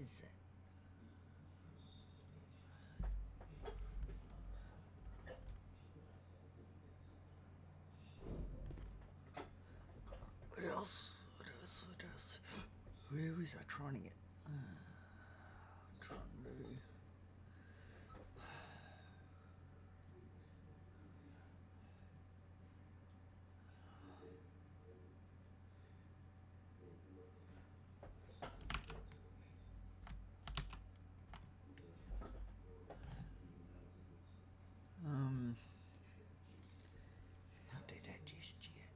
is it? What else? What else? What else? Where was I trying to get? Trying to. How did I just yet?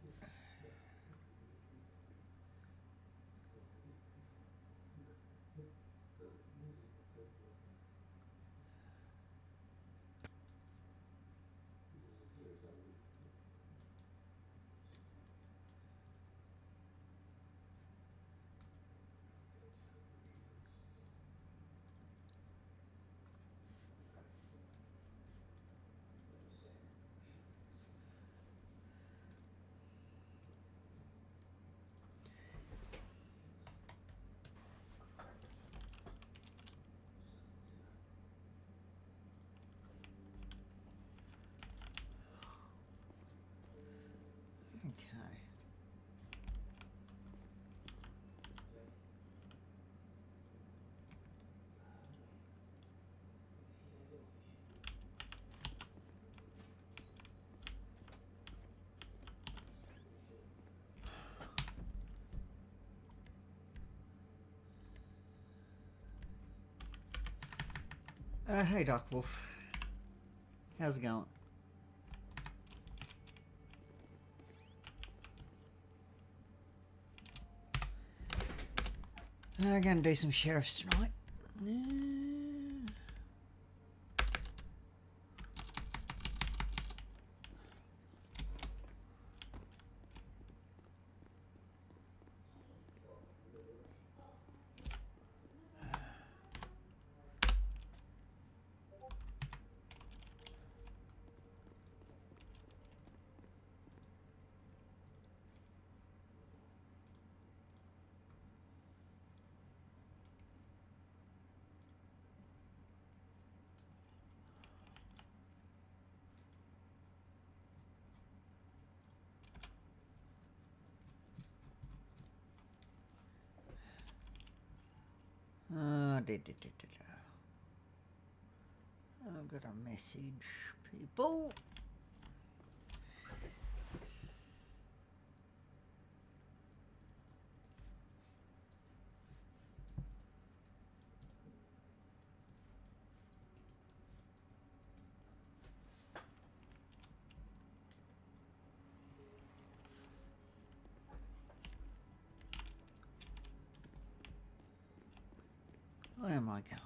Okay. Hey, Doc Wolf. How's it going? I'm gonna do some sheriffs tonight. I've got a message, people. Where am I going?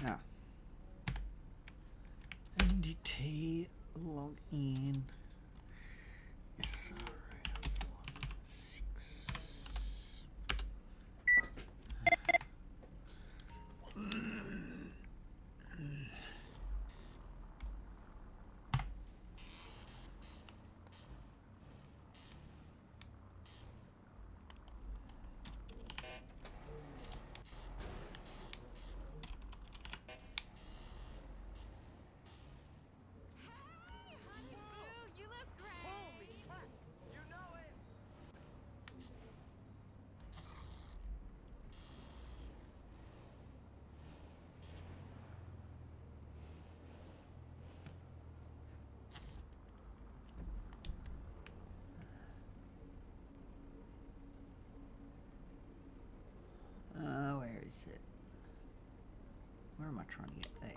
Ah. NDT log in. Where is it? Where am I trying to get there?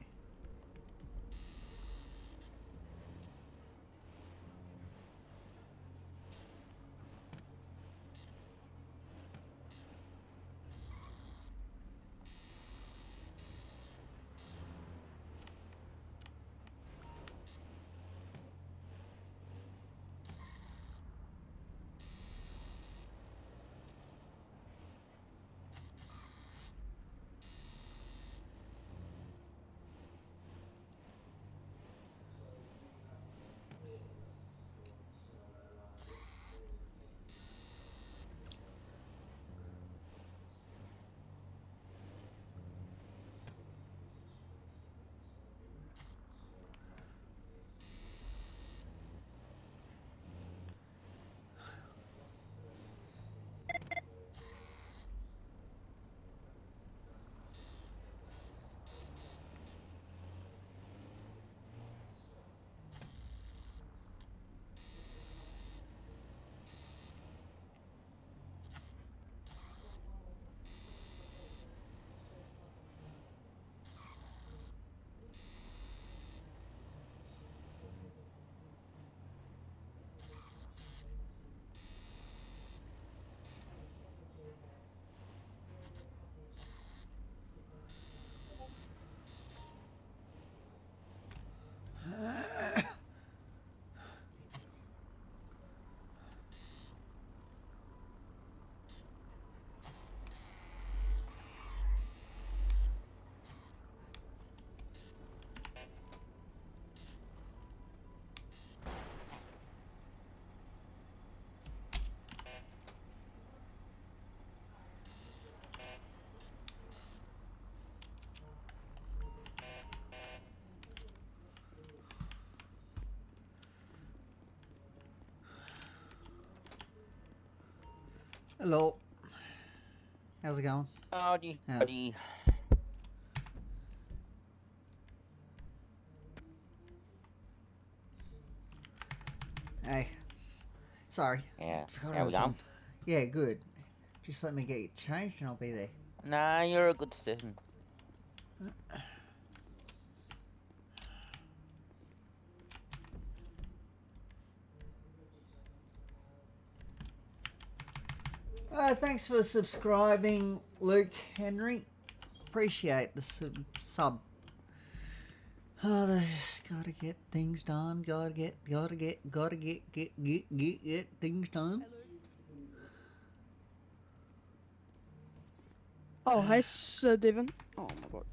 Hello. How's it going? Howdy, Yeah. howdy. Hey. Sorry. Yeah, Forgot I how we was going? on. Yeah, good. Just let me get it changed and I'll be there. Nah, you're a good student. Thanks for subscribing, Luke Henry. Appreciate the sub. Oh, just gotta get things done. Gotta get things done. Oh, hi, Sir Devon. Oh my god.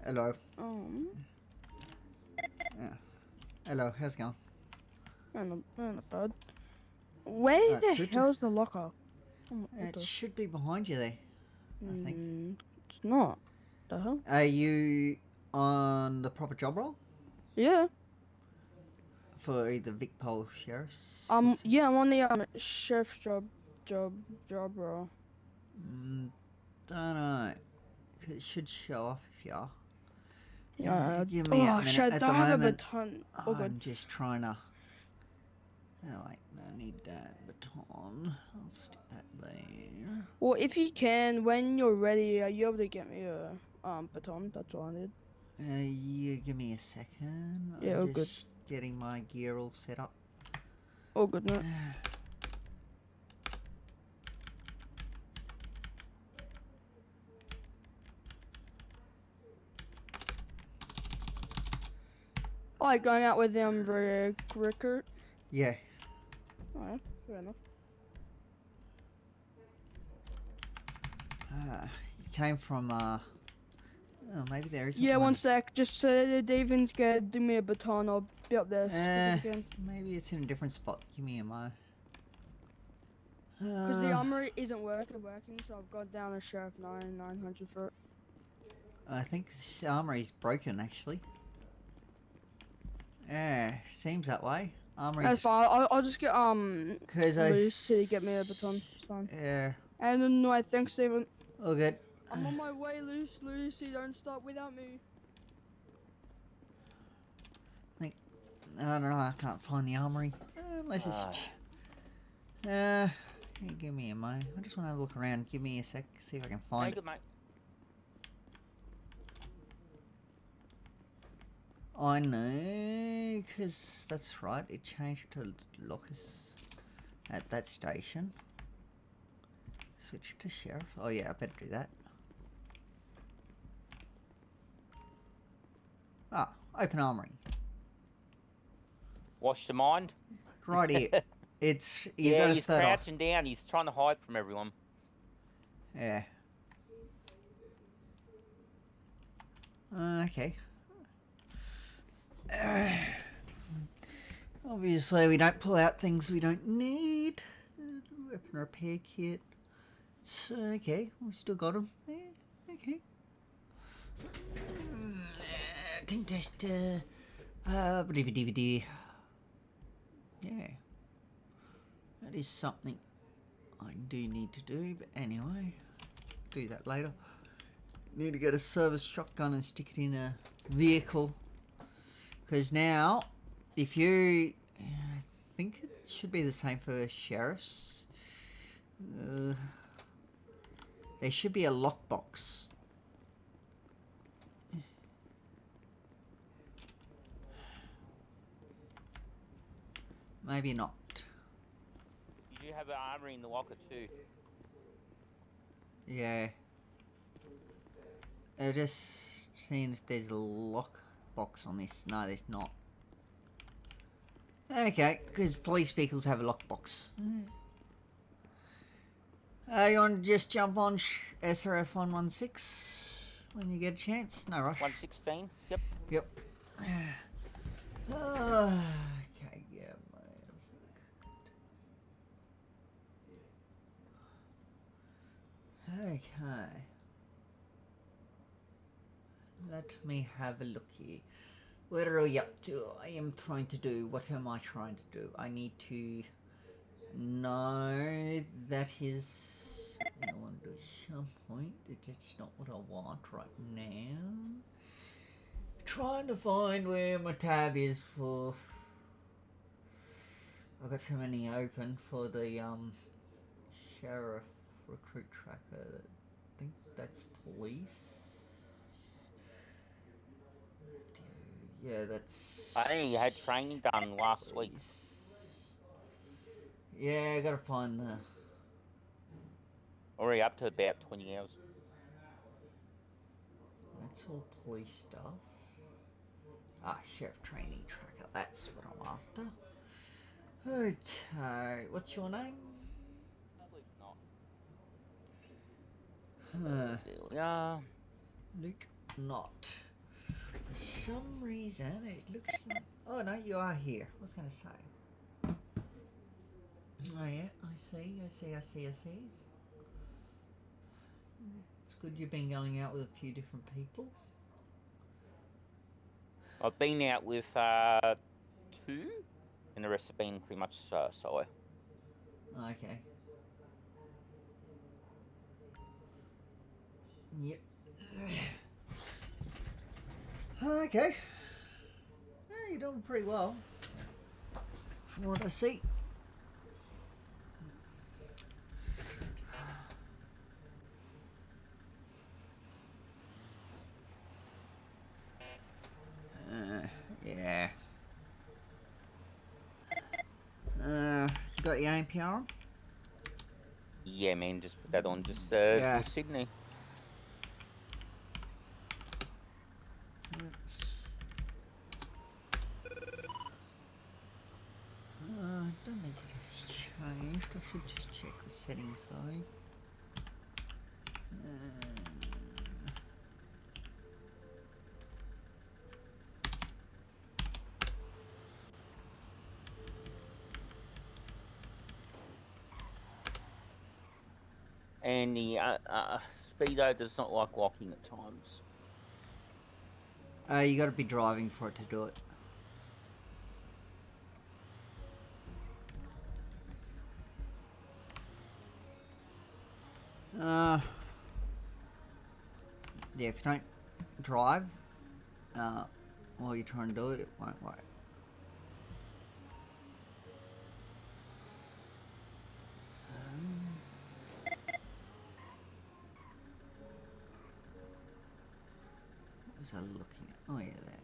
Hello. Um, Yeah. Hello. How's it going? not bad. Where That's the good. hell's the locker? Oh, It should be behind you there. I think. It's not. The hell? Are you on the proper job role Yeah. for either Vic Pole Sheriff's? Yeah, I'm on the chef's job role. Don't know. 'Cause it should show off if you are. Yeah. Give me a minute. Shit, At don't the have a moment, baton. I'm Good. just trying to. Oh wait, no, I need that baton. I'll stick that there. Well, if you can, when you're ready, are you able to get me a baton? That's all I need. You give me a second. Yeah, I'm all just good. getting my gear all set up. Oh, good, no. I like going out with them for cricket. Yeah. Alright, fair enough. You came from Oh, maybe there isn't Yeah, one. one sec. Just Davin's gonna do me a baton. I'll be up there as quick as I can. Maybe it's in a different spot. Give me a mo. Because the armory isn't working, so I've gone down to Sheriff 900 for it. I think this armory's broken actually. Yeah, seems that way. Armory's. That's fine. I'll just get Cause Lucy to get me a baton. It's fine. Yeah. And then no, thanks, Steven. All good. I'm on my way, Lucy. Don't stop without me. I don't know. I can't find the armory. Unless it's. Hey, give me a mo. I just want to look around. Give me a sec. See if I can find Hey, it. good mate. I know, because that's right. It changed to lockers at that station. Switch to sheriff. Oh yeah, I better do that. Ah, open armory. Wash the mind. Right here. It's you yeah, got a he's third off. crouching down. He's trying to hide from everyone. Yeah. Okay. Obviously, we don't pull out things we don't need. Weapon repair kit. It's okay. We've still got them. Yeah, okay. Think test. DVD. Yeah. That is something I do need to do, but anyway, do that later. Need to get a service shotgun and stick it in a vehicle. Because now, if you... I think it should be the same for sheriffs. There should be a lockbox. Maybe not. You do have an armory in the locker too. Yeah. I'm just seeing if there's a lockbox on this. No, there's not. Okay, because police vehicles have a lockbox. You want to just jump on SRF 116 when you get a chance? No rush. 116. Yep. Yep. Okay, yeah. Okay. Let me have a look here. What are we up to? I am trying to do. What am I trying to do? I need to No, that is something I want to do at some point. It's not what I want right now. Trying to find where my tab is for. I've got so many open for the sheriff recruit tracker. I think that's police. Yeah, that's. I think you had training done last week. Yeah, I gotta find the. Already up to about 20 hours. That's all police stuff. Ah, sheriff training tracker. That's what I'm after. Okay, what's your name? Probably not. Huh. There we are. Luke Not. For some reason, it looks like. Oh no, you are here. I was going to say. Oh yeah, I see. It's good you've been going out with a few different people. I've been out with 2, and the rest have been pretty much solo. Okay. Yep. Okay. Yeah, you're doing pretty well. From what I see. Yeah. You got your APR on? Yeah, man, just put that on. Just Yeah. for Sydney. I don't think it has changed. I should just check the settings though. And the speedo does not like locking at times. You got to be driving for it to do it. Yeah, if you don't drive while you're trying to do it, it won't work. What was I looking at? Oh yeah, there.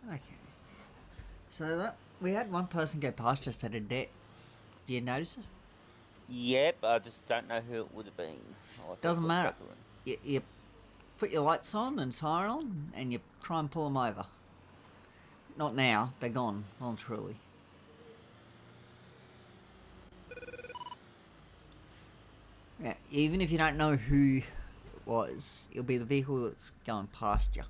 Okay. So that we had one person go past us at a debt. Did you notice it? Yep, I just don't know who it would have been. Doesn't matter. You put your lights on and siren on, and you try and pull them over. Not now. They're gone. Well and truly. Yeah. Even if you don't know who it was, it'll be the vehicle that's going past you.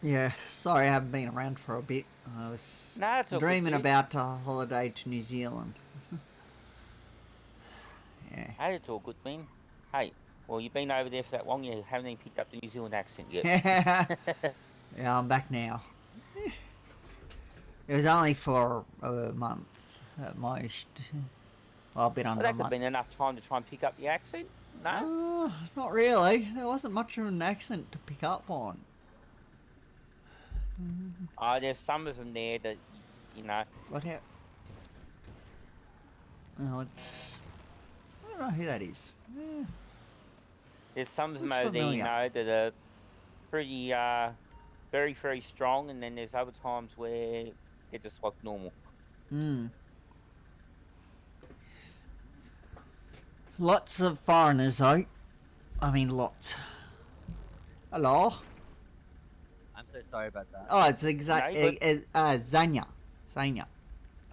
Yeah, sorry I haven't been around for a bit. I was Nah, it's all good, dreaming dude. about a holiday to New Zealand. Yeah. Hey, it's all good, man. Hey, well, you've been over there for that long, you haven't even picked up the New Zealand accent yet. Yeah, I'm back now. It was only for a month at most. Well, a bit Well, under that a could have month. been enough time to try and pick up the accent. No? Not really. There wasn't much of an accent to pick up on. There's some of them there that, you know, What happened? Oh, it's... I don't know who that is. Yeah, there's some of them looks over there, you familiar. know, that are pretty, very, very strong, and then there's other times where they're just like normal. Hmm. Lots of foreigners, though. I mean, lots. Hello? I'm so sorry about that. Oh, it's No, exactly... Zanya. Zanya.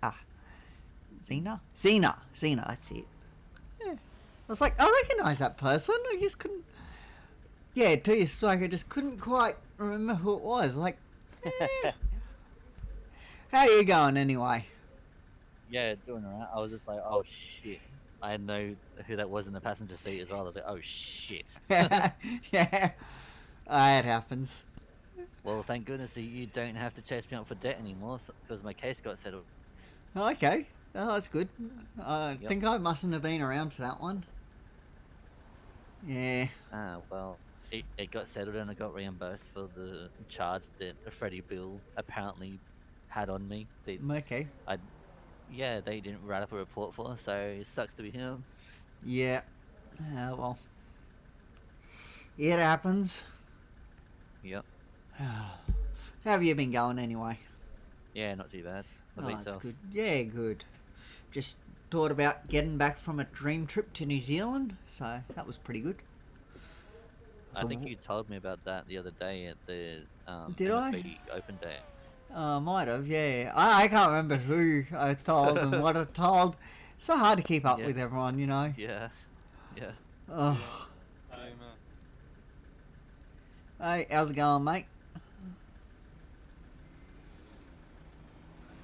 Ah. Zena? Zena, that's it. Yeah. I was like, I recognise that person. I just couldn't... Yeah, to your strike, I just couldn't quite remember who it was. Like, how are you going anyway? Yeah, doing alright. I was just like, oh shit. I didn't know who that was in the passenger seat as well. I was like, oh shit. Yeah, it happens. Well, thank goodness that you don't have to chase me up for debt anymore because my case got settled. Okay, oh, that's good. I Yep. think I mustn't have been around for that one. Yeah. Well, it got settled and I got reimbursed for the charge that Freddie Bill apparently had on me. Okay. Yeah, they didn't write up a report for, so it sucks to be him. Yeah. Well. Yeah, it happens. Yep. How have you been going anyway? Yeah, not too bad. What Oh, about that's yourself? good. Yeah, good. Just thought about getting back from a dream trip to New Zealand, so that was pretty good. I think you told me about that the other day at the Did I? MFB Open Day. Might have, yeah. I can't remember who I told and what I told. It's so hard to keep up Yeah. with everyone, you know. Yeah, yeah. Oh. Hey, how's it going, mate?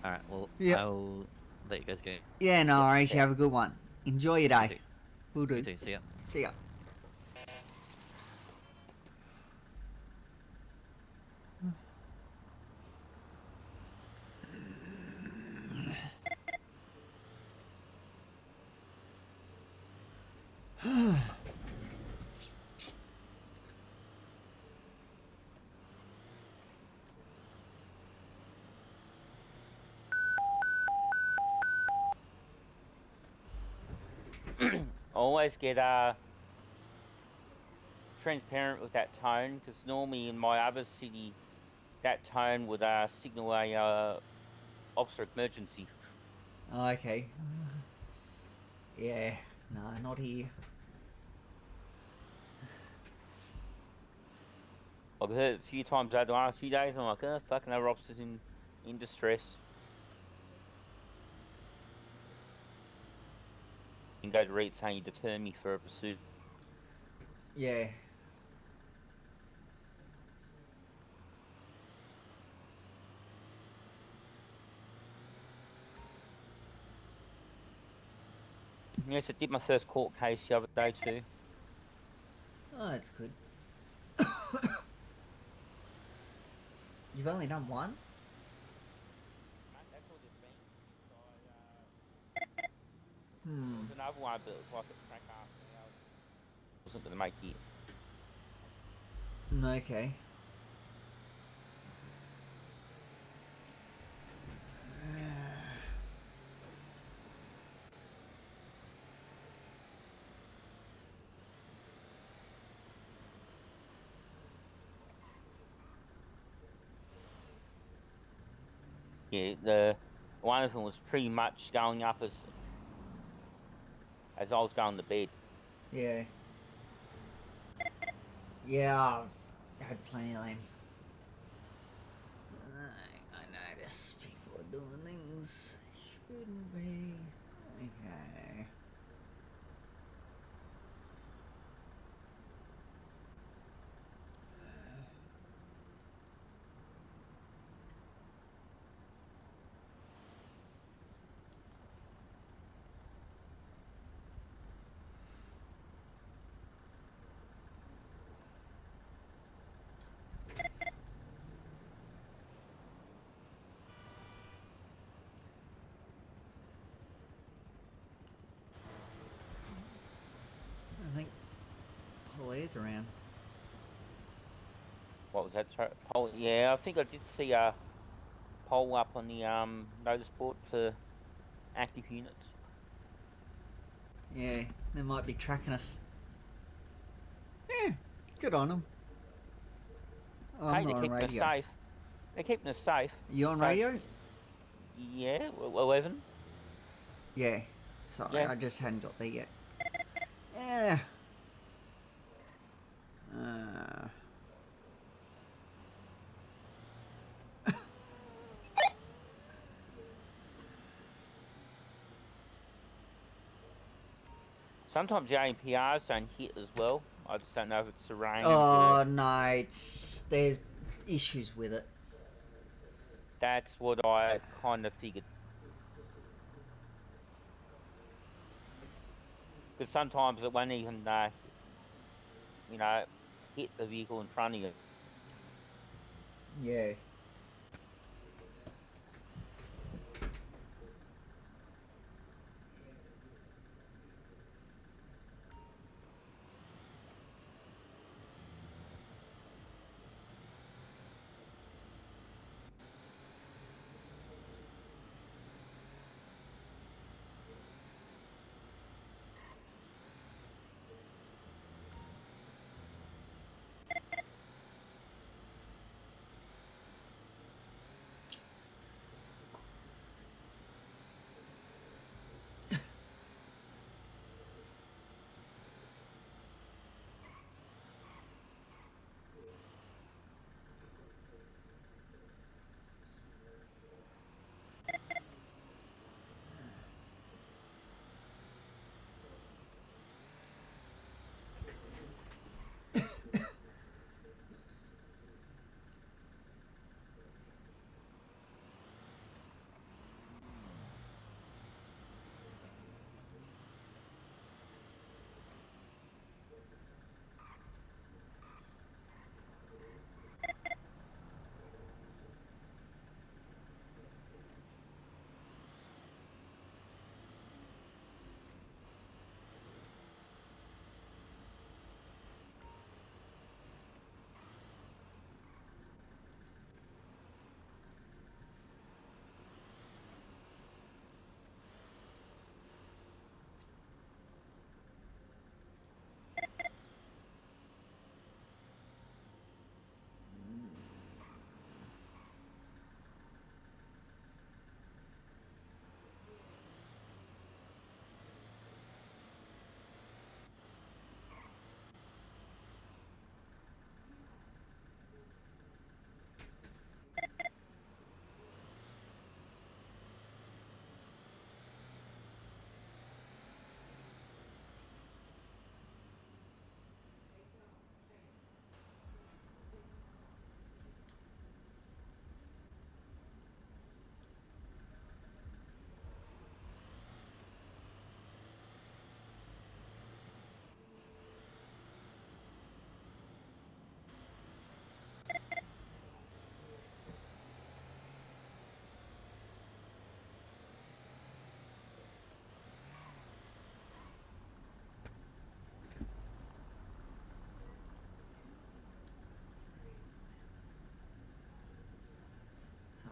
All right. Well, Yep. I'll let you guys go. Yeah, no Yep. worries. You have a good one. Enjoy your You day. too. Will do. You too. See ya. See ya. Always get transparent with that tone, because normally in my other city, that tone would signal a officer emergency. Okay. Yeah. No, not here. I've heard it a few times over the last few days. I'm like, oh, fucking other officers in distress. You can go to read saying you deter me for a pursuit. Yeah. Yes, I did my first court case the other day too. Oh, that's good. You've only done one? That's all there's been since Hmm. There's another one, but it was like a crack ass. Wasn't gonna make it. Okay. Yeah, the one of them was pretty much going up as I was going to bed. Yeah. Yeah, I've had plenty of them. I notice people are doing things they shouldn't be. Okay. cars around. What was that? Pole? Yeah, I think I did see a pole up on the notice board for active units. Yeah, they might be tracking us. Yeah, good on them. Oh, Hey, I'm they're not on keeping us radio. safe. They're keeping us safe. You on So, radio? Yeah, 11. Yeah. Sorry, Yeah. I just hadn't got there yet. Yeah. Uh, Sometimes the APRs don't hit as well. I just don't know if it's the range oh or... no, there's issues with it. That's what I kind of figured. Because sometimes it won't even, you know, hit the vehicle in front of you. Yeah.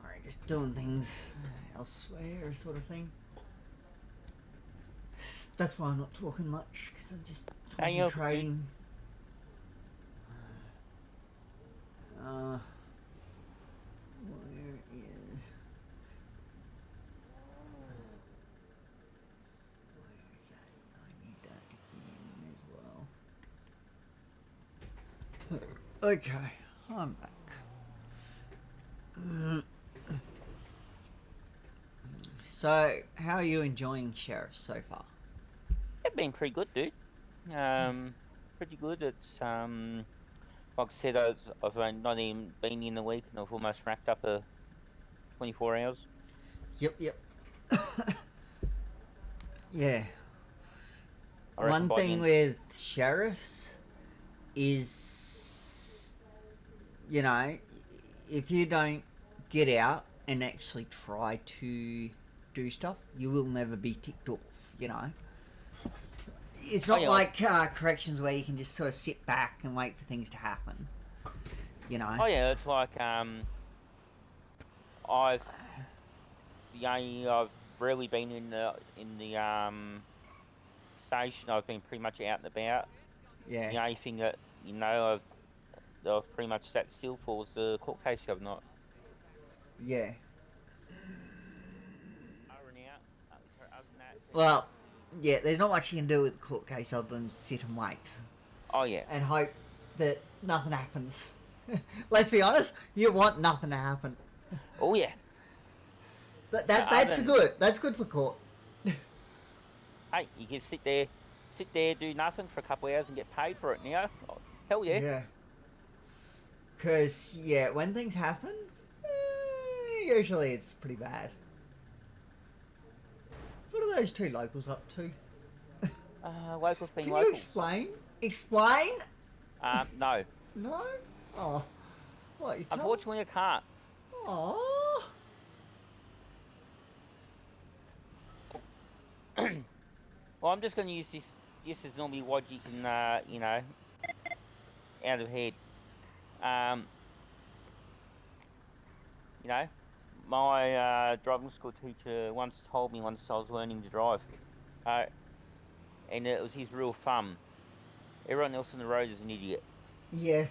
Sorry, just doing things elsewhere, sort of thing. That's why I'm not talking much, because I'm just Hey, you're good. concentrating. Where is... Where is that? I need that in as well. Okay, I'm back. So, how are you enjoying Sheriff so far? It's been pretty good, dude. Pretty good. It's, like I said, I've not even been in a week and I've almost racked up a 24 hours. Yep. Yeah. I reckon One by the thing end- with sheriffs is, you know, if you don't get out and actually try to do stuff, you will never be ticked off, you know. It's Oh, not yeah. like corrections where you can just sort of sit back and wait for things to happen. You know? Oh yeah, it's like I've I've really been in the station. I've been pretty much out and about. Yeah. The only thing that I've pretty much sat still for was the court case the other night. Yeah. Other than that, Well, yeah, there's not much you can do with the court case other than sit and wait. oh yeah, And hope that nothing happens. Let's be honest, you want nothing to happen. oh yeah. That's than- good. That's good for court. Hey, you can sit there, do nothing for a couple of hours and get paid for it. Now, oh, hell yeah. Yeah. Because, yeah, when things happen, usually it's pretty bad. What are those two locals up to? Locals being Can locals. you explain? Explain? No. No? Oh. What, you tell me? Unfortunately, I can't. Oh. Well, I'm just going to use this. This is normally logic and you know, out of head. You know, my driving school teacher once told me once I was learning to drive, and it was his rule of thumb: everyone else on the road is an idiot. Yeah,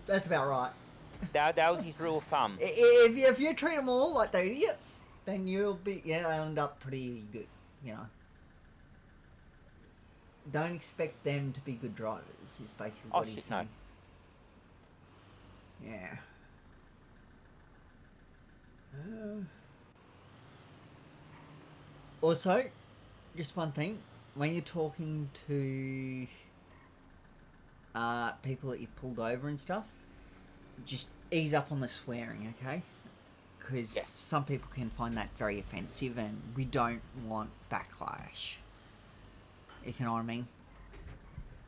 that's about right. That was his rule of thumb. If you treat them all like they're idiots, then you'll end up pretty good, you know. Don't expect them to be good drivers, is basically what he's shit, no. saying. Yeah. Also, just one thing, when you're talking to people that you pulled over and stuff, just ease up on the swearing, okay? Because Yeah. some people can find that very offensive, and we don't want backlash. If you know what I mean.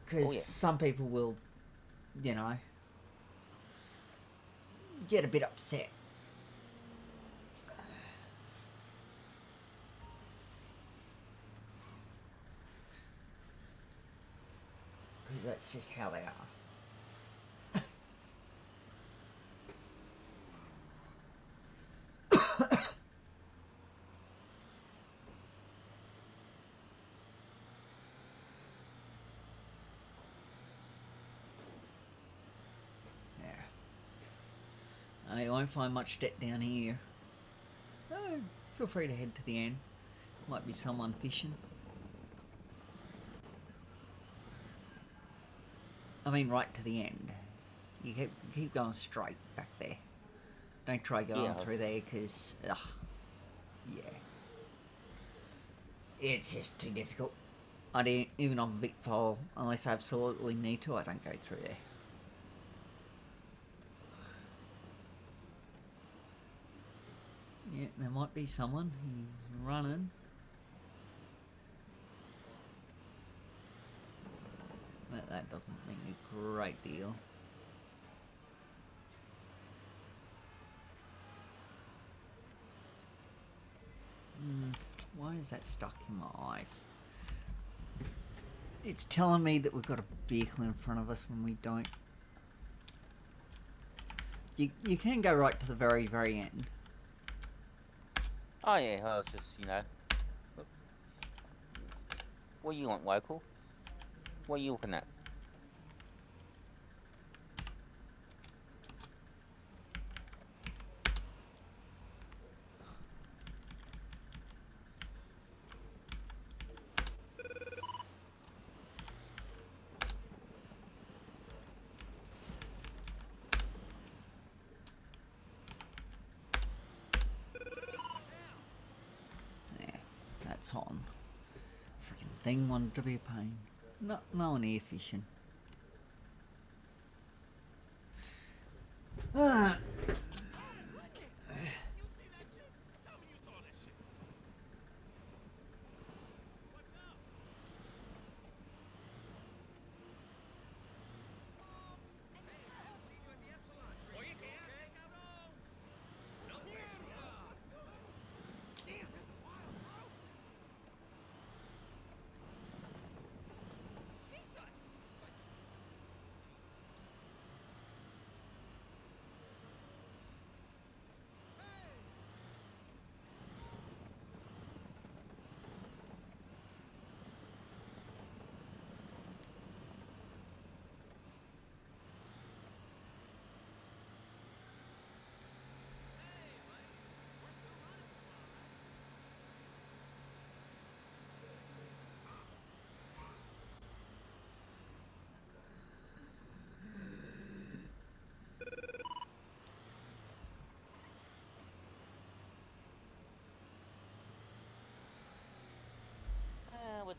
Because Oh, yeah. some people will, you know, get a bit upset. Because that's just how they are. You won't find much debt down here. Oh, feel free to head to the end. Might be someone fishing. I mean, right to the end. You keep going straight back there. Don't try going Yeah. through there, because, yeah. It's just too difficult. I don't, even on Vic Pole, unless I absolutely need to, I don't go through there. Yeah, there might be someone. He's running. But that doesn't make a great deal. Why is that stuck in my eyes? It's telling me that we've got a vehicle in front of us when we don't. You can go right to the very, very end. Oh yeah, I was just, you know. What do you want, local? What are you looking at? Yeah, that's on. Freaking thing wanted to be a pain. No one here fishing. Ah.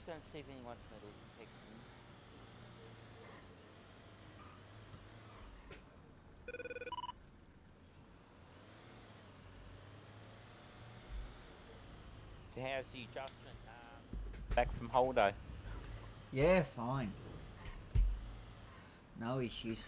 Let's go and see if anyone's metal detecting. So how's the adjustment back from Holdo? Yeah, fine. No issues.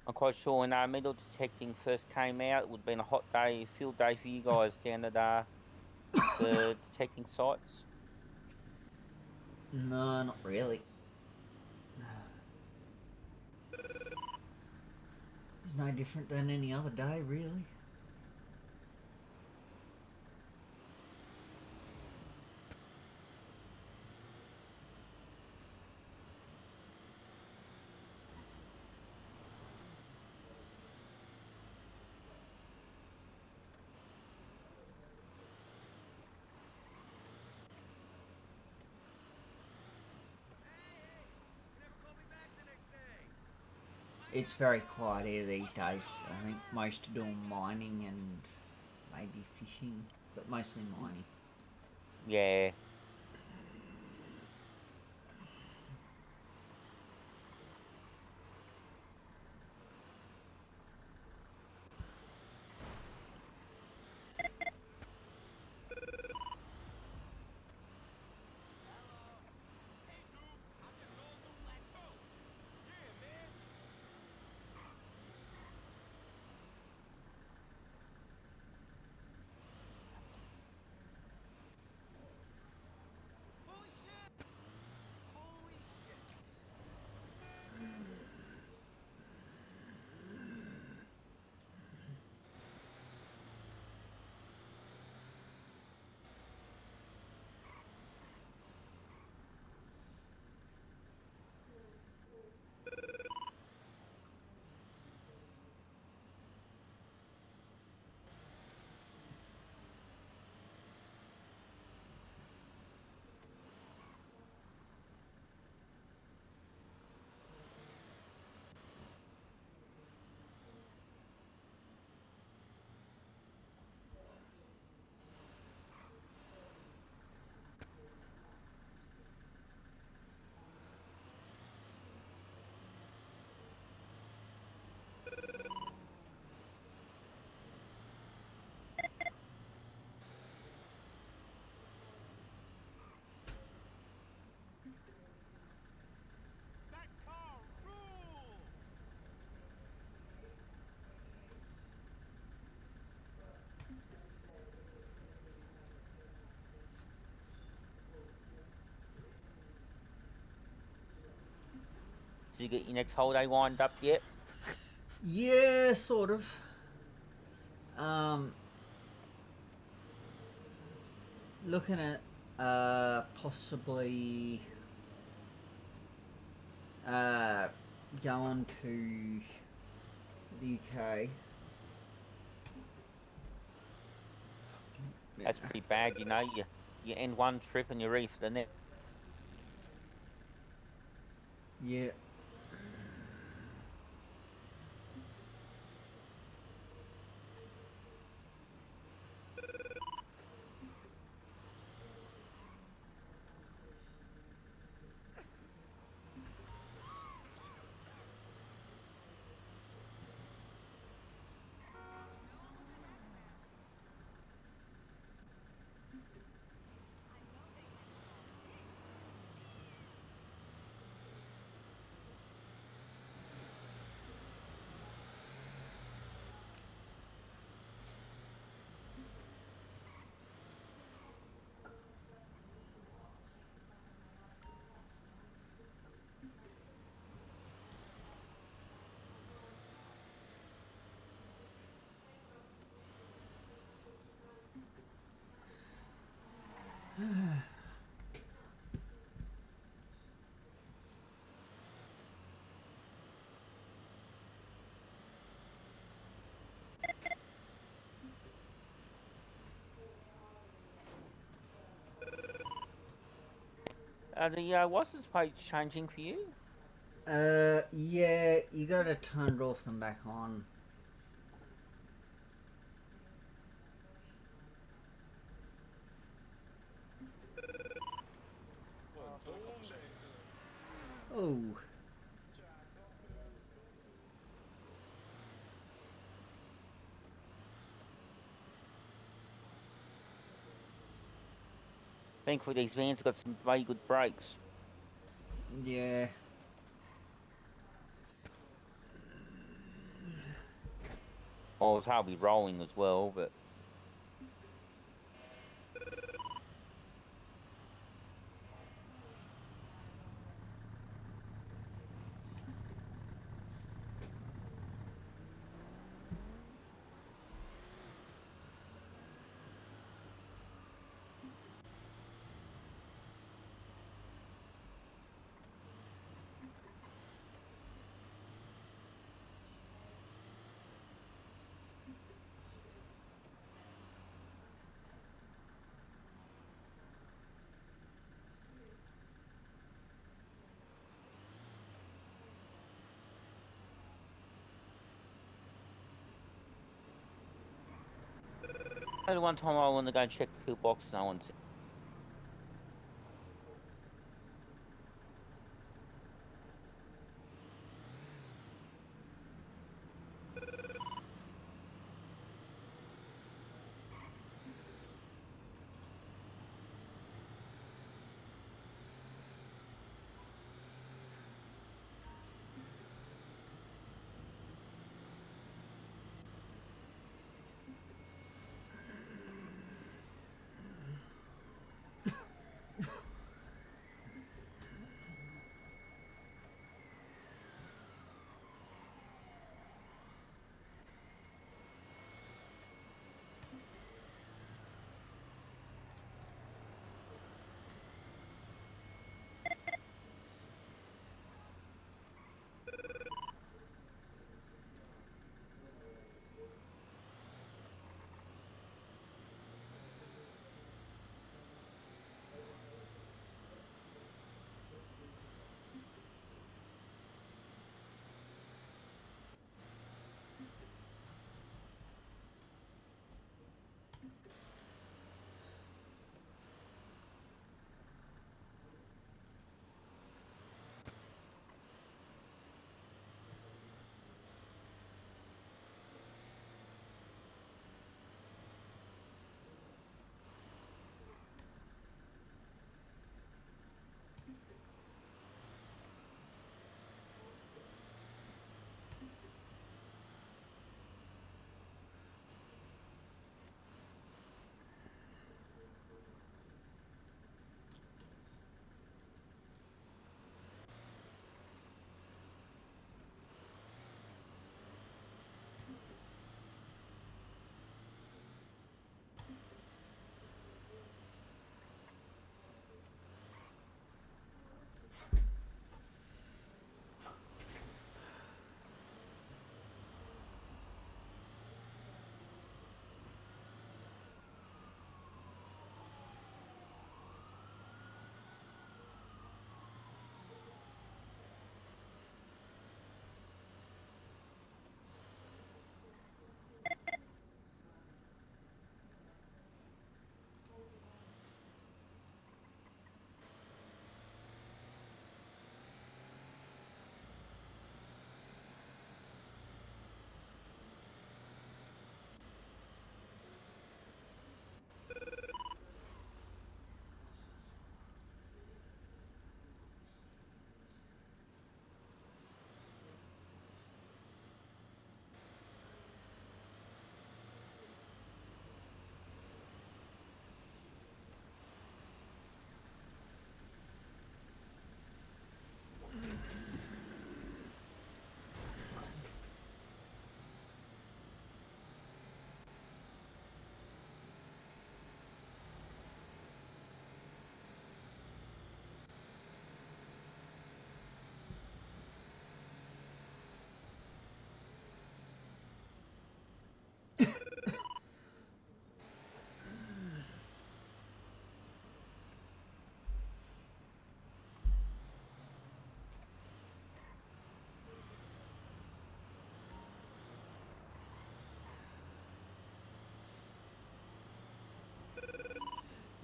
I'm quite sure when metal detecting first came out, it would have been a hot day, field day for you guys down at the detecting sites. No, not really. It's no different than any other day, really. It's very quiet here these days. I think most are doing mining and maybe fishing, but mostly mining. Yeah. So you get your next holiday wind up yet? Yeah, sort of. Looking at possibly going to the UK. That's pretty bad, you know. You end one trip and you're ready for the next. Yeah. Are the license plates changing for you? Yeah, you gotta turn off them back on. Oh. Thankfully, these vans have got some very good brakes. Yeah. Oh, it's hardly rolling as well, but only one time I want to go and check the pillbox, no one's.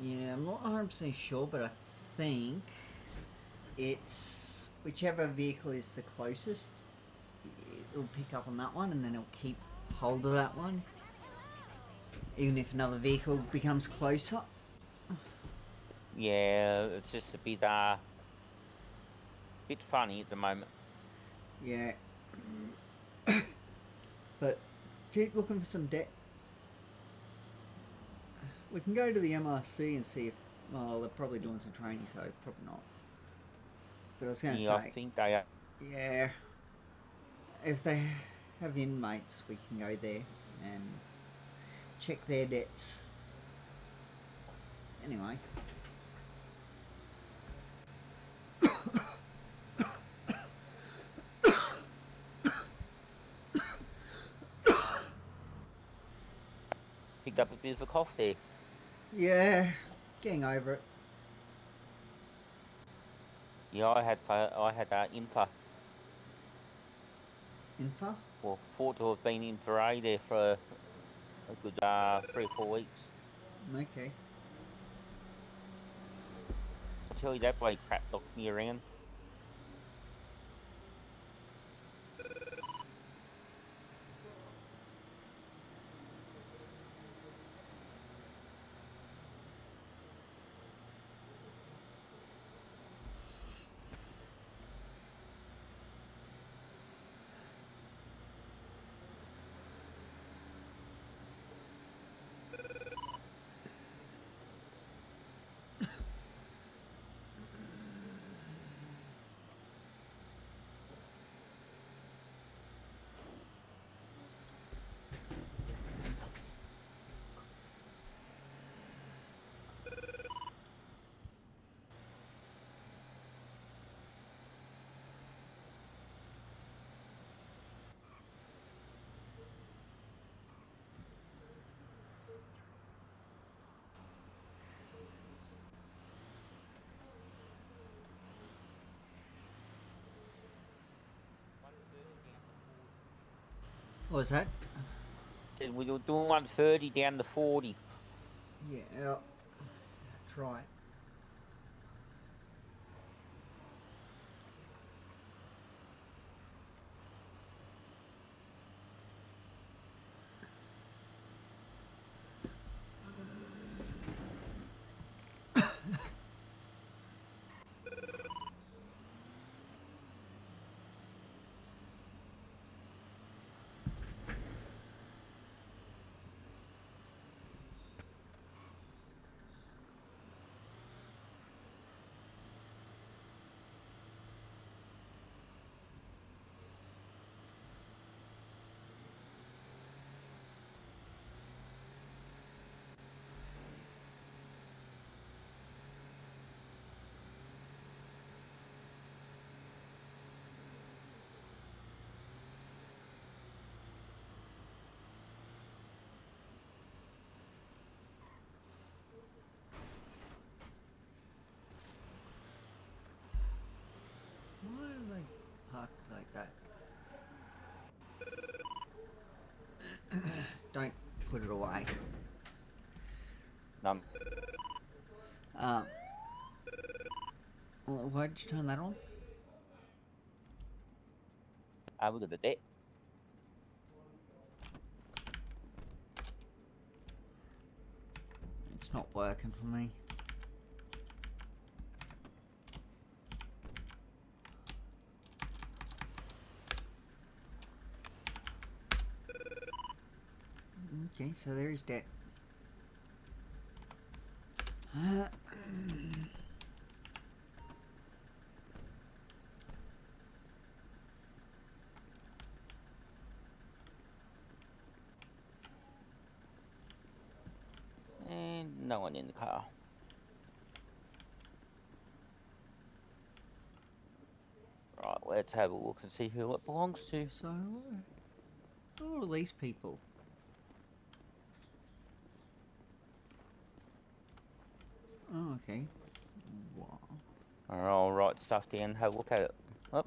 Yeah, I'm not 100% sure, but I think it's whichever vehicle is the closest, it'll pick up on that one and then it'll keep hold of that one. Even if another vehicle becomes closer. Yeah, it's just a bit funny at the moment. Yeah. But keep looking for some debt. We can go to the MRC and see if, well, they're probably doing some training, so probably not. But I was going to Yeah, I say, think they are. yeah, if they have inmates, we can go there and check their debts. Anyway. Picked up a bit of a cough there. Yeah, getting over it. Yeah, I had info. Info? Well, thought to have been in parade there for a good 3 or 4 weeks. Okay. I tell you, that bloody crap knocked me around. What was that? Said we were doing 130 down to 40. Yeah, that's right. Why are they parked like that? Don't put it away. Um, Why did you turn that on? look at the debt. It's not working for me. Okay, so there is debt. And no one in the car. Right, let's have a look and see who it belongs to. So, who are these people? Oh, okay. Wow. I'll write stuff down, have a look at it. Oh,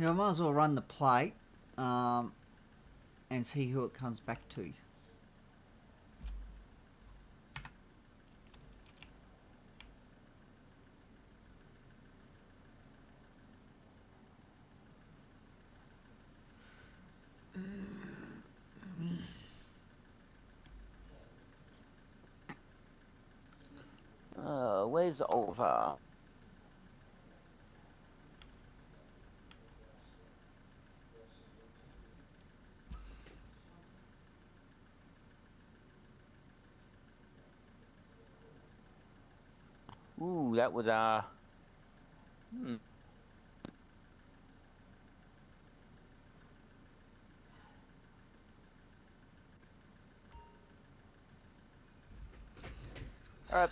Yeah, I might as well run the plate, and see who it comes back to. Where's Oliver? Ooh, that was Alright,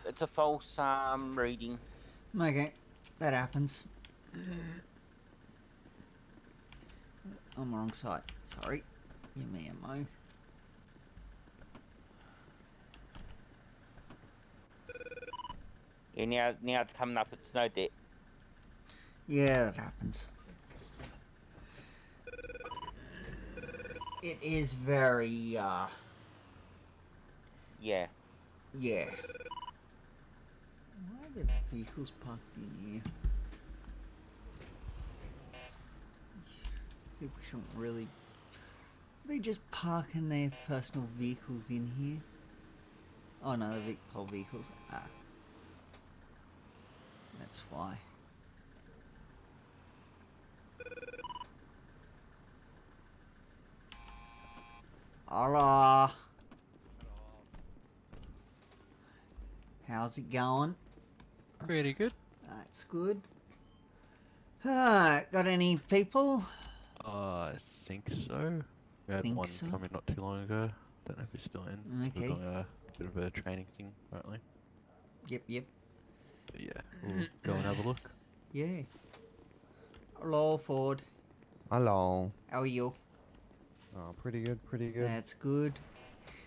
it's a false reading. Okay, that happens. I'm wrong side. Sorry. Give me ammo. Yeah, now it's coming up. It's no debt. Yeah, that happens. It is very, Yeah. yeah. Why are the vehicles parked in here? People shouldn't really be just parking their personal vehicles in here. Oh no, they're whole vehicles. Ah. That's why. Hola. How's it going? Pretty good. That's good. Got any people? I think so. We had Think one so? come in not too long ago. Don't know if he's still in. Okay. We're doing a bit of a training thing apparently. Yep. But yeah, we'll go and have a look. Yeah. Hello, Ford. Hello. How are you? Oh, pretty good, pretty good. That's good.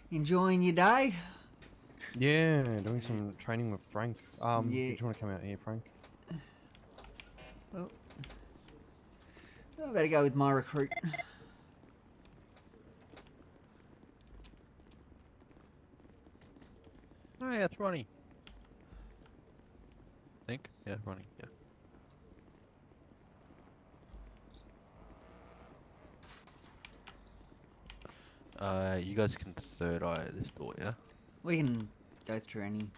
Enjoying your day? Yeah, doing some training with Frank. Yeah. Did you want to come out here, Frank? Well, I better go with my recruit. Oh yeah, it's Ronnie. Think? Yeah, Ronnie, yeah. You guys can third eye this door, yeah? We can go through any.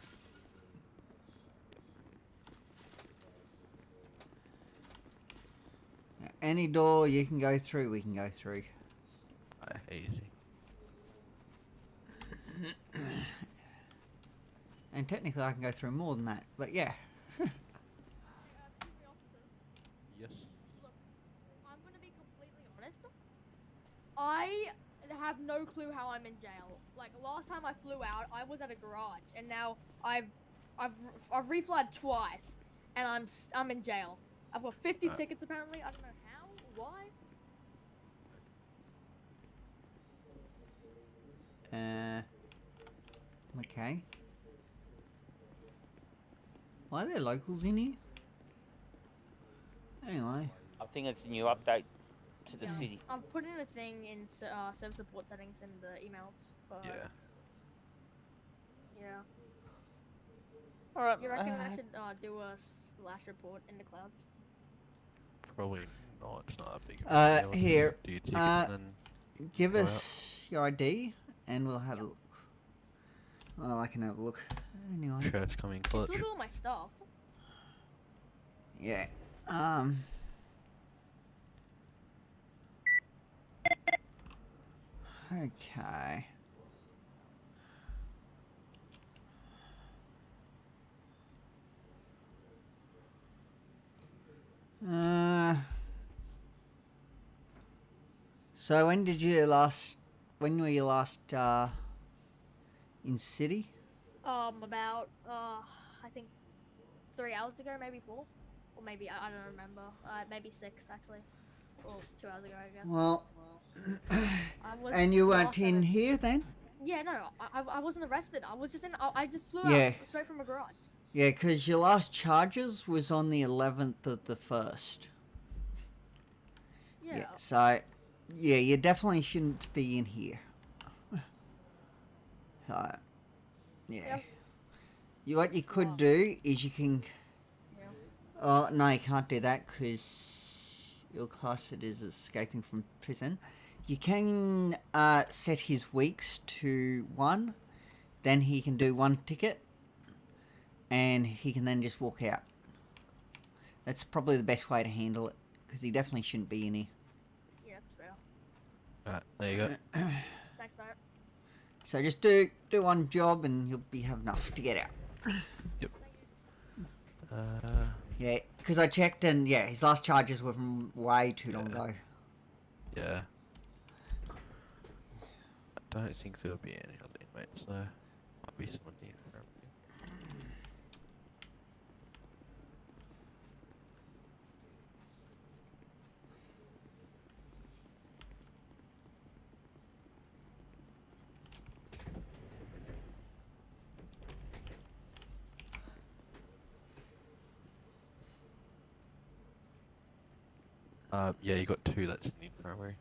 Any door you can go through, we can go through. Easy. And technically I can go through more than that, but yeah. Yes. I'm gonna be completely honest. I have no clue how I'm in jail. Like last time I flew out, I was at a garage, and now I've reflied twice, and I'm in jail. I've got 50 tickets apparently. I don't know how, why. Okay. Why are there locals in here? Anyway. I think it's a new update to the Yeah. city. I've put in a thing in server support settings in the emails. But Yeah. yeah. Alright. You reckon I should do a slash report in the clouds? Probably not. It's not that big of a deal. Here. Do your tickets and then Give Go us your ID and we'll have a look. Well, I can have a look. Anyway. shirts coming Just clutch. look at all my stuff. Yeah. Okay. So when were you last in city? About I think 3 hours ago, maybe 4, or maybe I don't remember. Maybe 6 actually, or 2 hours ago, I guess. Well, I was and you weren't last in time here then? Yeah, no, I wasn't arrested. I was just in. I just flew Yeah. out straight from a garage. Yeah, because your last charges was on the 11th of the 1st. Yeah. So, yeah, you definitely shouldn't be in here. So, yeah. What you could do is you can. Yeah. Oh no, you can't do that because you'll class it as escaping from prison. You can set his weeks to 1, then he can do 1 ticket, and he can then just walk out. That's probably the best way to handle it because he definitely shouldn't be in here. Yeah, that's fair. Alright, there you go. Thanks, mate. So just do 1 job and you'll have enough to get out. Yep. Yeah, because I checked and yeah, his last charges were from way too long ago. Yeah. I don't think there'll be any other inmates there. Might be someone here for yeah, you got 2 that's in the infirmary.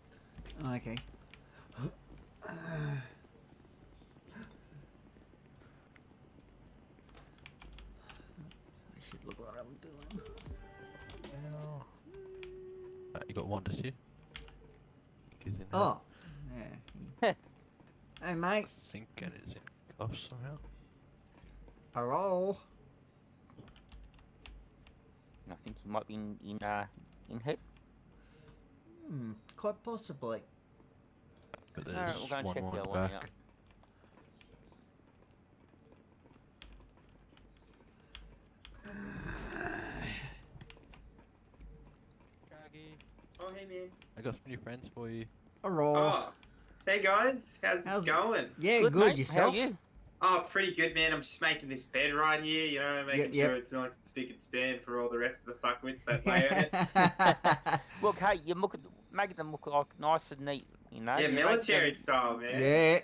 Okay. I should look what I'm doing. You got 1 to see? He's in there. Oh, yeah. Hey, I mate. think it is in cuffs somehow. Hello. I think he might be in hit. Quite possibly. But Alright, there's we'll go and one check more the at the other one back. out. Oh, hey, man. I got some new friends for you. Hello. Oh, hey, guys. How's How's it it- going? Yeah, Good, good. mate. Yourself? How are you? Oh, pretty good, man. I'm just making this bed right here, you know, making Yep. sure it's nice and spick and span for all the rest of the fuckwits that lay on it. Look, hey, you're making them look like nice and neat, you know? Yeah, You're making military them- style, man. Yeah.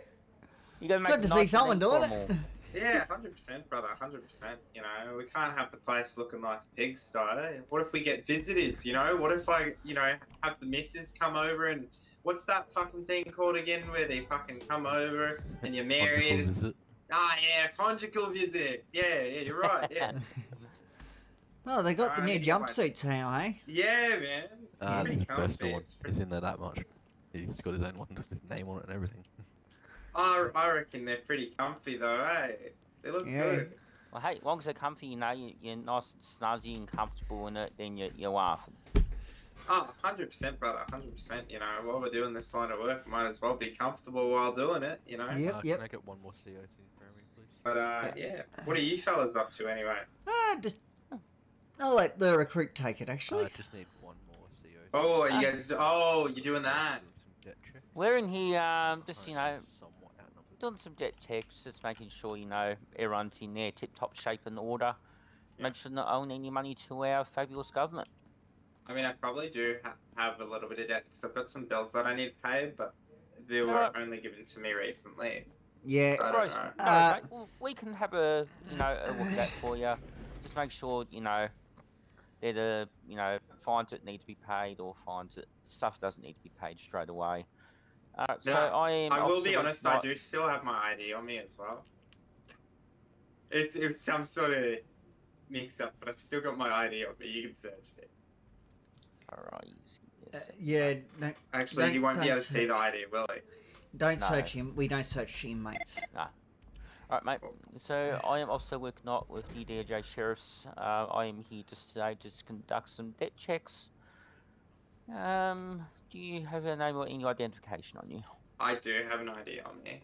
You gotta It's make good to them see nice and someone neat for doing 'em it. all. Yeah, 100%, brother, 100%. You know, we can't have the place looking like a pigsty. What if we get visitors, you know? What if I, you know, have the missus come over and what's that fucking thing called again where they fucking come over and you're Conjugal married? visit. Ah, yeah, conjugal visit. Yeah, you're right, yeah. Oh, they got the new Alright, jumpsuits now, hey? Yeah, man. Yeah. Pretty The personal comfy. one. It's pretty... He's in there that much. He's got his own one, just his name on it and everything. I reckon they're pretty comfy though, eh? They look Yeah. good. Well, hey, as long as they're comfy, you know, you're nice and snazzy and comfortable in it, then you're laughing. Oh, 100%, brother, 100%. You know, while we're doing this line of work, might as well be comfortable while doing it, you know? Yep, Can I get 1 more CO to the infirmary, please? But, yeah. What are you fellas up to anyway? Just I'll let the recruit take it, actually. I just need 1 more CO. Oh, you guys, oh, you're doing that. Some debt checks. We're in here, just, you know, Currently somewhat outnumbered. doing some debt checks, just making sure, you know, everyone's in their tip-top shape and order. Yeah. Make sure not own any money to our fabulous government. I mean, I probably do have a little bit of debt because I've got some bills that I need paid, but they were Alright. only given to me recently. Yeah. I don't Right, know. no, mate, we can have a, you know, a look at that for you. Just make sure, you know, that you know, fines that need to be paid or fines that stuff doesn't need to be paid straight away. So Yeah, I am. I will be Officer honest, I do still have my ID on me as well. It was some sort of mix-up, but I've still got my ID on me. You can search it. Alright. Yes. Yeah. No, Actually, you won't be don't able to see the search. ID, will he? Don't No. search him. We don't search inmates. Alright, mate. So I am also working out with the DOJ sheriffs. I am here just today to conduct some debt checks. Do you have a name or any identification on you? I do have an ID on me.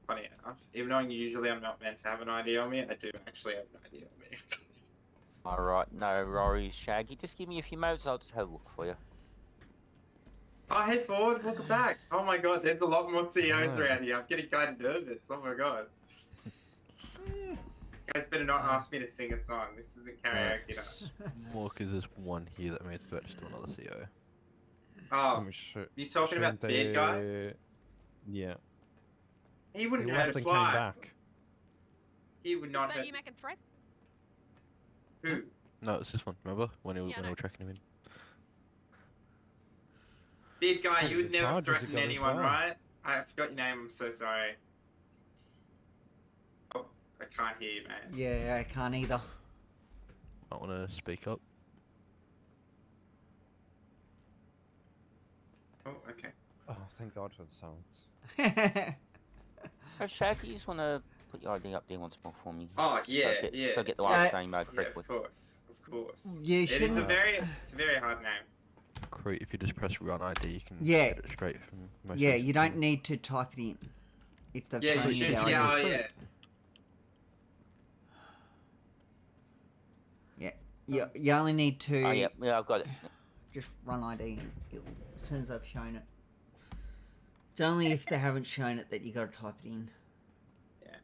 Funny enough, even though usually I'm not meant to have an ID on me, I do actually have an ID on me. Alright, no worries, Shaggy. Just give me a few moments, I'll just have a look for you. Oh, hey Ford, welcome back. Oh my god, there's a lot more CEOs Hi. around here. I'm getting kind of nervous. Oh my god. You guys better not ask me to sing a song. This isn't karaoke night. More because there's 1 here that made switch to another CO. Oh, Oh, shit. you talking about the beard guy? Yeah. He He wouldn't know how left to and came fly. back. He would not Is have. that you making threat? Who? No, it's this one, remember? When we Yeah, I were know. tracking him in. Beard guy, Oh, you would the never charges he threaten got as anyone, well. right? I forgot your name. I'm so sorry. Oh, I can't hear you, man. Yeah, I can't either. I want to speak up. Oh, okay. Oh, thank God for the silence. Oh, Shaggy, you just want to put your ID up there once more for me. Oh yeah, So yeah. So I get the last name Yeah, correctly. of course, of course. You It is a shouldn't- it's a very hard name. Crete, if you just press run ID, you can Yeah. get it straight from most Yeah, recent you don't thing. need to type it in. If they've Yeah, shown you you should. the Yeah, ID. oh, yeah. You only need to Oh, yeah, I've got it. just run ID and as soon as they've shown it. It's only if they haven't shown it that you got to type it in. Yeah.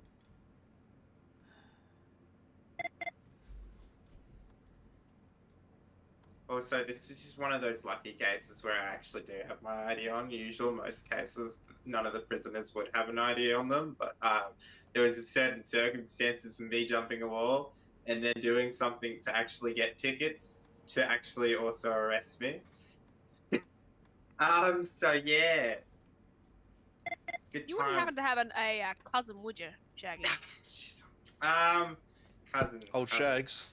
Also, this is just one of those lucky cases where I actually do have my ID on. Usual, most cases, none of the prisoners would have an ID on them, but there was a certain circumstances of me jumping a wall and then doing something to actually get tickets to actually also arrest me. So yeah. Good You wouldn't happen times. to have a cousin, would you, Shaggy? Cousin. Old Shags.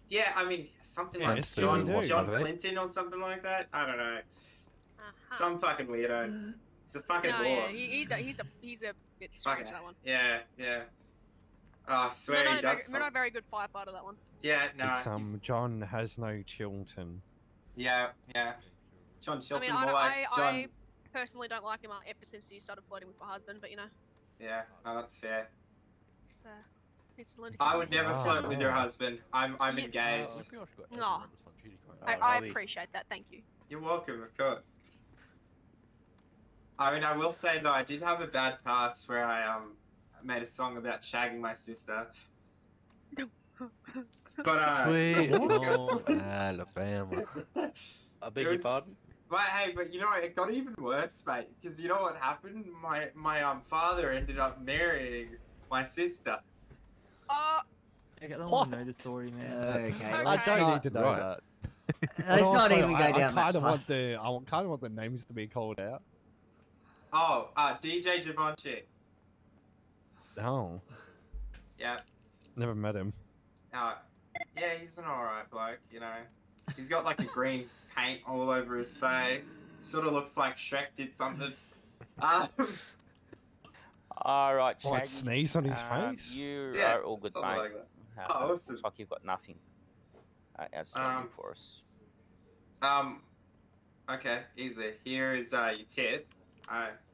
Yeah, I mean, something Yeah, like yes, John, we do. John By the way. Clinton or something like that. I don't know. Uh-huh. Some fucking weirdo. He's a fucking No, whore. yeah, he's a bit Fucking strange, that one. yeah, yeah. Oh, I swear he does. We're not a very good firefighter, that one. Yeah, no. It's, he's- John has no children. Yeah, yeah. John I Chilton, mean, more like John. I personally don't like him ever since he started flirting with my husband, but you know, Yeah, no, that's fair. it's, needs to learn to I keep would it. never Wow. flirt with your husband. I'm Yeah. engaged. No. I Robbie. appreciate that, thank you. You're welcome, of course. I mean, I will say though, I did have a bad past where I made a song about shagging my sister. But Sweet. Oh, Alabama. I beg it your was- pardon? But hey, but you know what, it got even worse, mate. Because you know what happened? My father ended up marrying my sister. I don't want to know the story, man. Okay, I let's don't not, need to know Right. that. let's not Also, even go down I that kind of want path. I kind of want the names to be called out. Oh, DJ Givenchy. Oh, Yeah. never met him. Yeah, he's an alright bloke, you know. He's got like a green paint all over his face. Sort of looks like Shrek did something. All right, Shaggy. What, sneeze on his face? You Yeah, are all good, something mate. like that. Oh, awesome. Looks like you've got nothing outstanding for us. Okay, easy. Here is your tip.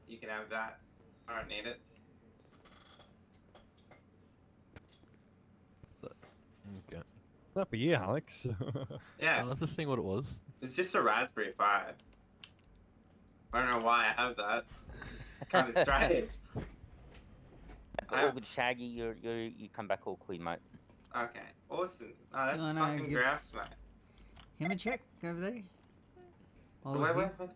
You can have that. I don't need it. Is Okay. that for you, Alex? Yeah, Let's just see what it was. it's just a Raspberry Pi. I don't know why I have that. It's kind of strange. All good, Shaggy. You come back all clean, mate. Okay, awesome. Oh, that's No, no, fucking you- grouse, mate. Him a check over there. Oh, Wait, here. wait.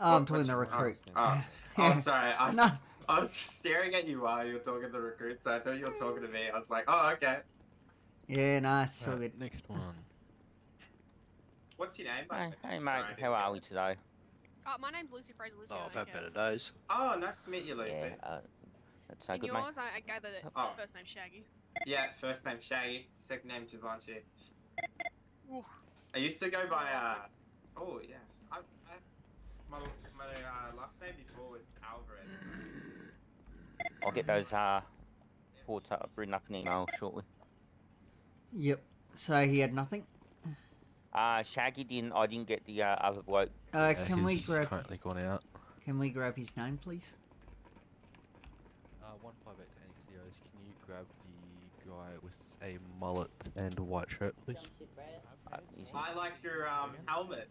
Oh, I'm What- talking the what's- recruit. Oh, oh, sorry. No. I was staring at you while you were talking to the recruit, so I thought you were talking to me. I was like, oh, okay. Yeah, nice. All Right, good. next one. What's your name? by Hey, the way? hey, mate. Sorry, I How didn't are get we it. today? My name's Lucy Fraser. Lucy, Oh, I I've don't had care. better days. Oh, nice to meet you, Lucy. Yeah, that's no And good, mate. yours, I gather that Oh. first name's Shaggy. Yeah, first name Shaggy, second name Givenchy. Ooh. I used to go by, oh, yeah. My last name before was Alvarez. I'll get those reports written up in email shortly. Yep. So he had nothing. Shaggy didn't. I didn't get the other bloke. Can we he's grab? currently gone out. Can we grab his name, please? 158 to NCOs. Can you grab the guy with a mullet and a white shirt, please? Easy. I like your helmet.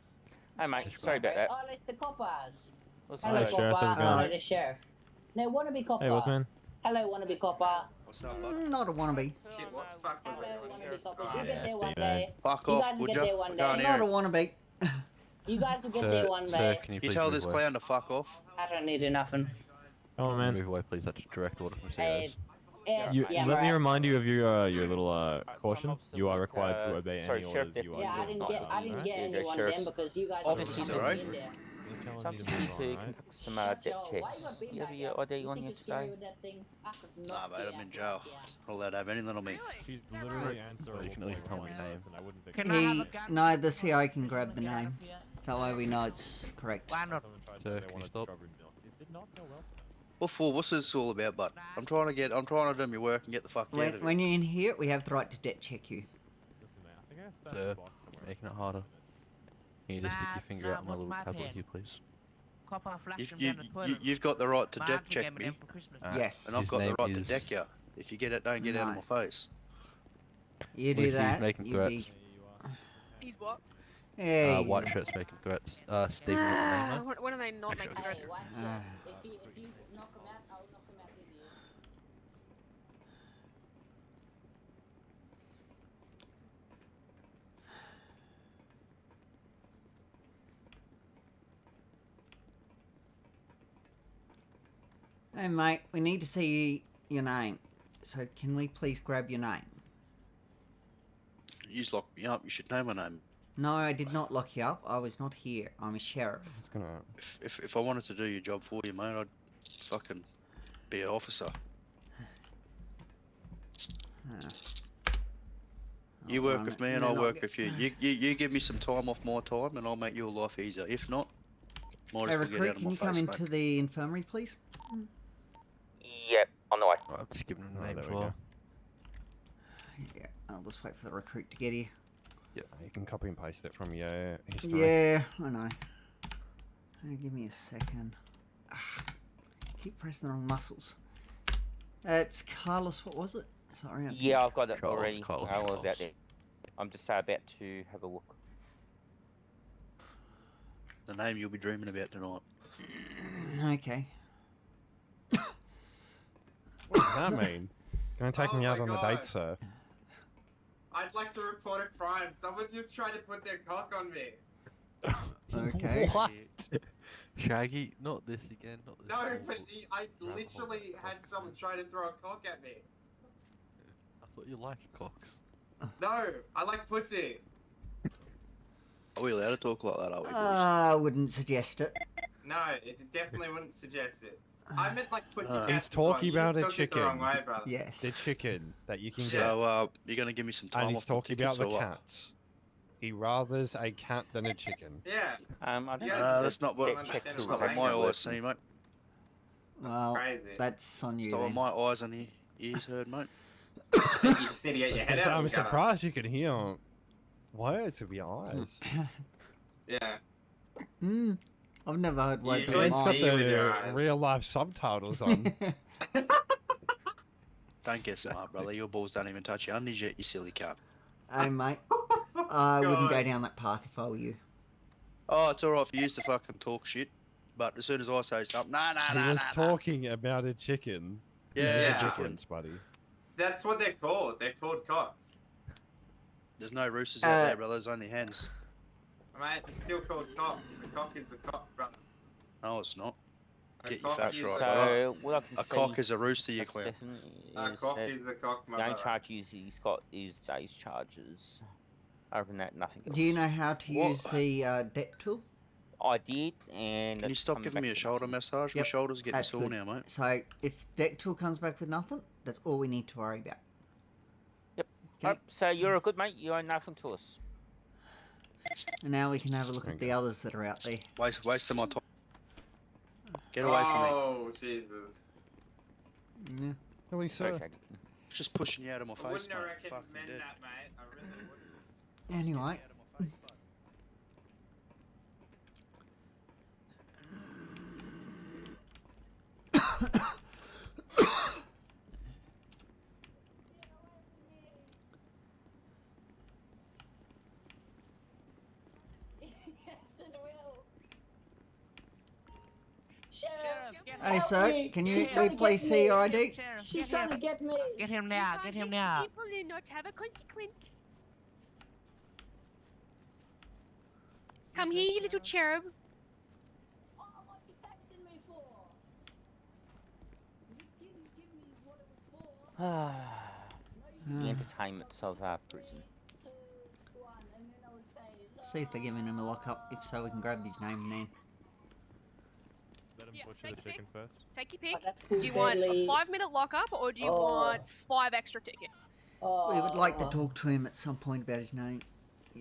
Hey, mate. Sorry about that. Oh, it's the coppers. What's Hello, that? Sheriff, how's it copper. going? Hello, the sheriff. No, wannabe copper. Hey, what's man? Hello, wannabe copper. What's up, bud? Not a wannabe. Shit, what the fuck was Hello, it? wannabe coppers. Oh, You get yeah, there one Steve, day. Fuck You off, guys will would get ya? there one We're going day. Not a here. wannabe. You guys will get there one Sir, day. can you Can you please tell move this away? clown to fuck off? I don't need nothing. Oh man. Move away, please. That's a direct order from Hey, COs. Yeah, let me right. remind you of your little caution. Officer You are Luke, required to obey sorry, any Sheriff orders you are Yeah, I given didn't by get us. I didn't Alright? get Yeah, anyone sheriff's then because you guys officer, didn't right? in there. You're telling So me I'm to just move here on, to alright? conduct some Shut debt your. Why you got checks. bean Do you have bag your out? ID You on think you you're scary today? with that thing? I could Nah, knock mate, you I'm in out jail. right Not allowed to have anything on me. Really? She's Is that literally right? answerable You can to only tell me one your name. person. I wouldn't think Can I have a He, gun? no, the CI can grab the name. That way we know it's correct. Why not? Someone tried Sir, they can you wanted stop? strawberry milk. It did not go well for them. What for? What's this all about, bud? I'm trying to do my work and get the fuck out of here. When you're in here, we have the right to debt check you. Listen, man, I think I stashed Sir, a box somewhere. making it harder. Can you just stick your finger out on my little tablet here, please? Copper flashed them down the toilet. You've got the right to My deck auntie check gave me me, them for Christmas. Yes. and I've His got the name right to is- deck you. If you don't get out of my face. You do Police, he's that. making you'd threats. be. Yeah, you are. He's what? Hey. White shirt's making threats. Stephen, what the name, mate? When are they not Actually, making Hey, threats? watch Ah. it. If you knock him out, I'll knock him out with you. Hey mate, we need to see your name. So can we please grab your name? You just locked me up. You should know my name. No, I did not lock you up. I was not here. I'm a sheriff. It's gonna. If I wanted to do your job for you, mate, I'd fucking be an officer. Huh. You I'll work run with it. me and They're I'll not work go- with you. You give me some time off my time and I'll make your life easier. If not, might Hey, as well get recruit, out of can my you come face, into mate. the infirmary, please? Yep, on the way. Right, I've just given him Oh, a name there as we well. go. Yeah, I'll just wait for the recruit to get here. You can copy and paste it from your history. Yeah, I know. Hey, give me a second. Ah, keep pressing the wrong muscles. It's Carlos, what was it? Sorry. Yeah, I've got it Charles, already. Carlos, I was Charles. out there. I'm just about to have a look. The name you'll be dreaming about tonight. Okay. What does that mean? Gonna take Oh me out my on a God. date, sir. I'd like to report a crime. Someone just tried to put their cock on me. Okay. What? Shaggy, not this again. Not this. No, whole but I rabbit hole literally about had cocks, someone mate. try to throw a cock at me. I thought you liked cocks. No, I like pussy. Are we allowed to talk like that, are we, boys? I wouldn't suggest it. No, it definitely wouldn't suggest it. I meant like pussy He's cats. He's talking as well. about You a just took it the wrong chicken. way, brother. Yes. The chicken that you can Yeah. get. So, you're gonna give me some time And he's off my talking tickets about the or what? cats. He rathers a cat than a chicken. Yeah, I Yeah, think That's not what, Debt check check that's to not what the my bank. eyes see, mate. that's Well, crazy. that's on It's you not what then. my eyes and ears heard, mate. You just need to get your head out. I'm of the gutter. surprised you can hear words with your eyes. Yeah. Hmm. I've never heard words You with can It's got see with your mine. eyes. the real life subtitles on. Don't get smart, brother. Your balls don't even touch your undies yet, you silly cunt. Hey, mate. I wouldn't go God. down that path if I were you. Oh, it's alright for you to fucking talk shit, but as soon as I say something, nah, He was talking about a chicken. Yeah, Yeah. The chicken. difference, buddy. That's what they're called. They're called cocks. There's no roosters out there, brother. There's only hens. Mate, it's still called cocks. A cock is a cock, brother. No, it's not. A Get your cock facts is right, a brother. so what I can A see cock is a rooster, you that's clown. definitely A is cock that is the cock, my the only brother. charge he's got is his charges. Other than that, nothing else. Do you know how to What? use the debt tool? I did, and Can you it's stop come giving me back a to shoulder nothing. massage? My Yep, shoulders are getting that's sore good. now, mate. So if debt tool comes back with nothing, that's all we need to worry about. Yep. Okay. Oh, so you're a good mate. You owe nothing to us. And now we can have a look at Okay. the others that are out there. Wasting my time. Get away from me. Oh, Jesus. Yeah. Really, Sorry, sir? Shaggy. It's just pushing you out of my I face, wouldn't mate. have Fucking recommended dead. that, mate. I really wouldn't. Anyway. Yes, it will. Sheriff, Hey, help sir, me. can you She's trying to please get see me. your ID? She's trying to get me. Get him now, get him now. People and not have a consequence. Come here, you little cherub. Oh, what you texting me for? You didn't give me what it was for. The entertainments of prison. See if they're giving him a lockup. If so, we can grab his name then. Let him Yeah, butcher take the your chicken first. Take your Oh, pick. that's Do you want a deadly. 5-minute lockup or do you Oh. want 5 extra tickets? Oh. We would like to talk to him at some point about his name.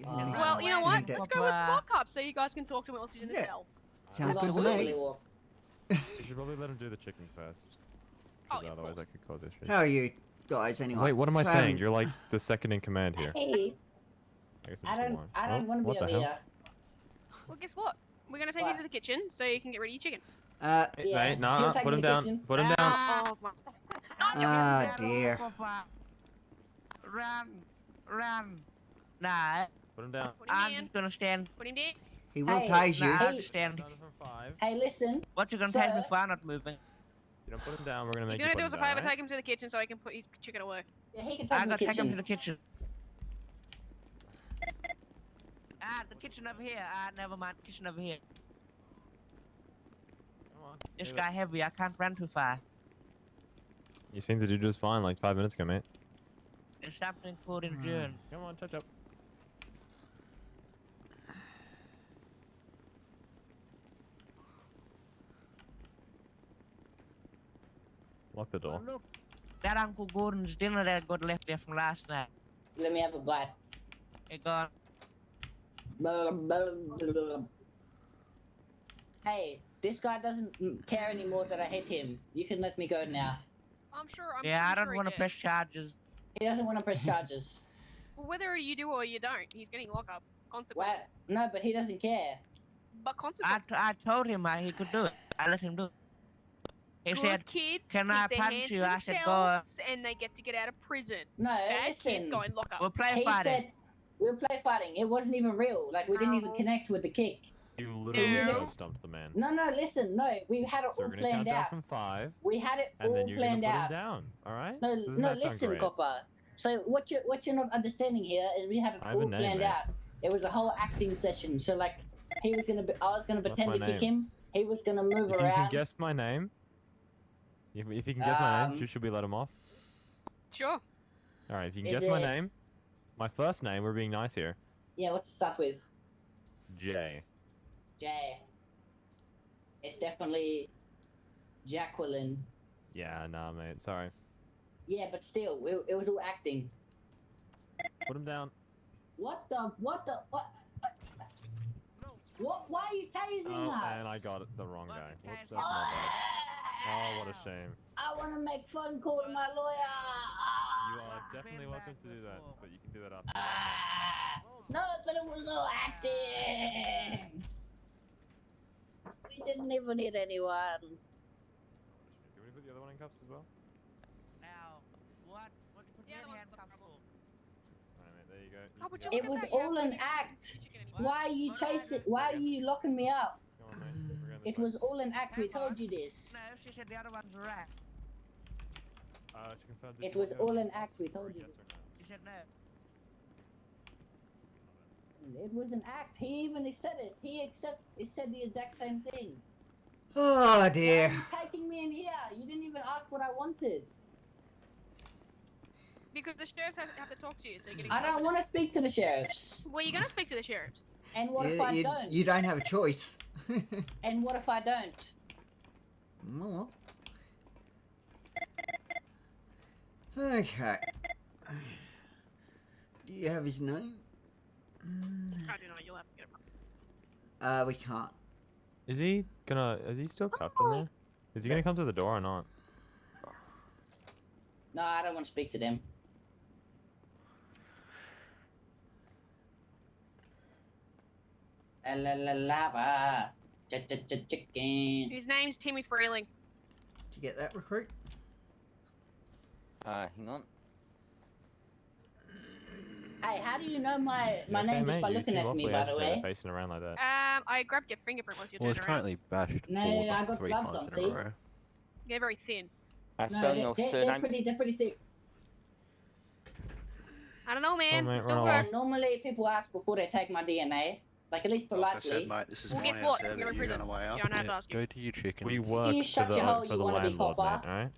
Oh. Well, you know what? Give me Let's that. go with lockup so you guys can talk to him whilst he's in the Yeah. cell. Sounds good to Deadly me. war. You should probably let him do the chicken first. Oh, 'Cause yeah, of otherwise course. that could cause issues. How are you guys anyway? Wait, what am I So, saying? You're like the second in command here. Hey, I guess I'm I just don't one. I don't Oh, want to be what the over hell? here. Well, guess what? We're going to take you What? to the kitchen so you can get ready your chicken. Uh, Hey, Yeah, mate, nah, he'll take put me him to down. kitchen. Put him down. Oh, my. ah, dear. Run. Nah, Put him down. Put him I'm in. just gonna stand. Put him down. He will Hey, tase you. Nah, I'll Hey. just stand. Down from 5. Hey, listen. What you gonna take me Sir. for? I'm not moving. You don't put him down, we're gonna You're make going to you do us put a him favour, down, take him to the kitchen so he can put his chicken away. Yeah, he can I take me gotta to the take him to kitchen. the kitchen. The kitchen over here. Never mind. Kitchen over here. Come on. This leave guy heavy. I can't run too far. it. You seem to do just fine like 5 minutes ago, mate. There's something called endurance. Come on, touch up. Lock the door. Oh, look, that Uncle Gordon's dinner that got left there from last night. Let me have a bite. It gone. Blah, blah, blah, blah. Hey, this guy doesn't care anymore that I hit him. You can let me go now. I'm sure. I'm Yeah, I pretty don't sure want to he press charges. He doesn't want to press charges. Well, whether you do or you don't, he's getting lockup. Well, Consequences. no, but he doesn't care. But consequences. I told him he could do it. I let him do it. He Good said, kids "Can keep I their punch hands you?" to I said, "Go." themselves and they get to get out of prison. No, Bad listen. kids going lockup. We'll play He fighting. said we'll play fighting. It wasn't even real. Like we didn't even No. connect with the kick. You literally No. curb stomped the man. No, listen, no. We had it So we're all gonna count planned down out. from 5, We had it and all then you're gonna planned put out. him down. All right? No, Doesn't no, that sound listen, great? Copper. So what you're not understanding here is we had it I have a all name, planned mate. out. It was a whole acting session. So like, I was gonna What's pretend my to kick name? him. He was gonna move If you can around. guess my name, if you can guess my name, Um, should we let him off? Sure. All right, if you can Is guess my it- name, my first name, we're being nice here. Yeah, what to start with? J. Jay. It's definitely Jacqueline. Yeah, nah, mate. Sorry. Yeah, but still, it was all acting. Put him down. What? What? Why are you tasing Oh, us? and I got it, the wrong guy. Whoops, that's my Ah! bad. Oh, what a shame. I want to make phone call to my lawyer. You are definitely welcome to do that, but you can do that after. Ah! No, but it was all acting. We didn't even hit anyone. Can we put the other one in cuffs as well? Now, what? What you put Yeah, your the one's handcuffs for? Alright, mate, there you go. Oh, but can you It go. was that, all yeah. an act. Chicken anymore. Why are you chasing? Why are you locking me up? Come on, mate. We're going this It way. was all an act. We told you this. No, she said the other one's right. To confirm, did It you was want to go all to an the act, we cuffs, told or you. yes or no? She said no. It was an act. He even said it. He said the exact same thing. Oh Why dear. are you taking me in here? You didn't even ask what I wanted. Because the sheriffs have to talk to you, so you're getting. I don't want to speak to the sheriffs. Well, you're gonna speak to the sheriffs. And what if I don't? You don't have a choice. And what if I don't? Well. Okay. Do you have his name? I do not. You'll have to get him. We can't. Is he still cuffed in there? Is he gonna come to the door or not? No, I don't want to speak to them. La la lava. Chicken. His name's Timmy Freeling. Did you get that, recruit? Hang on. Hey, how do you know my You okay, name just mate? by You looking seem at me, awfully by the agitated way? Facing around like that. I grabbed your fingerprint whilst you're Well, it's doing around. currently bashed No, forward I like got 3 gloves times on, in a see? row. They're very thin. No, Spelling your they're surname. pretty thick. I don't know, man. mate, Still run works. Normally people ask before they take my DNA. Like at least Like I said, politely. mate, this is Well, my guess what? house You're in you prison. ran away You up. don't have to Yeah, ask you. go to your chicken. We work You for shut the your hole, for you the wanna be landlord, mate. copper. All right.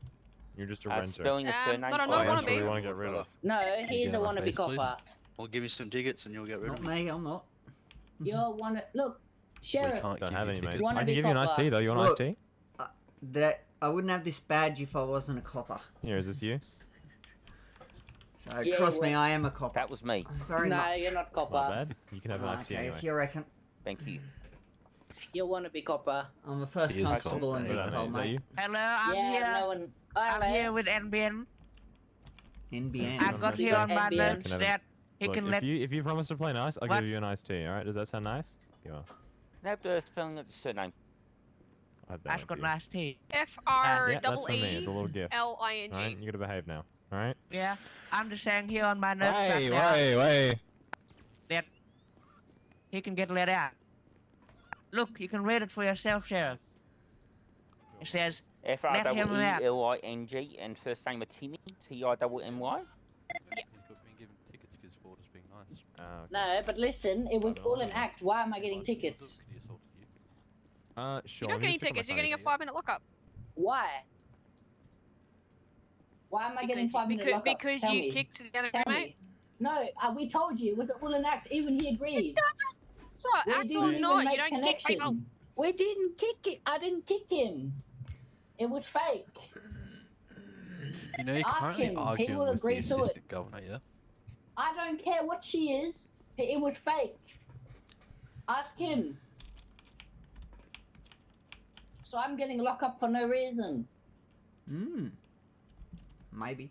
You're just a renter. Spelling the surname. I don't Oh, wanna renter we be. want to get rid of. No, Can you he's get a on my wannabe face, please? copper. I'll give you some tickets and you'll get rid Not of me. me, I'm not. You're one. Look, We Sheriff. can't Don't give have you any, mate. tickets. Wanna I can be give you an iced copper. tea though. You want Look. iced tea? That I wouldn't have this badge if I wasn't a copper. Here, is this you? So Yeah, trust me, well- I am a copper. That was me. Very No, much. you're not Not copper. bad. You can have an iced tea Okay, anyway. if you reckon. Thank you. You wannabe copper. I'm the first He is a constable copper. in What does that Big mean? Is that mate. you? Hello, I'm yeah, here. no one. I'm here with NBN. NBN. I've got here on my NBN. notes that he Look, can let. if you promise to play nice, I'll What? give you an iced tea. All right? Does that sound nice? You are. Can I have the spelling of the surname? I have that I've one got for you. nice tea. F-R Yeah, that's for me. It's a little gift. L-I-N-G. All right, you gotta behave now. All right. Yeah, I'm just saying here on my notes right now wait. that he can get let out. Look, you can read it for yourself, Sheriff. It says, F-R-E-E-L-I-N-G and first name of Timmy. T-I-M-M-Y. He's got been given tickets because for just being nice. No, but listen, it was don't all know. an act. Why am I getting tickets? He assaulted you. Sure. You don't let get me any just pick up my tickets, you're getting a face. 5-minute lockup. Why? Why am I getting 5 minute lockup? Because Tell you me. kicked the other Tell mate. me. No, we told you it was all an act. Even he agreed. So, We act didn't or even not, make you don't kick connection. people. We didn't kick it. I didn't kick him. It was fake. You know, you're Ask currently him. He arguing will with agree the to it. assistant governor, yeah? I don't care what she is. It was fake. Ask him. So I'm getting locked up for no reason. Maybe.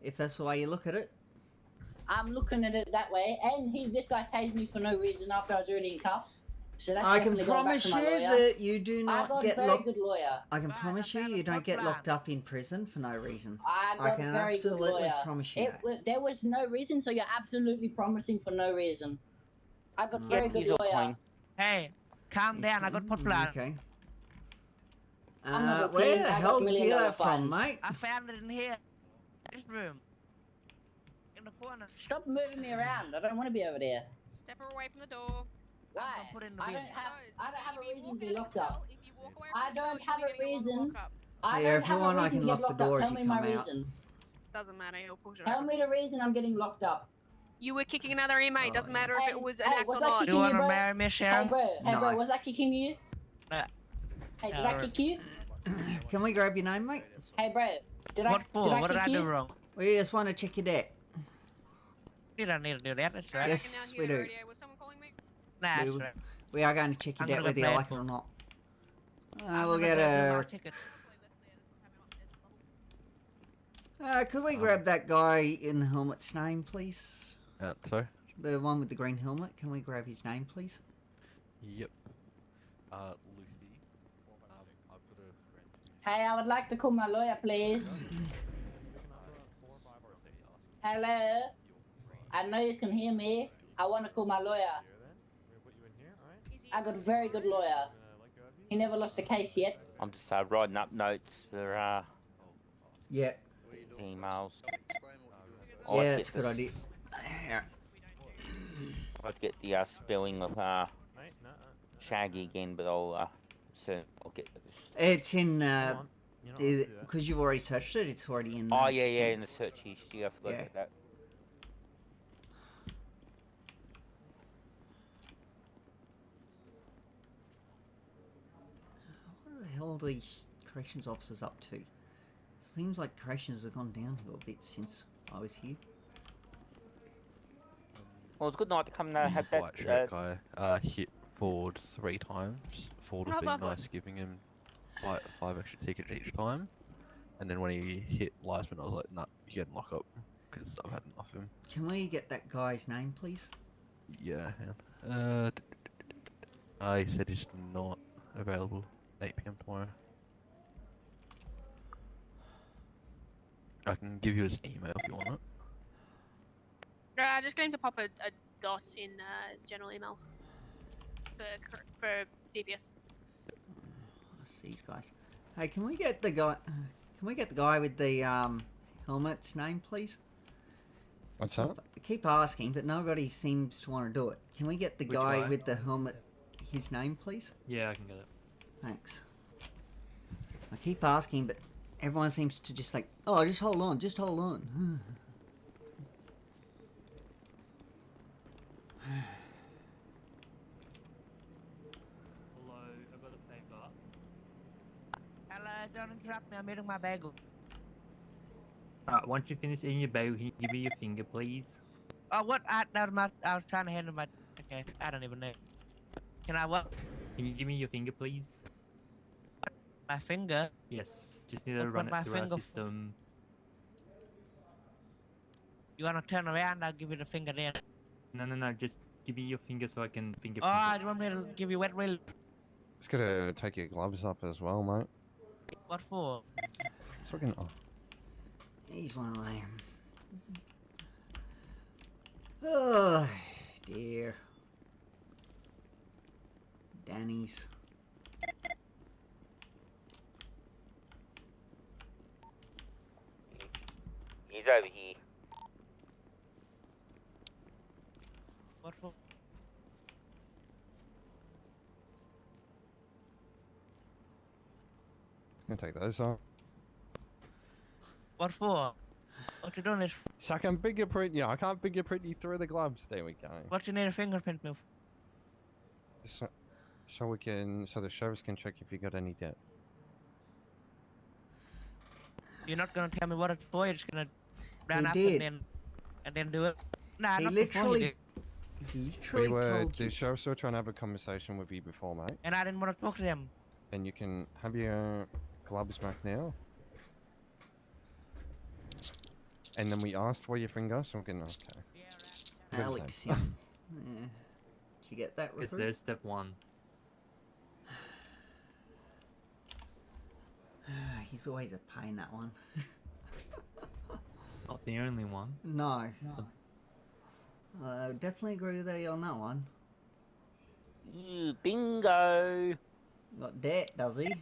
If that's the way you look at it. I'm looking at it that way, and this guy tased me for no reason after I was already in cuffs. So that's I can definitely going back promise to you my lawyer. that you do I not got get a very locked. good lawyer. I can promise you, you don't get locked up in prison for no reason. I got can a very good absolutely lawyer. promise you that. There was no reason, so you're absolutely promising for no reason. I got very good he's all lawyer. clean. hey, calm down, I got put plan. Okay. I'm not a Where king, the I got hell did you $1 get million that from, funds. mate? I found it in here. This room. In the corner. Stop moving me around. I don't want to be over there. Step her away from the door. Why? gonna put it in the I bin. don't have a If you reason walk to be out of locked the up. cell, if you walk away I from the don't cell, have you'll a be getting longer reason. lockup. I Yeah, don't if you have want, a I reason can to get lock the locked door up. as Tell you me my come out. reason. Doesn't matter, he'll push it Tell over. me the reason I'm getting locked up. You were kicking another inmate, doesn't matter if Hey, it was an hey, act was or I not. kicking You you, wanna bro? marry me, Hey Sheriff? bro, No. was I kicking you? Hey, did I No. kick you? Can we grab your name, mate? Hey bro, What for? What did kick I you? do wrong? We just want to check your debt. You don't need to do that, that's I right. Yes, can now we hear the do. radio. Was someone calling me? Nah, that's We- right. We are going to check your I'm debt gonna whether go you play like it it or not. I'm We'll gonna get go do my a. ticket. Could we grab that guy in the helmet's name, please? Sorry? The one with the green helmet. Can we grab his name, please? Yep. Lucy. I've got a friend who's Hey, I would like to call my lawyer, please. Hello? I know you can hear me. I want to call my lawyer. I got a very good lawyer. He never lost a case yet. I'm just writing up notes for Yeah. emails. Yeah, that's a good idea. I'd get the spelling of Shaggy again, but I'll get. It's in because you've already searched it. It's already in. Oh yeah, in the search history. I forgot Yeah. about that. What the hell are these corrections officers up to? Seems like corrections have gone downhill a bit since I was here. Well, it's a good night to come and have that. white shirt guy hit Ford 3 times. Ford was Oh, being lovely. nice, giving him 5 extra tickets each time. And then when he hit Liesman, I was like, nah, you get lock up. Because I've had enough of him. Can we get that guy's name, please? Yeah, he said he's not available 8 PM tomorrow. I can give you his email if you want it. Just get him to pop a dot in general emails for DPS. What's these guys? Hey, can we get the guy? Can we get the guy with the helmet's name, please? What's that? I keep asking, but nobody seems to want to do it. Can we get the Which guy guy? with the helmet, his name, please? Yeah, I can get it. Thanks. I keep asking, but everyone seems to just like, oh, just hold on, just hold on. Hello, I've got a favor. Hello, don't interrupt me. I'm eating my bagel. Alright, once you finish eating your bagel, can you give me your finger, please? Oh, what? I was trying to handle my. Okay, I don't even know. Can I what? Can you give me your finger, please? My finger? Yes, just need to What run it my through our finger for? system. You wanna turn around? I'll give you the finger then. No, just give me your finger so I can Oh, fingerprint it. you want me to give you wet will? It's gonna take your gloves up as well, mate. What for? It's looking. Oh, He's one of them. Oh, dear. Danny's. He's over here. What for? gonna take those off. What for? What you doing this? So I can fingerprint you. I can't fingerprint you through the gloves. There we go. What you need a fingerprint move? So we can. So the sheriffs can check if you got any debt. You're not gonna tell me what it's for. You're just gonna run He up did. and then do it. Nah, He not before you literally, did. he literally told The you. sheriffs were trying to have a conversation with you before, mate. And I didn't want to talk to them. And you can have your gloves back now. And then we asked for your finger, so we can. Okay. Good as Alex, that. yeah. Yeah. Did you get that, Because recruit? there's step 1. He's always a pain, that one. Not the only one. No. Definitely agree with you on that one. Bingo! Got debt, does he?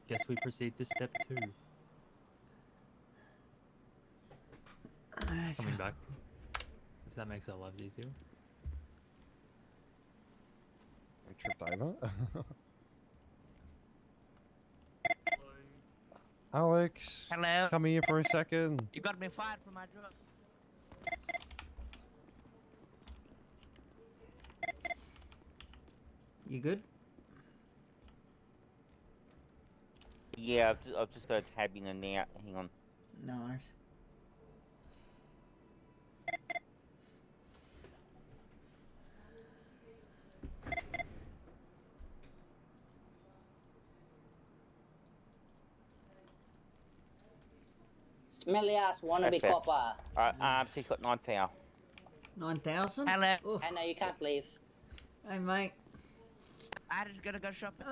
Guess we proceed to step 2. Coming back. Because that makes our lives easier. We tripped over. Alex. Hello. Come here for a second. You got me fired for my drug. You good? Yeah, I've just got a tab in and out. Hang on. No worries. Smelly ass wannabe Okay. copper. Alright, so he's got 9,000. 9,000? Hello. I know you can't leave. Hey, mate. I just gotta go shopping.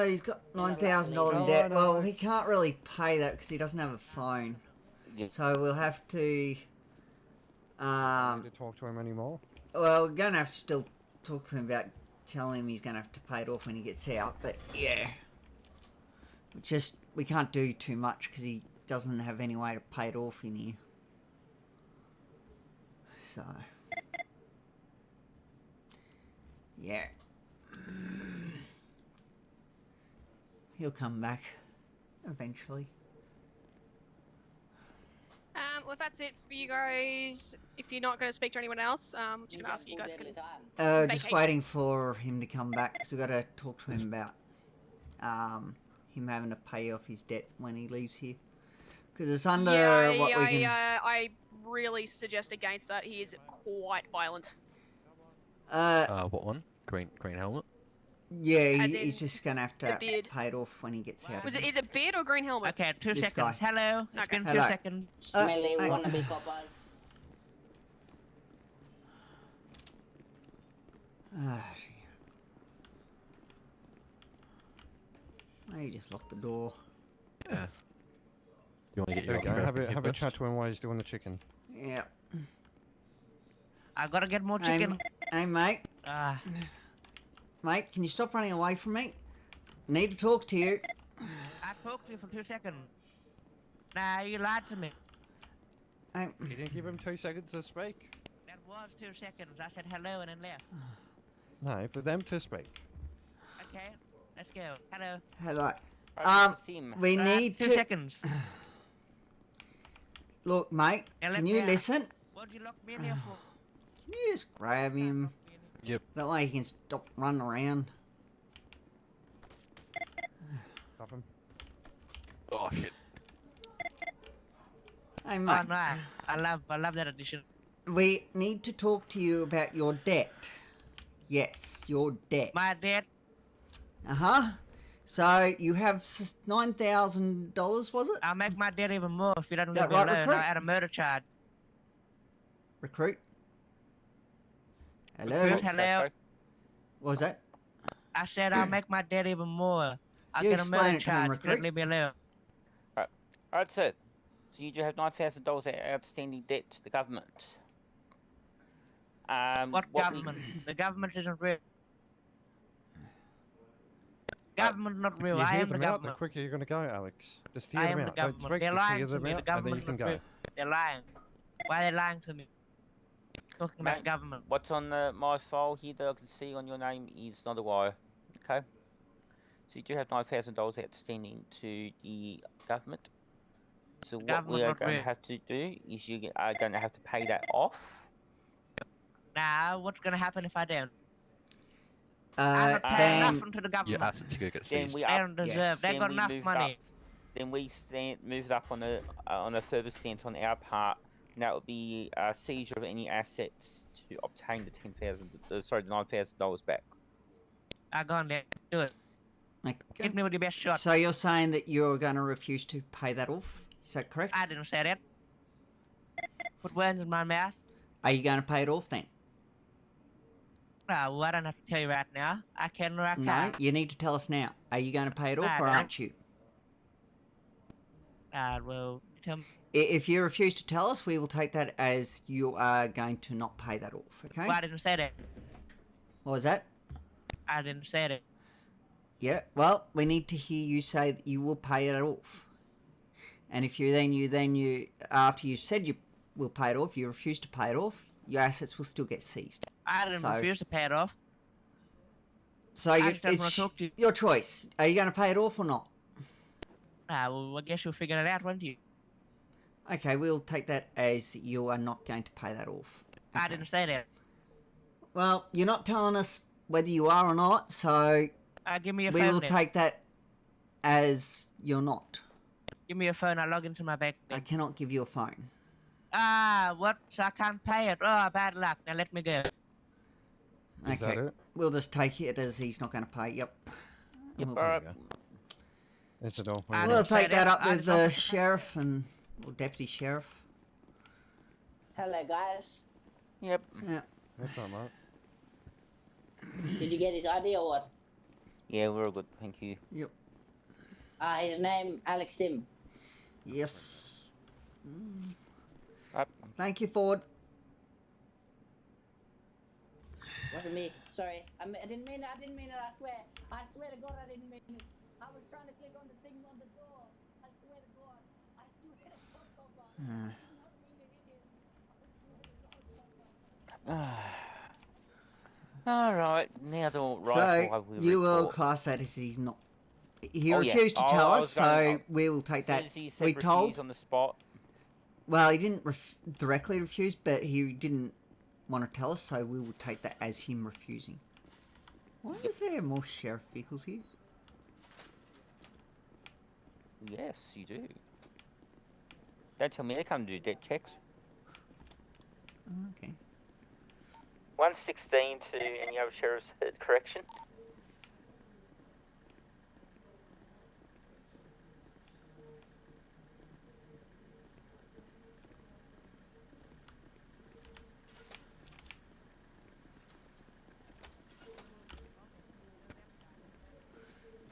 He's got $9,000 in debt. Well, he can't really pay that because he doesn't have a phone. Yeah. So we'll have to. Don't need to talk to him anymore. Well, we're gonna have to still talk to him about telling him he's gonna have to pay it off when he gets out. But yeah, we can't do too much because he doesn't have any way to pay it off in here. So yeah, he'll come back eventually. Well, if that's it for you guys, if you're not going to speak to anyone else, I'm just going to ask you guys can Just vacate. waiting for him to come back because we've got to talk to him about him having to pay off his debt when he leaves here. Because it's under what we can... I really suggest against that. He is quite violent. What one? Green helmet? Yeah, As he's in just going to have the to beard. pay it off when he gets out. Is it beard or green helmet? Okay, 2 This seconds. guy. Hello. It's Okay. been Hello. 2 seconds. Smelly hey. wannabe coppers. Maybe just lock the door. Yeah. You want to get There your we go. option Have a chat to him while he's doing the chicken. Yeah. I gotta get more chicken. Hey, mate. Ah. Mate, can you stop running away from me? I need to talk to you. I talked to you for 2 seconds. Nah, you lied to me. You didn't give him 2 seconds to speak. That was 2 seconds. I said hello and then left. No, for them to speak. Okay, let's go. Hello. Hello. Mr. Sim. We need 2 to seconds. look, mate. Now let Can me you out. listen? What'd you lock me in here for? Can you just grab him? Yep. That way he can stop running around. Cuff him. Oh shit. Hey, Oh mate. no, I love that addition. We need to talk to you about your debt. Yes, your debt. My dad, Uh-huh. So you have $9,000, was it? I'll make my debt even more if you don't That leave me right, alone. recruit? I'll add a murder charge. Recruit? Hello? Recruit, hello. What was that? I said I'll make my debt even more. I'll You get a explain murder it to him, charge if you recruit. don't leave me alone. Alright, sir. So you do have $9,000 outstanding debt to the government. What government? The government isn't real. Government not real. You I hear am the them out, the government. quicker you're going to go, Alex. Just hear I them am the out. Don't government. speak, They're just hear lying to them me. The out, and then you government can not go. real. They're lying. Why are they lying to me? Talking about Mate, government. What's on my file here that I can see on your name is not a lie. Okay? So you do have $9,000 outstanding to the government. So what we government are not going to real. have to do is you are going to have to pay that off. Now, what's gonna happen if I don't? I'm not paying Then nothing to the Your government. assets go get Then seized. we They up. don't deserve. yes. They Then got we enough moved money. up. Then we moved up on a further cent on our part. And that would be a seizure of any assets to obtain the the $9,000 back. I go on there. Do it. Okay. Hit me with your best shot. So you're saying that you're going to refuse to pay that off? Is that correct? I didn't say that. Put words in my mouth. Are you going to pay it off then? Well, I don't have to tell you right now. I can or I No, can't. you need to tell us now. Are you going to pay it off I or don't. aren't you? Well, tell me. If you refuse to tell us, we will take that as you are going to not pay that off, okay? Well, I didn't say that. What was that? I didn't say that. Yeah, well, we need to hear you say that you will pay it off. And if you after you said you will pay it off, you refuse to pay it off, your assets will still get seized. I didn't So- refuse to pay it off. So I you, just don't want it's to talk to you. your choice. Are you going to pay it off or not? Well, I guess you'll figure it out, won't you? Okay, we'll take that as you are not going to pay that off. I Okay. didn't say that. Well, you're not telling us whether you are or not, so Give me your we phone. will then. take that as you're not. Give me your phone. I'll log into my bank. I Then. cannot give you a phone. What? So I can't pay it. Oh, bad luck. Now let me go. Is that it? We'll just take it as he's not going to pay. Yep. Yep, We'll, alright. There you go. Is it all? I we'll didn't say take that that. up I with just the wanted to- sheriff or deputy sheriff. Hello, guys. Yep. Yeah. That's all right. Did you get his ID or what? Yeah, we're all good. Thank you. Yep. His name, Alex Sim. Yes. Mm. Right. Thank you, Ford. Wasn't me. Sorry. I didn't mean it. I didn't mean it. I swear. I swear to God, I didn't mean it. I was trying to click on the thing on the door. I swear to God. I swear to God, Papa. I did not mean to hit him. I swear to God, Papa. Alright, now the rifle I So will you will report. class that as he's not. He Oh, yeah. refused to Oh, tell I us, was going- so we will take As soon that. as he said We refuse told. on the spot. Well, he didn't directly refuse, but he didn't want to tell us, so we will take that as him refusing. Why is there more sheriff vehicles here? Yes, you do. Don't tell me they come to do debt checks. Oh, okay. 116 to any other sheriff's correction.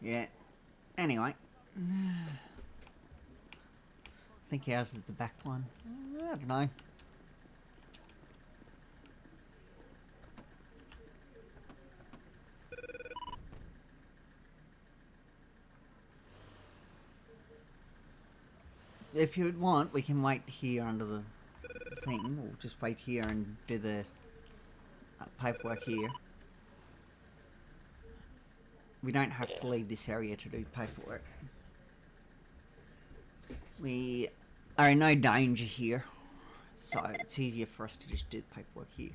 Yeah. Anyway. I think ours is the back one. I don't know. If you'd want, we can wait here under the thing. We'll just wait here and do the paperwork here. We don't have to Yeah. leave this area to do paperwork. We are in no danger here, so it's easier for us to just do the paperwork here.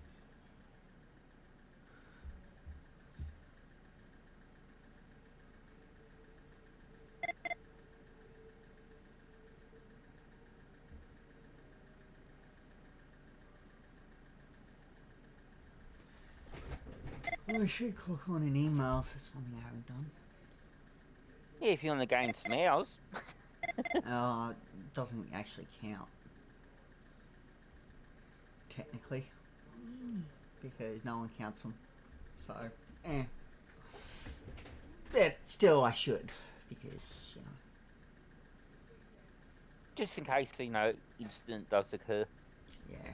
Well, I should click on an email, so that's one thing I haven't done. Yeah, if you want to gain some hours. Doesn't actually count. Technically. Because no one counts them. So, But still I should, because, you know. Just in case, you know, incident does occur. Yeah.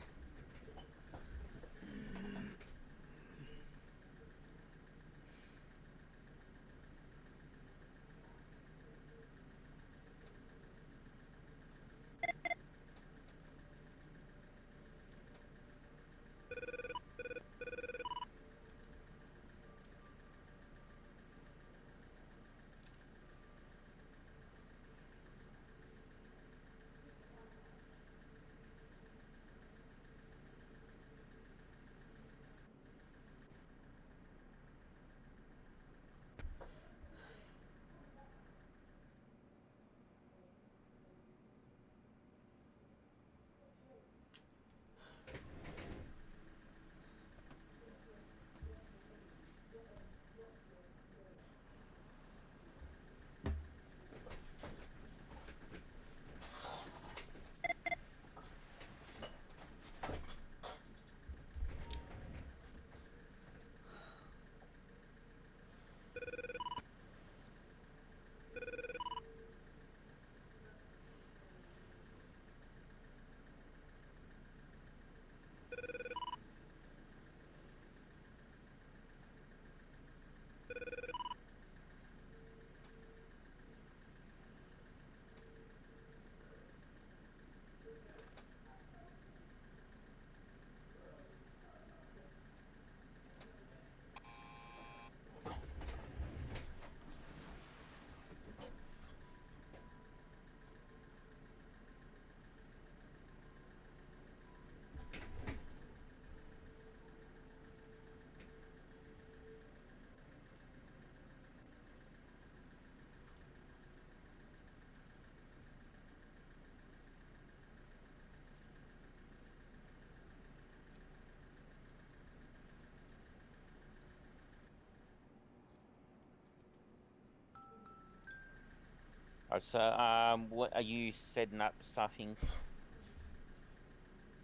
Alright, so, what are you setting up stuffing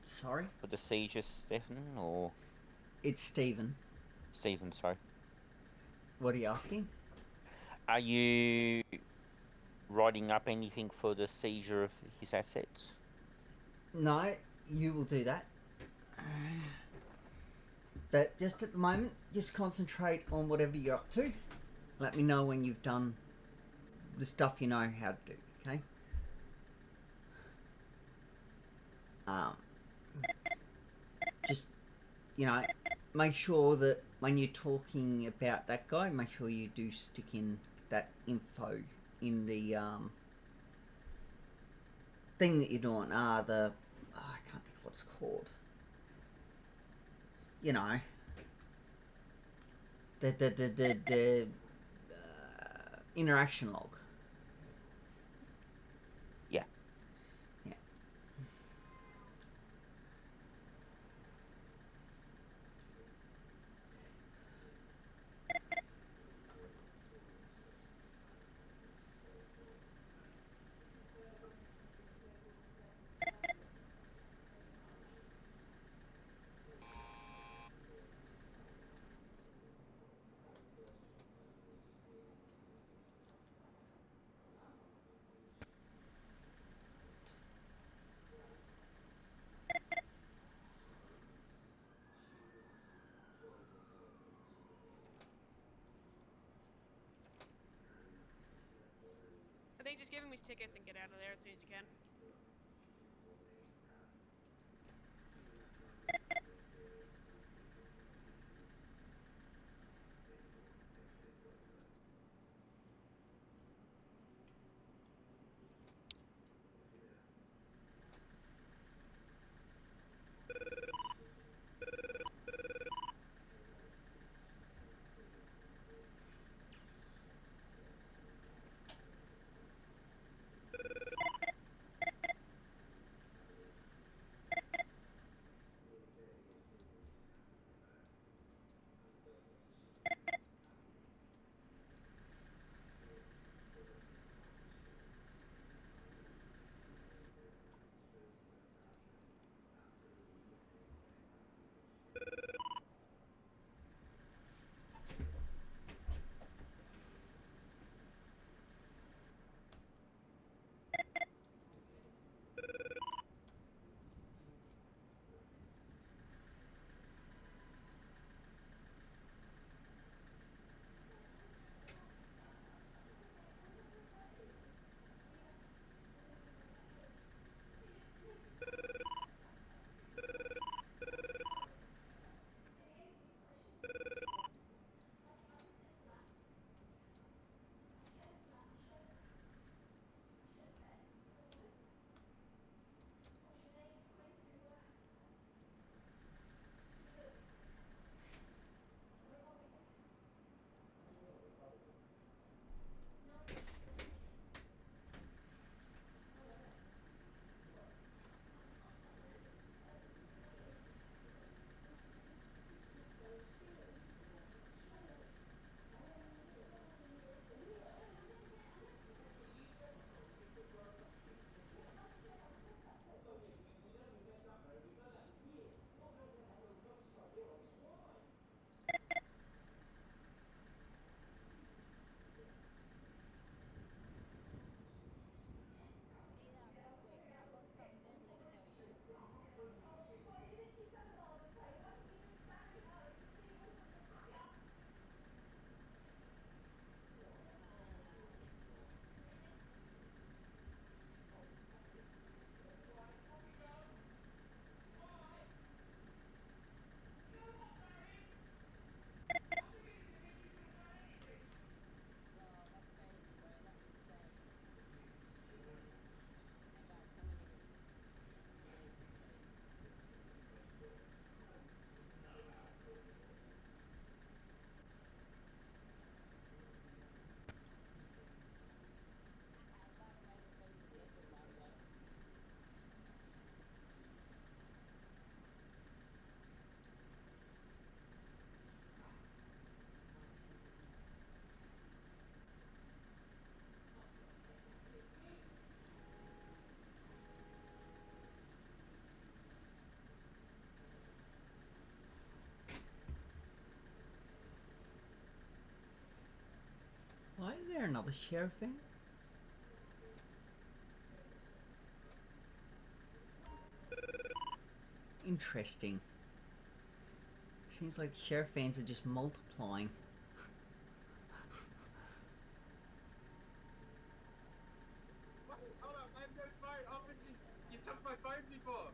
Sorry? for the seizure, Stefan, or It's Stephen. Stephen? Sorry. What are you asking? Are you writing up anything for the seizure of his assets? No, you will do that. But just at the moment, just concentrate on whatever you're up to. Let me know when you've done the stuff you know how to do, okay? Just, you know, make sure that when you're talking about that guy, make sure you do stick in that info in the thing that you're doing. I can't think of what it's called. You know, the interaction log. Yeah. Yeah. I think just give him his tickets and get out of there as soon as you can. there another sheriff van? Interesting. Seems like sheriff vans are just multiplying. Hold up, I have no phone. Obviously, you took my phone before.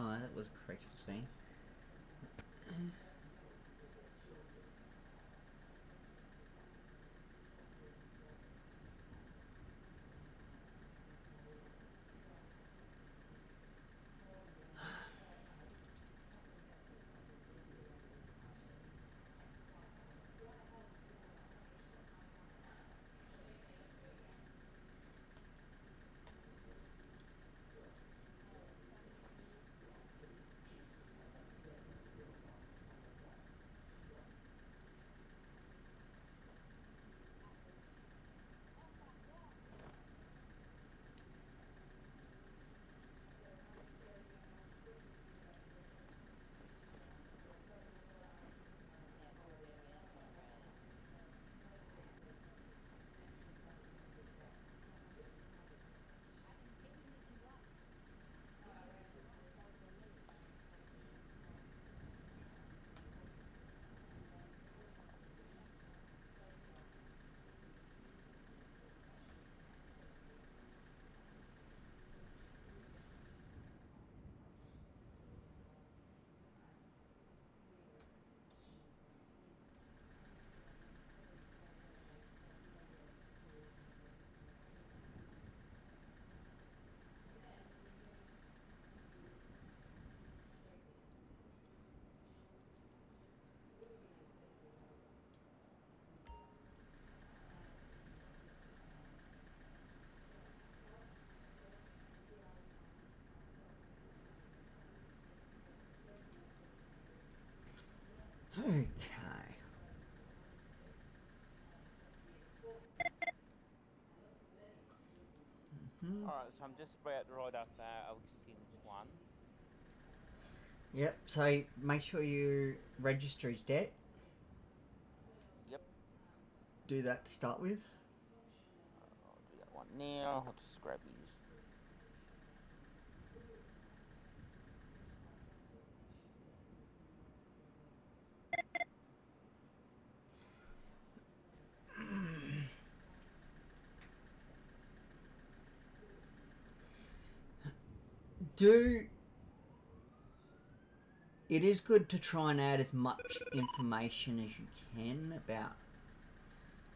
Oh, that was a corrections van. Okay. Alright, so I'm just about to ride up Augustin's one. Yep, so make sure your register is debt. Yep. Do that to start with. I'll do that one now. I'll just grab his. It is good to try and add as much information as you can about,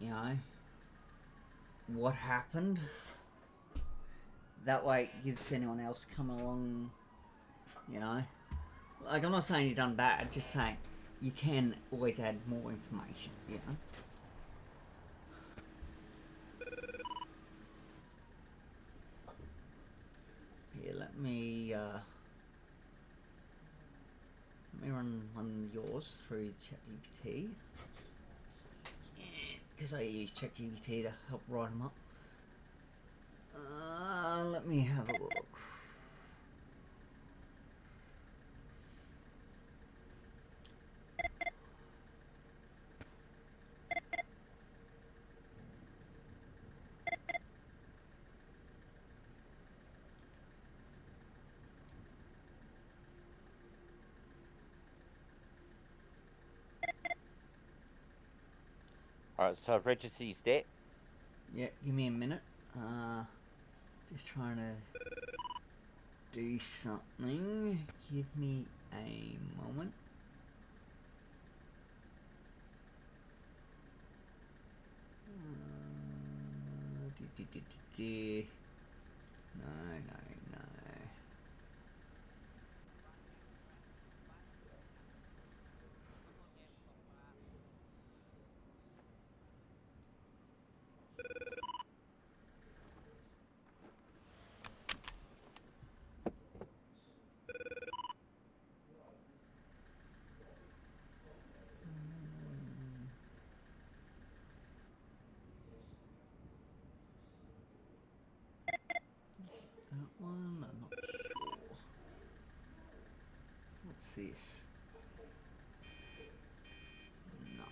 you know, what happened. That way it gives anyone else coming along, you know. Like, I'm not saying you've done bad, just saying you can always add more information, you know. Here, let me run one of yours through ChatGPT, because I use ChatGPT to help write them up. Let me have a look. Alright, so I've registered his debt. Yeah, give me a minute. Just trying to do something. Give me a moment. No. this? No.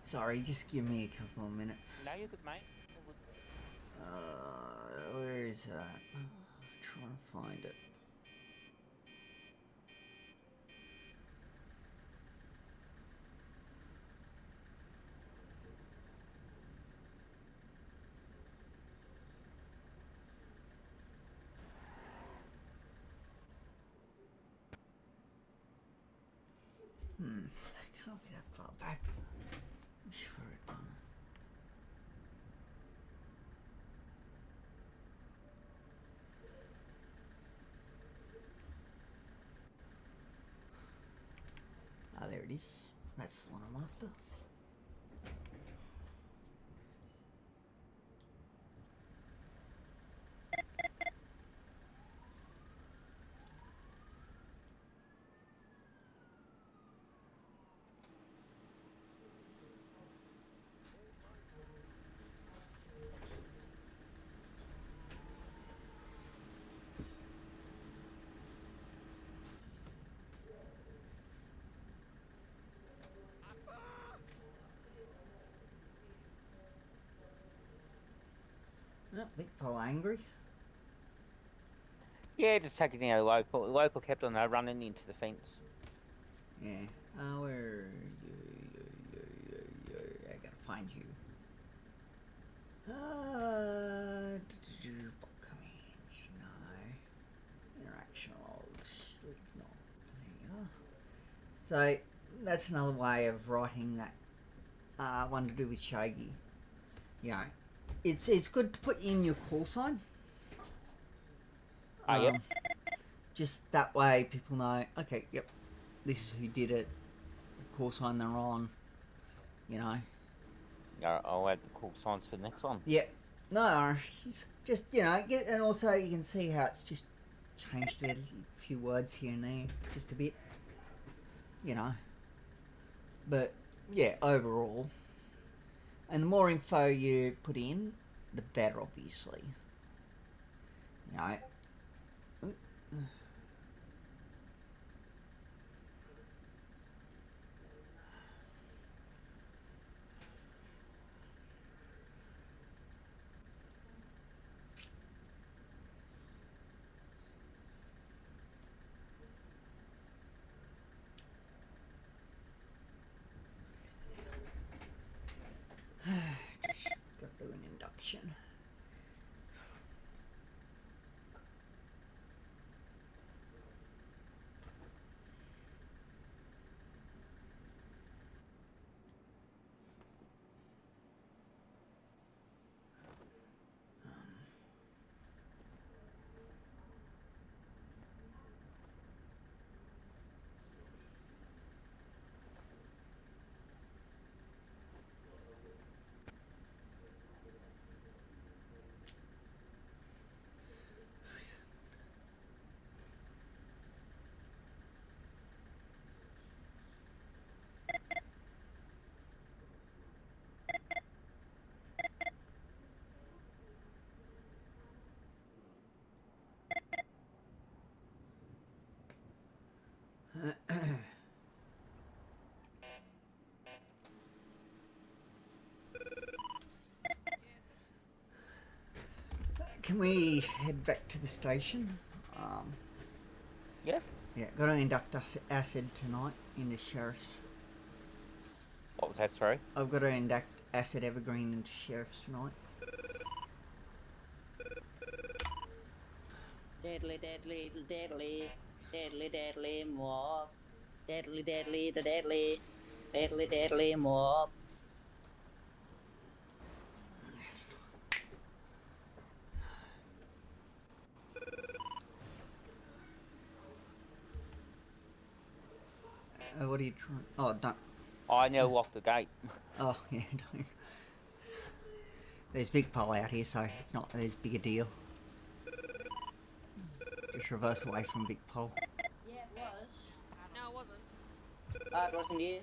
Sorry, just give me a couple of minutes. No, you're good, mate. All good. Where is that? Trying to find it. That can't be that far back. I'm sure it done it. Ah, there it is. That's the one I'm after. Oh, big pole angry. Yeah, just taking our local. Local kept on running into the fence. Yeah. Where are you? I gotta find you. Commands, no. Interaction logs. Ignore. There you are. So that's another way of writing that one to do with Shaggy. Yeah. It's good to put in your call sign. Yep. Just that way people know, okay, yep, this is who did it, call sign they're on, you know. Yeah, I'll add the call signs for the next one. Yeah, no, just you know, and also you can see how it's just changed a few words here and there, just a bit, you know. But yeah, overall, and the more info you put in, the better, obviously. You know. Got to do an induction. Can we head back to the station? Yeah. Yeah, got to induct acid tonight into sheriff's. What was that, sorry? I've got to induct acid evergreen into sheriff's tonight. Deadly, deadly, deadly, deadly, deadly mob. Deadly, deadly, the deadly, deadly, deadly mob. What are you trying? Oh, don't. I now lock the gate. Oh, yeah, don't. There's big pole out here, so it's not as big a deal. Just reverse away from big pole. Yeah, it was. No, it wasn't. It wasn't you.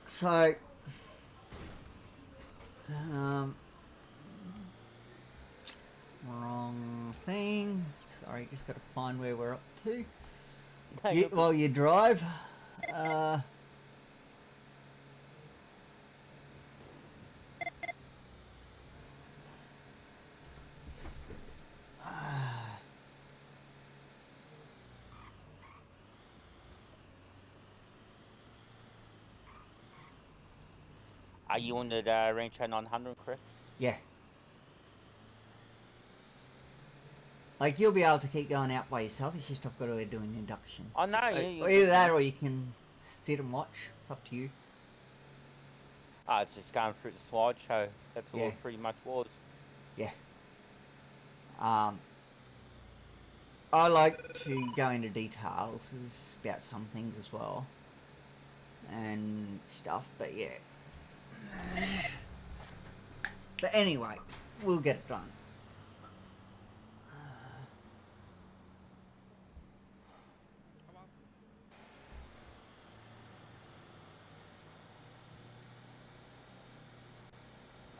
So, Wrong thing. Sorry, just got to find where we're up to. No, You, you're good. while you drive. Are you on the Rancho 900, correct? Yeah. Like, you'll be able to keep going out by yourself. It's just I've got to do an induction. Oh, no, So, yeah, you're either good, that man. or you can sit and watch. It's up to you. Oh, it's just going through the slideshow. That's all Yeah. it pretty much was. Yeah. I like to go into details about some things as well. And stuff, but yeah. But anyway, we'll get it done.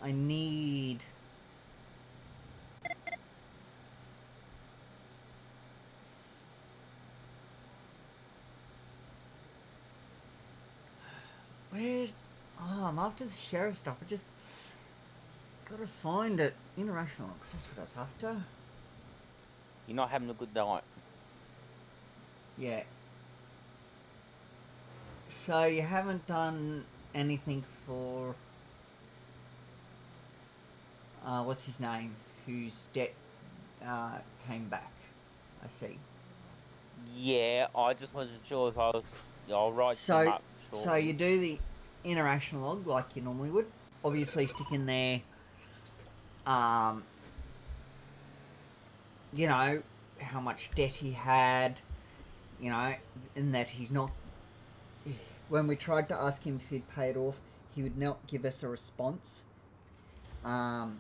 I need... Where... Oh, I'm after the sheriff stuff. I just... Gotta find it. International Locks, that's what I was after. You're not having a good night. Yeah. So you haven't done anything for... what's his name? Whose debt came back. I see. Yeah, I just wasn't sure if I was... I'll write them So, up shortly. so you do the international log like you normally would. Obviously stick in there, you know, how much debt he had, you know, and that he's not... When we tried to ask him if he'd paid off, he would not give us a response. Kept on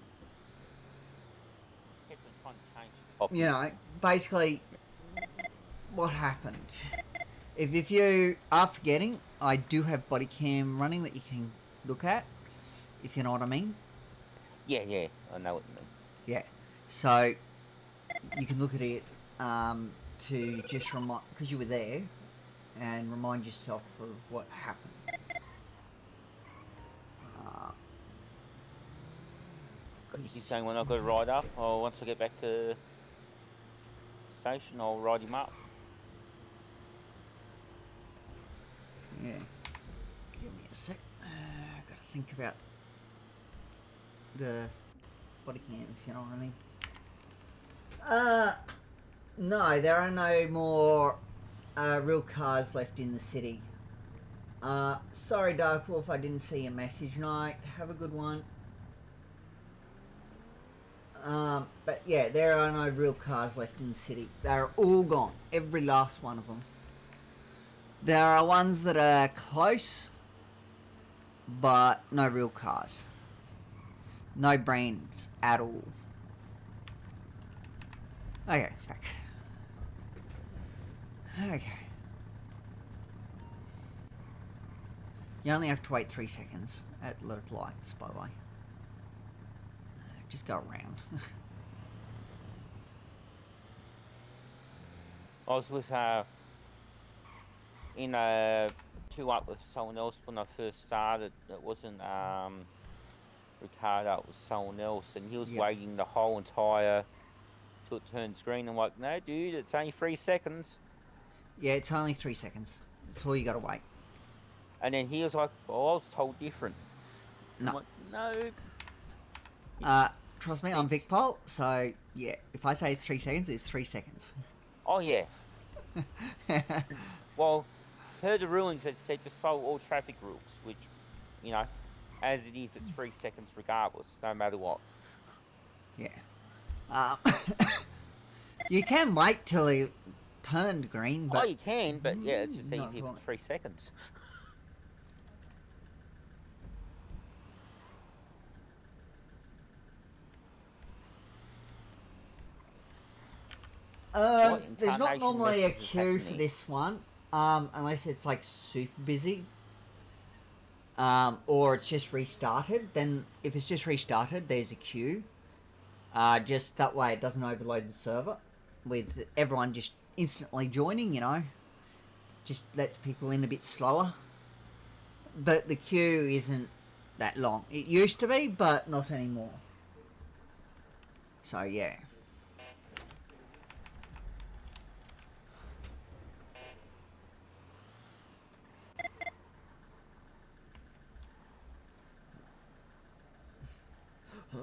trying to change the topic. You know, basically, what happened. If you are forgetting, I do have body cam running that you can look at, if you know what I mean. Yeah, yeah, I know what you mean. Yeah. So, you can look at it to just remind, because you were there, and remind yourself of what happened. He's saying when I go ride up, or once I get back to the station, I'll ride him up. Yeah. Give me a sec. Gotta think about the body cam, if you know what I mean. No, there are no more real cars left in the city. Sorry, Dark Wolf, I didn't see your message. Night. Have a good one. But yeah, there are no real cars left in the city. They're all gone. Every last one of them. There are ones that are close, but no real cars. No brands at all. Okay, back. Okay. You only have to wait 3 seconds at alert lights, by the way. Just go around. I was with in two up with someone else when I first started. It wasn't Ricardo, it was someone else, and he was Yep. waiting the whole entire till it turns green. I'm like, no, dude, it's only 3 seconds. Yeah, it's only 3 seconds. That's all you gotta wait. And then he was like, well, I was told different. No. I'm like, no. Trust me, I'm Vic Pol, so yeah, if I say it's 3 seconds, it's 3 seconds. Oh yeah. Well, heard the rulings that said just follow all traffic rules, which, you know, as it is, it's 3 seconds regardless, no matter what. Yeah. You can wait till it turned green, but... Oh, you can, but yeah, it's just not easier than quite. 3 seconds. There's not incarnation normally a message is queue for happening? this one, unless it's like super busy. or it's just restarted, then if it's just restarted, there's a queue. Just that way it doesn't overload the server with everyone just instantly joining, you know. Just lets people in a bit slower. But the queue isn't that long. It used to be, but not anymore. So, yeah.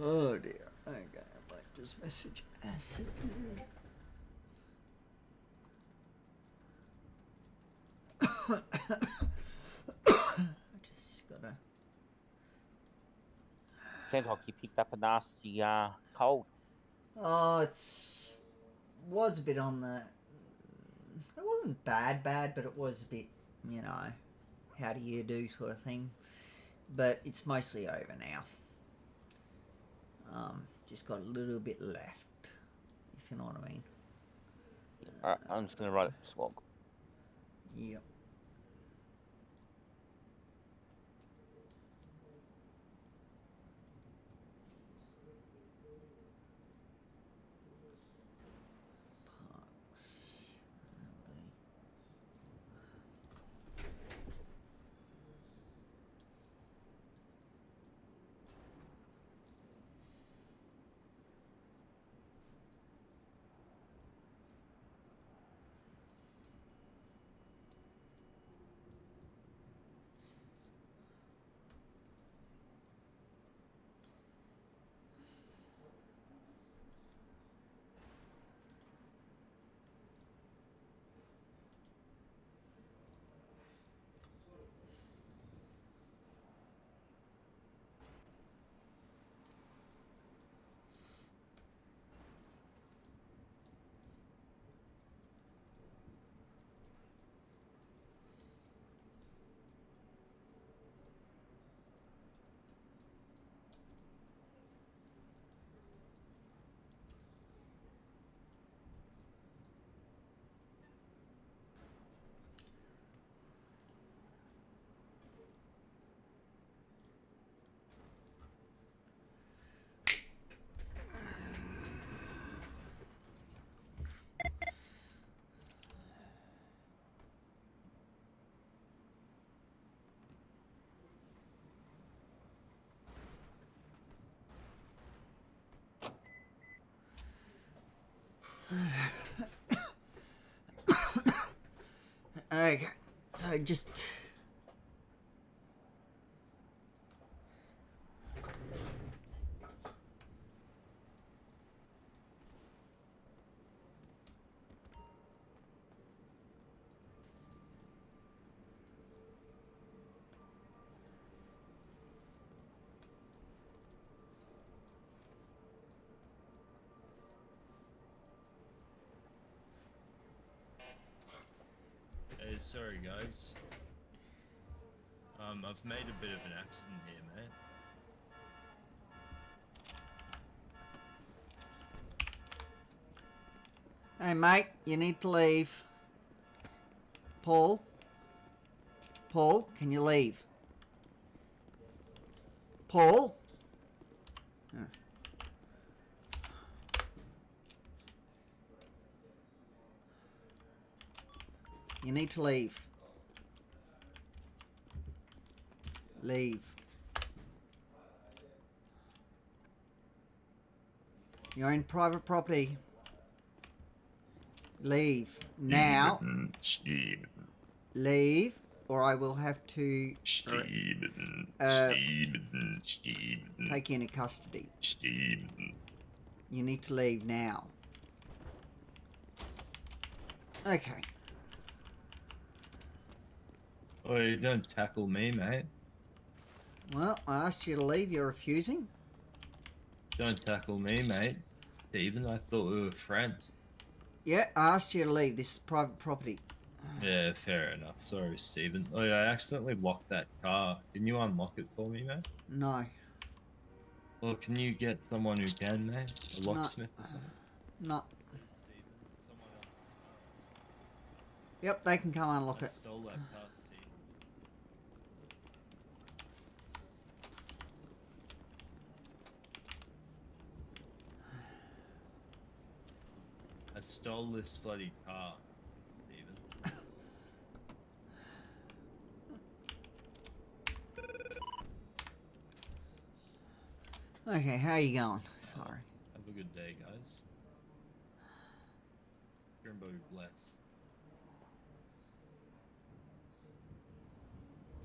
Oh dear. Okay, I might just message Acid. I just gotta. Sounds like you picked up a nasty cold. Oh, was a bit on the. It wasn't bad, but it was a bit, you know, how do you do sort of thing. But it's mostly over now. Just got a little bit left, if you know what I mean. Alright, I'm just gonna write it swag. Yep. Okay, so just. Hey, sorry guys. I've made a bit of an accident here, mate. Hey, mate, you need to leave. Paul? Paul, can you leave? Paul? Huh. You need to leave. Leave. You're in private property. Leave. Now. Leave, or I will have to take you into custody. You need to leave now. Okay. Oh, you don't tackle me, mate. Well, I asked you to leave. You're refusing. Don't tackle me, mate. Stephen, I thought we were friends. Yeah, I asked you to leave. This is private property. Yeah, fair enough. Sorry, Stephen. Oh, yeah, I accidentally locked that car. Can you unlock it for me, mate? No. Well, can you get someone who can, mate? A locksmith or something? No. Stephen, someone else's car. Yep, they can come unlock I it. stole that car, Stephen. I stole this bloody car, Steven. Okay, how are you going? Sorry. Have a good day, guys. Grimbo bless.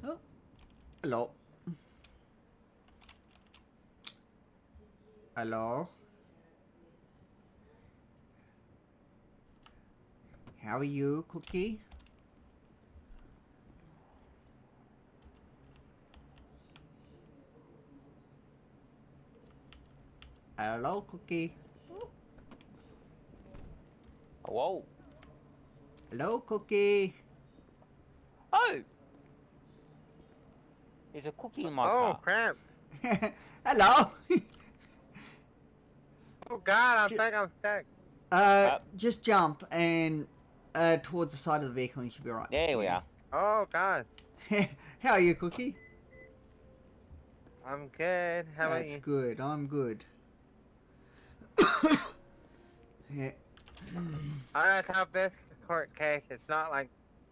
Oh, hello. Hello. How are you, Cookie? Hello, Cookie. Whoa. Hello, Cookie. Oh! There's a cookie in my Oh car. crap! Hello. Oh god, I think I'm stuck. Just jump and towards the side of the vehicle and you should be right. There we are. Oh god. How are you, Cookie? I'm good. How about That's you? good. I'm good. Yeah. I just hope this court case it's not like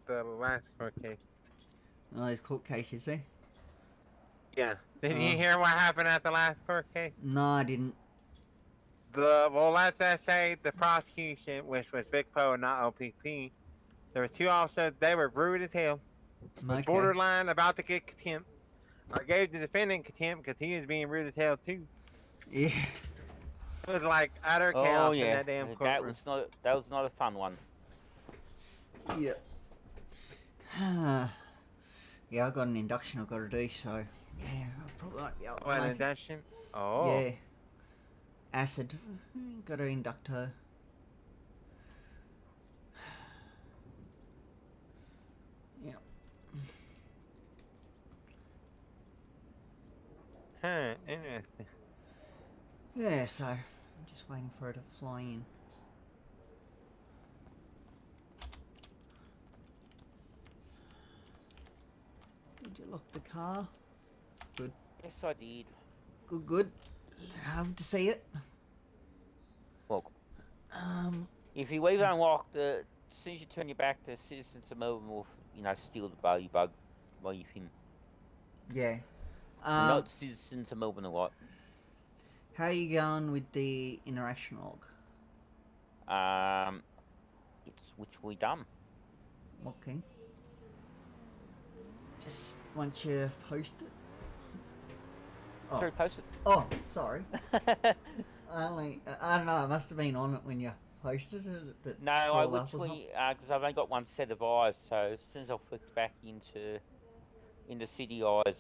the last court case. Oh, there's court cases, eh? Yeah. Did you hear what happened at the last court case? No, I didn't. Well, let's just say the prosecution, which was Vic Poe and not OPP, there were two officers. They were rude as hell. Was Okay. borderline about to get contempt. I gave the defendant contempt because he was being rude as hell too. Yeah. It was like utter Oh chaos in yeah, that damn that courtroom. was not a fun one. Yeah. Yeah, I've got an induction I've got to do, so yeah, I'll probably won't be able to What, an make it. induction? Oh. Yeah. Acid. Got to induct her. Yeah. Huh, interesting. Yeah, so I'm just waiting for her to fly in. Did you lock the car? Good. Yes, I did. Good, good. Love to see it. Welcome. If you leave it unlocked, as soon as you turn your back, the citizens of Melbourne will, steal the Bailey bug. Leave him. Yeah. Not citizens of Melbourne a lot. How are you going with the interaction log? It's literally done. Okay. Just once you post it. Oh. Sorry, post it. Oh, sorry. I don't know. I must have been on it when you posted it. That No, I scrolled up or literally because I've only got one set of eyes, so as soon as I flicked back into city eyes,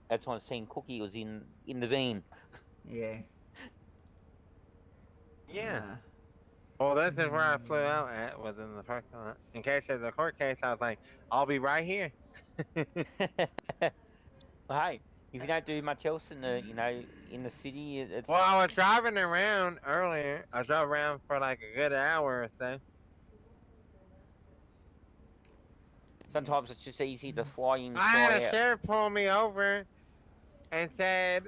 that's when I seen Cookie was in the vein. Yeah. Yeah. Well, this is where I flew out at, was in the parking lot. In case there's a court case, I was like, I'll be right here. Well, hey, if you don't do much else in the in the city, it's Well, I was driving around earlier. I drove around for like a good hour or so. sometimes it's just easy to fly in. I had fly a out. sheriff pull me over and said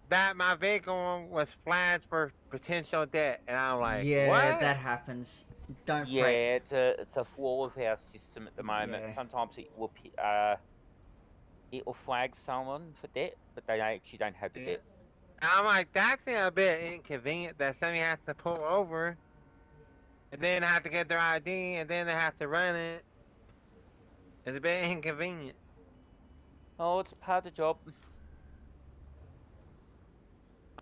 that my vehicle was flagged for potential debt, and I'm like, yeah, what? that happens. Don't Yeah, fret. it's a flaw of our system at the moment. Yeah. Sometimes it will flag someone for debt, but they actually don't have the debt. And I'm like, that's a bit inconvenient that somebody has to pull over, and then have to get their ID, and then they have to run it. It's a bit inconvenient. Oh, it's a part of the job.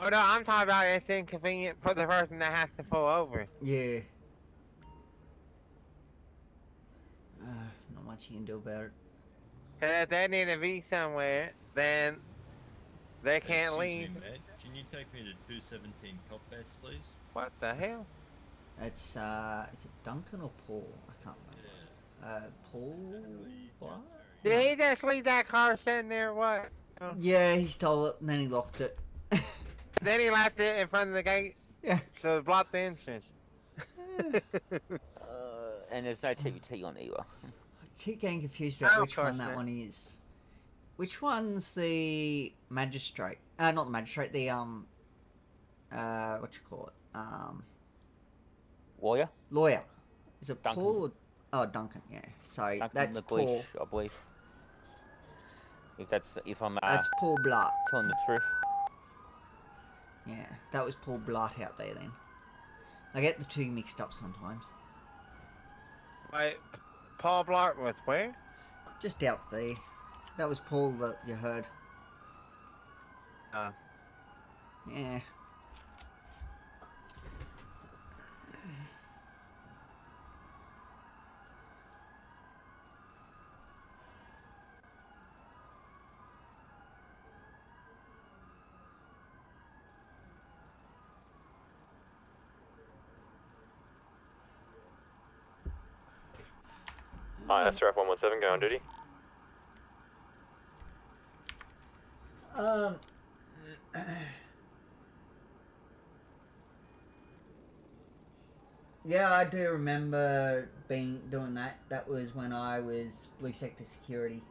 Oh no, I'm talking about it's inconvenient for the person that has to pull over. Yeah. Not much you can do about it. Cause if they need to be somewhere, then they can't Excuse leave. me, mate. Can you take me to 217 Copbats, please? What the hell? That's is it Duncan or Paul? I can't remember. Paul. What? Did he just leave that car sitting there? Or what? Yeah, he stole it and then he locked it. Then he left it in front of the gate. Yeah. So it blocked the entrance. And there's no TVT on either. I keep getting confused about Oh, which one that course, one is. Which one's the magistrate? Not the magistrate. The what you call it? Lawyer. Lawyer. Is it Duncan. Paul? Or... Oh, Duncan. Yeah. So Duncan that's McLeish, Paul. I believe. If I'm That's Paul Blart. telling the truth. Yeah, that was Paul Blart out there then. I get the two mixed up sometimes. Wait, Paul Blart was where? Just out there. That was Paul that you heard. Yeah. Hi, that's Ref 117 going on duty. Yeah, I do remember doing that. That was when I was Blue Sector Security.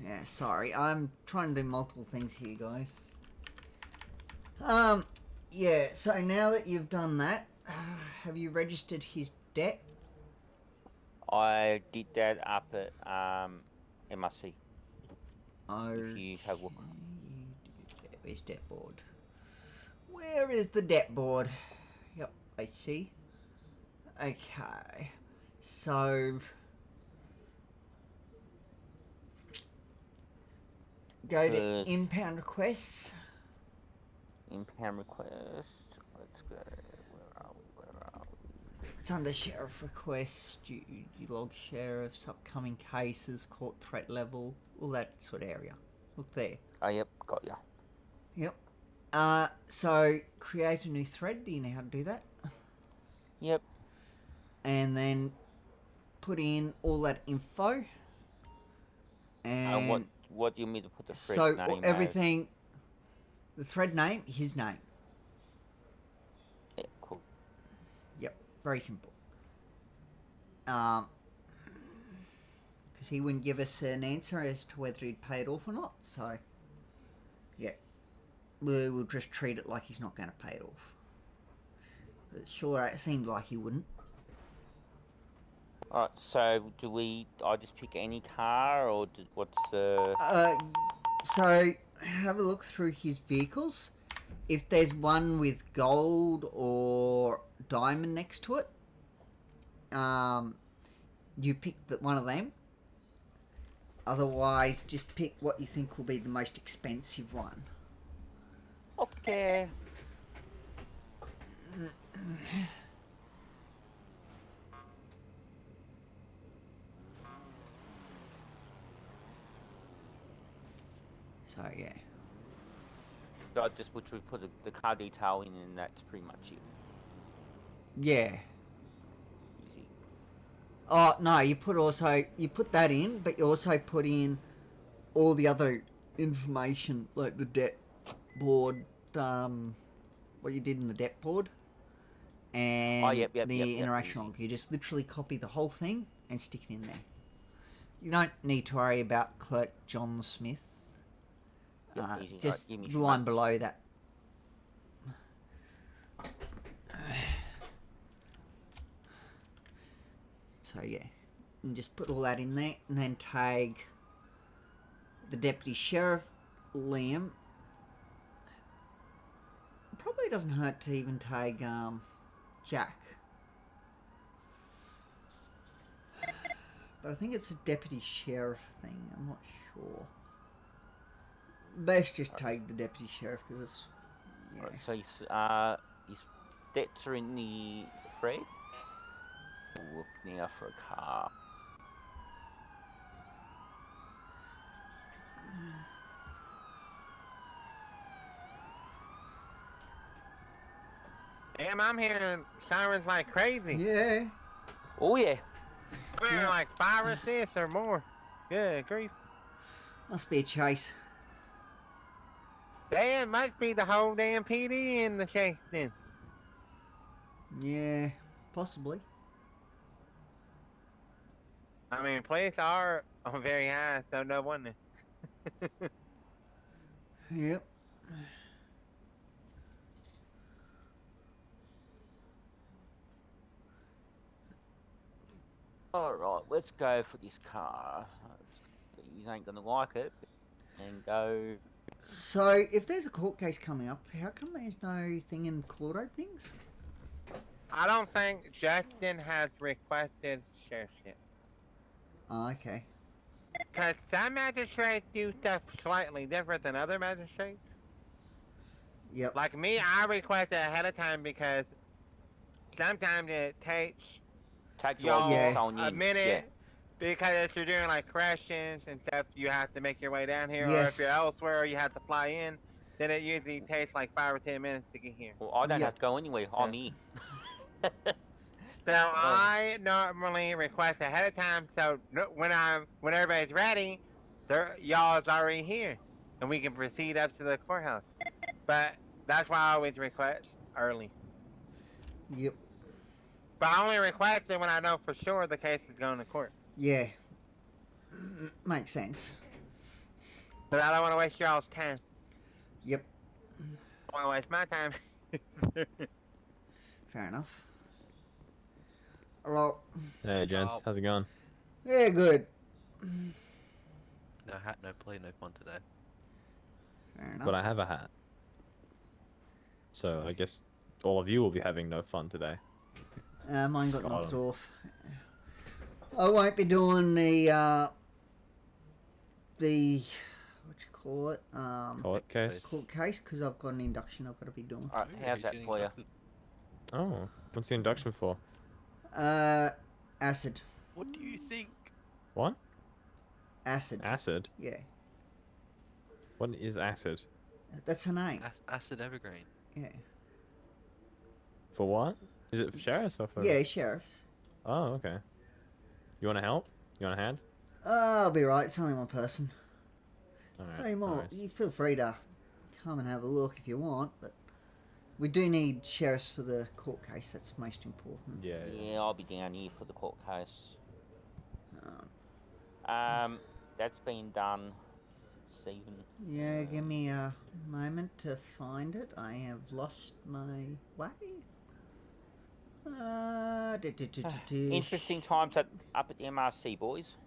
Yeah, sorry. I'm trying to do multiple things here, guys. Yeah, so now that you've done that, have you registered his debt? I did that up at MRC. Oh. If you have a look. Where's debt board? Where is the debt board? Yep, I see. Okay. So go to impound requests. Impound request. Let's go. Where are we? It's under sheriff request. You log sheriffs, upcoming cases, court threat level, all that sort of area. Look there. Oh, yep, got ya. Yep. So create a new thread. Do you know how to do that? Yep. And then put in all that info. And what do you mean to put the thread so name everything, the thread name, his name. Yeah, cool. Yep, very simple. Because he wouldn't give us an answer as to whether he'd pay it off or not. So, yeah, we'll just treat it like he's not going to pay it off. But sure, it seemed like he wouldn't. Alright, so I just pick any car, or what's the... So, have a look through his vehicles. If there's one with gold or diamond next to it, you pick one of them. Otherwise, just pick what you think will be the most expensive one. Okay. So, yeah. So I just literally put the car detail in, and that's pretty much it. Yeah. Easy. Oh, no, you put that in, but you also put in all the other information, like the debt board, what you did in the debt board, and the interaction log. You just literally copy the whole thing and stick it in there. You don't need to worry about Clerk John Smith. Just the line below that. So yeah, and just put all that in there, and then tag the deputy sheriff, Liam. Probably doesn't hurt to even tag Jack, but I think it's a deputy sheriff thing. I'm not sure. Best just tag the deputy sheriff because it's Right, so his debts are in the thread. We'll look now for a car. Damn, I'm hearing sirens like crazy. Yeah. Oh yeah. I'm hearing like 5 or 6 or more. Good grief. Must be a chase. Damn, must be the whole damn PD in the chase then. Yeah, possibly. I mean, police are very high, so no wonder. Yep. Alright, let's go for this car. You ain't gonna like it. And go. So, if there's a court case coming up, how come there's no thing in court openings? I don't think Justin has requested sheriff yet. Oh, okay. Because some magistrates do stuff slightly different than other magistrates. Yep. Like me, I request it ahead of time because sometimes it takes y'all a minute. Because if you're doing like corrections and stuff, you have to make your way down here. Or if you're elsewhere, you have to fly in. Then it usually takes like 5 or 10 minutes to get here. Well, I don't have to go anywhere. I'm here. So I normally request ahead of time, so when everybody's ready, y'all's already here, and we can proceed up to the courthouse. But that's why I always request early. Yep. But I only request it when I know for sure the case is going to court. Yeah. Makes sense. But I don't want to waste y'all's time. Yep. I want to waste my time. Fair enough. Hello. Hey, gents. How's it going? Yeah, good. No hat, no play, no fun today. Fair enough. But I have a hat. So I guess all of you will be having no fun today. Mine got knocked off. I won't be doing the what you call it? Court case? Court case, because I've got an induction I've got to be doing. Alright, how's that for you? Oh, what's the induction for? Acid. What do you think? What? Acid. Acid? Yeah. What is acid? That's her name. Acid Evergreen. Yeah. For what? Is it for sheriffs or for? Yeah, sheriff. Oh, okay. You want to help? You want a hand? I'll be right. It's only one person. Alright. Hey, more. nice. You feel free to come and have a look if you want, but we do need sheriffs for the court case. That's most important. Yeah. Yeah, I'll be down here for the court case. Um, That's been done, Stephen. Yeah, give me a moment to find it. I have lost my way. Interesting times up at the MRC, boys.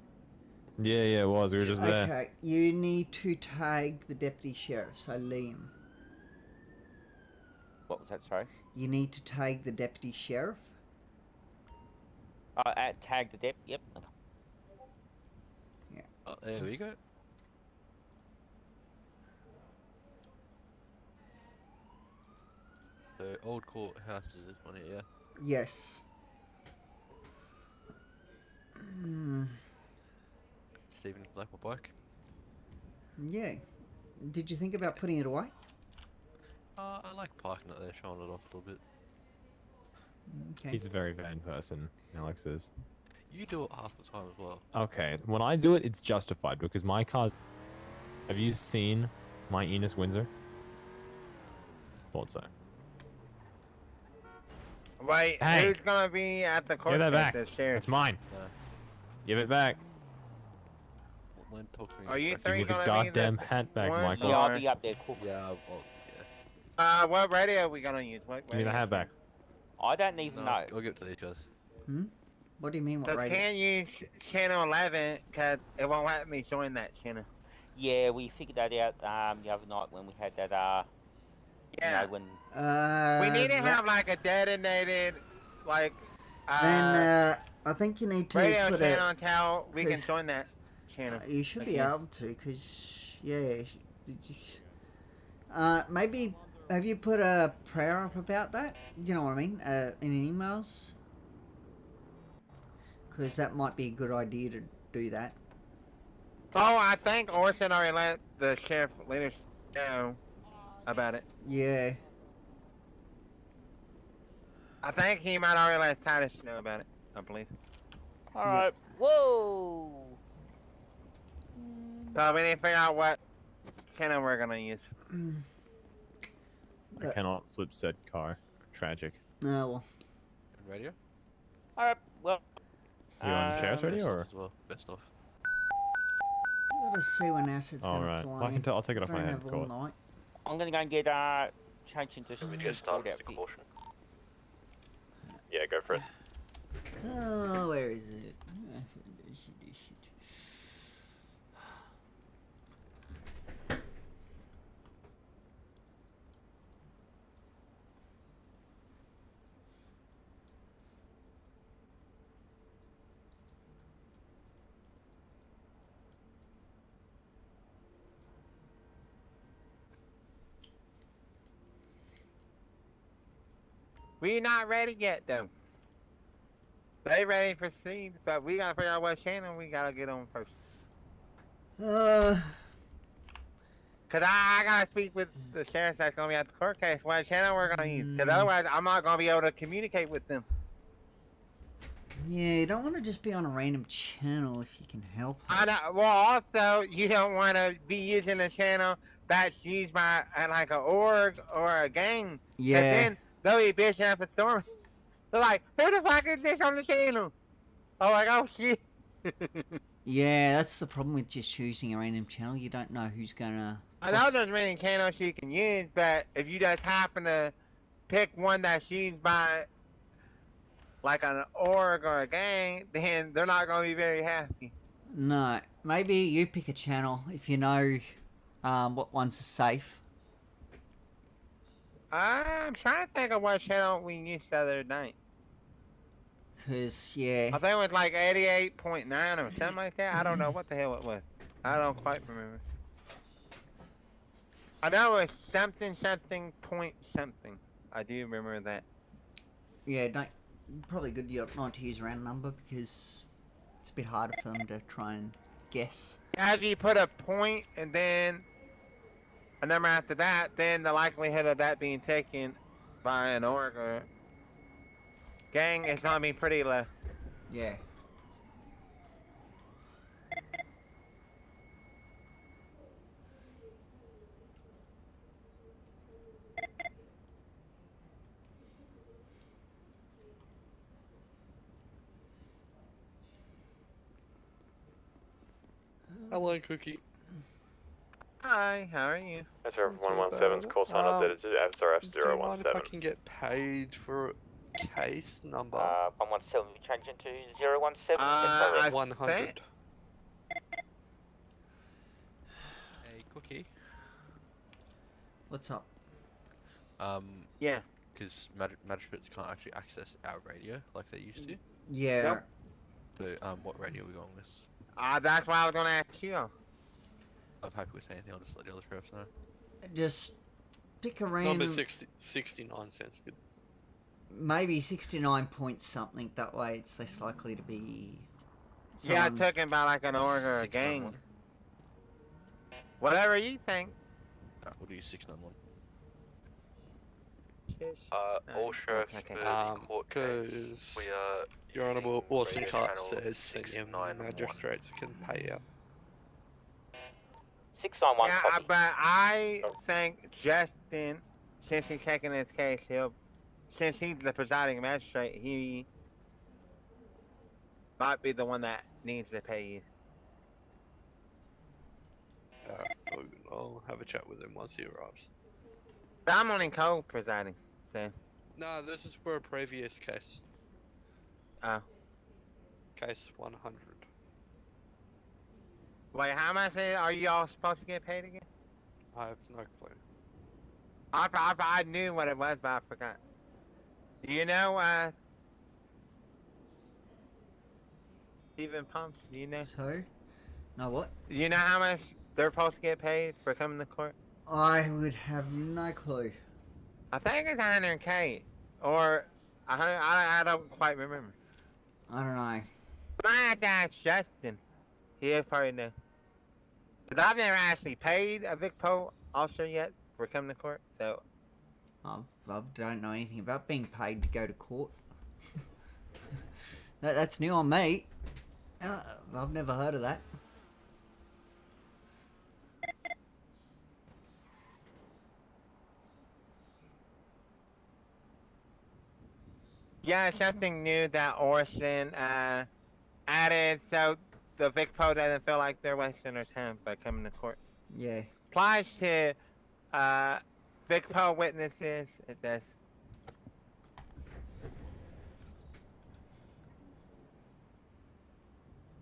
Yeah, it was. We were just there. Okay, you need to tag the deputy sheriff, so Liam. What was that, sorry? You need to tag the deputy sheriff. Tag the dep, yep. Yeah. Oh, there we go. So, old courthouse is this one here, yeah? Yes. Stephen, like my bike? Yeah. Did you think about putting it away? I like parking it there, showing it off a little bit. Okay. He's a very vain person, Alex is. You do it half the time as well. Okay, when I do it, it's justified because my car's... Have you seen my Enos Windsor? Thought so. Wait, Hey. who's gonna be at the court Give that case? back. The sheriff? It's mine. Give it back. When talk to me. Are you Give three me the gonna goddamn be the hat back, one Michael. Yeah, I'll be up there, cool. Yeah, What radio are we gonna use? What Give me the radio? hat back. I don't even know. I'll give it to these guys. What do you mean, what Cause radio? can't use channel 11 because it won't let me join that channel. Yeah, we figured that out the other night when we had that, Yeah. you know, when... we need to that- have like a designated, like, Then I think you need to radio put channel a... until we can 'cause, join that channel. You should be again. able to, because, yeah. Maybe, have you put a prayer up about that? You know what I mean? In emails? Because that might be a good idea to do that. Oh, I think Orson already let the sheriff leaders know about it. Yeah. I think he might already let Titus know about it, I believe. Alright, whoa! So we need to figure out what channel we're gonna use. I cannot flip said car. Tragic. No, well. Radio? Alright, well... You on chairs ready, Best off or? as well. Best off. Gotta see when acid's All gonna right. fly Well, I can in. I'll take it off my Don't head. have all Cool. night. I'm gonna go and get changed into sport outfit. Yeah, go for it. Oh, where is it? We're not ready yet, though. They ready for seed, but we gotta figure out what channel we gotta get on first. Cause I gotta speak with the sheriff that's gonna be at the court case. What channel we're gonna use? Cause otherwise, I'm not gonna be able to communicate with them. Yeah, you don't want to just be on a random channel if you can help. I know. Well, also, you don't want to be using a channel that's used by like an org or a gang. 'Cause Yeah. then they'll be bitching up a storm. They're like, "Who the fuck is this on the channel?" Oh, like, oh shit. Yeah, that's the problem with just choosing a random channel. You don't know who's gonna. I know there's many channels you can use, but if you just happen to pick one that's used by like an org or a gang, then they're not gonna be very happy. No, maybe you pick a channel if you know what ones are safe. I'm trying to think of what channel we used the other night. Cause yeah. I think it was like 88.9 or something like that. I don't know what the hell it was. I don't quite remember. I know it was something point something. I do remember that. Yeah, don't. Probably good not to use a random number because it's a bit harder for them to try and guess. As you put a point and then a number after that, then the likelihood of that being taken by an org or gang is gonna be pretty low. Yeah. Hello, Cookie. Hi, how are you? SRF 117's call sign updated to SRF 017. Do you mind if I can get paid for a case number? 117, we change it to 017. I 100. Hey, Cookie. What's up? Yeah. Because magistrates can't actually access our radio like they used to. Yeah. So, what radio are we going with? That's why I was gonna ask you. I'm happy with anything. I'll just let the other sheriffs know. Just pick a random. Number 69 sounds good. Maybe 69 point something. That way, it's less likely to be. Yeah, someone- talking about like an org or a gang. Whatever you think. We'll do 691. All sheriffs because Your Honourable Orson Cart said senior magistrates can pay out. 691 Yeah, copy. but I think Justin, since he's taking this case, since he's the presiding magistrate, he might be the one that needs to pay you. I'll have a chat with him once he arrives. But I'm only co-presiding, so. No, this is for a previous case. Oh. Case 100. Wait, how much are you all supposed to get paid again? I have no clue. I knew what it was, but I forgot. Do you know, Stephen Pumps, do you know? So? No, what? Do you know how much they're supposed to get paid for coming to court? I would have no clue. I think it's 100K, or 100, I don't quite remember. I don't know. But I have to ask Justin. He'll probably know. Because I've never actually paid a Vic Poe officer yet for coming to court, so. I don't know anything about being paid to go to court. That's new on me. I've never heard of that. Yeah, it's something new that Orson added so the VicPo doesn't feel like they're wasting their time by coming to court. Yeah. Applies to VicPo witnesses. It does.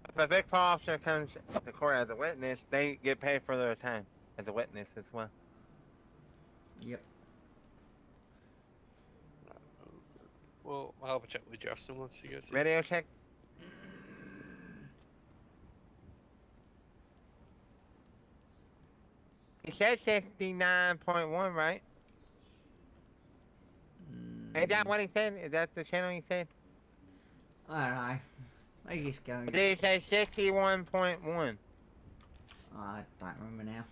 If a VicPo officer comes to court as a witness, they get paid for their time as a witness as well. Yep. Well, I'll have a chat with Justin once he goes. Radio check. He said 69.1, right? Is that what he said? Is that the channel he said? I don't know. I just go. Did he say 61.1? I don't remember now.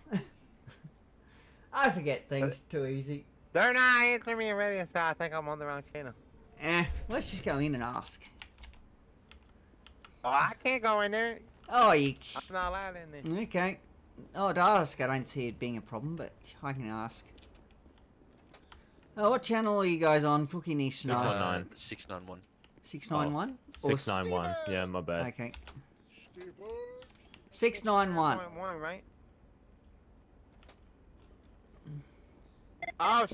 I forget things too easy. They're not answering me already, so I think I'm on the wrong channel. Let's just go in and ask. Oh, I can't go in there. Oh, you... I'm not allowed in there. Okay. Oh, to ask, I don't see it being a problem, but I can ask. Oh, what channel are you guys on? Cookie needs to know. 691. 691? 691. Yeah, my bad. Okay. 691. 6.1, right? Oh,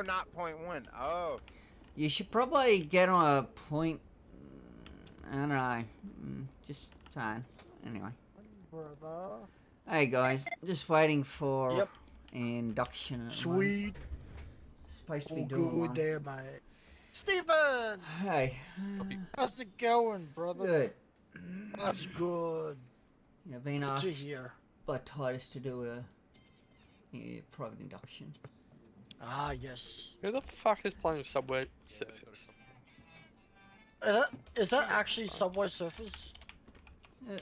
not 0.1. Oh. You should probably get on a point... I don't know. Just saying. Anyway. Hey guys, just waiting for induction. Sweet. Supposed to be doing one. There, mate. Steven! Hey. How's it going, brother? Good. That's good. Yeah, I've been Good to asked hear. by Titus to do a private induction. Ah, yes. Who the fuck is playing Subway Surfers? Is that actually Subway Surfers?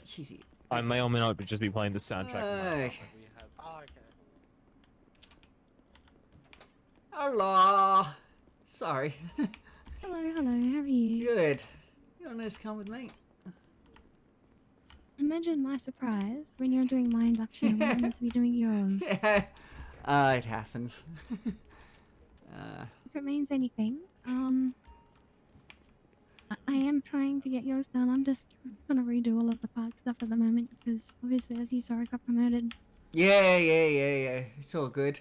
She's here. I may or may not just be playing the soundtrack. Hey. Ah, okay. Hello. Sorry. Hello, how are you? Good. You want to come with me? Imagine my surprise when you're doing my induction and I'm meant to be doing yours. Yeah. It happens. If it means anything, I am trying to get yours done. I'm just gonna redo all of the park stuff at the moment because obviously, as you saw, I got promoted. Yeah. It's all good.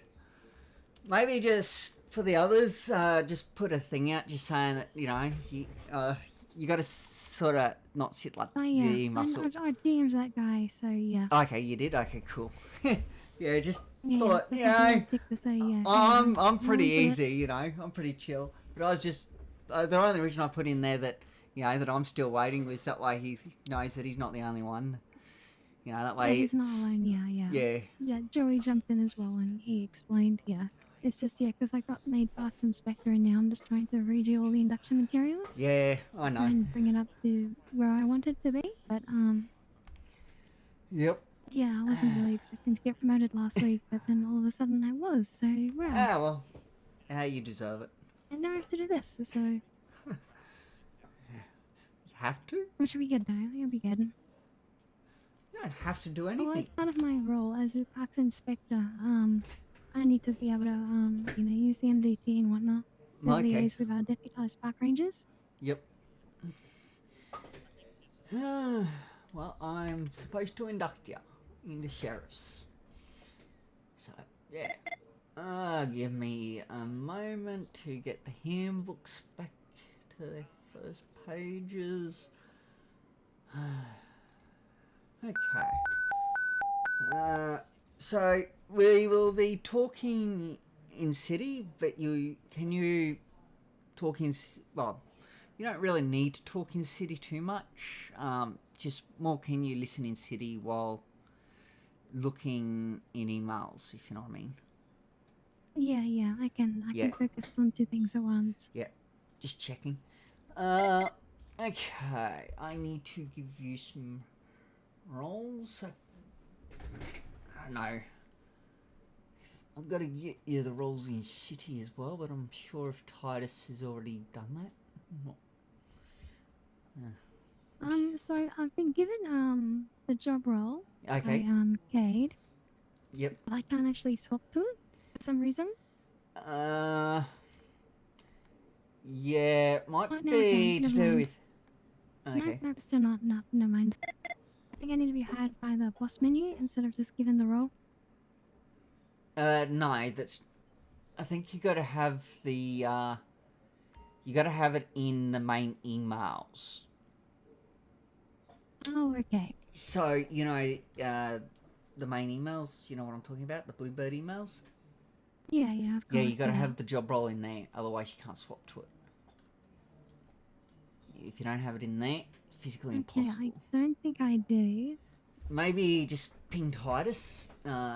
Maybe just for the others, just put a thing out just saying that, you know, you got to sort of not sit like Oh yeah, the muscle. I DM'd that guy, so yeah. Okay, you did? Okay, cool. Yeah, just Yeah, thought, that's you know, a tick to say, yeah. I'm pretty I'll do it. easy, you know, I'm pretty chill. But I was just, the only reason I put in there that, you know, that I'm still waiting was that way he knows that he's not the only one. You know, that way He's not it's... alone, yeah. Yeah. Yeah, Joey jumped in as well and he explained, yeah. It's just, yeah, because I got made parts inspector and now I'm just trying to redo all the induction materials. Yeah, I know. And bring it up to where I want it to be, but, Yep. yeah, I wasn't really expecting to get promoted last week, but then all of a sudden I was, so, wow. Ah, well, you deserve it. And now I have to do this, so... You have to? What should we get, though? You'll be good. You don't have to do Oh, anything. it's part of my role as a parks inspector. I need to be able to, you know, use the MDT and whatnot. To Okay. liaise with our deputised park rangers. Yep. Well, I'm supposed to induct you into sheriffs. So, yeah. Give me a moment to get the handbooks back to their first pages. Okay. So we will be talking in city, but can you talk in, well, you don't really need to talk in city too much. Just more can you listen in city while looking in emails, if you know what I mean. Yeah, I can Yeah. focus on two things at once. Yeah, just checking. Okay, I need to give you some rolls. I don't know. I've got to get you the rolls in city as well, but I'm sure if Titus has already done that. Not... So I've been given the job role Okay. by Cade. Yep. But I can't actually swap to it for some reason. Yeah, it might Right now, be okay, to never do mind. with... Okay. Nope, still not. No, never mind. I think I need to be hired by the boss menu instead of just given the role. No, that's. I think you got to have the. You got to have it in the main emails. Oh, okay. So you know, the main emails. You know what I'm talking about? The Bluebird emails. Yeah, yeah, of course. Yeah, you got to yeah. have the job role in there. Otherwise, you can't swap to it. If you don't have it in there, physically Okay, impossible. I don't think I do. Maybe just ping Titus,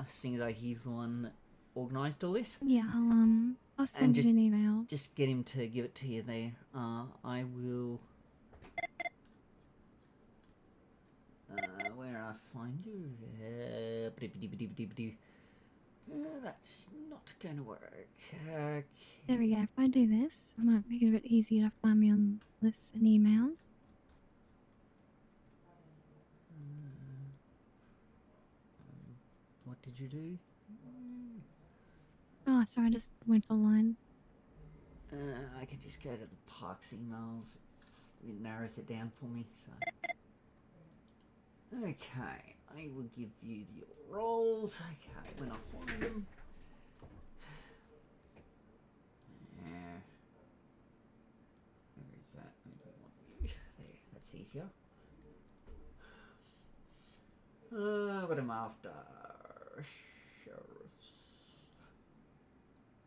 seeing though he's the one that organised all this. Yeah, I'll send just, you an email. Just get him to give it to you there. I will. Where I find you? That's not going to work. Okay. There we go. If I do this, I might make it a bit easier to find me on lists and emails. What did you do? Oh, sorry, I just went online. I can just go to the parks emails. It narrows it down for me. So. Okay, I will give you your roles. Okay, when I find them. Where is that? There, that's easier. What am I after? Sheriff's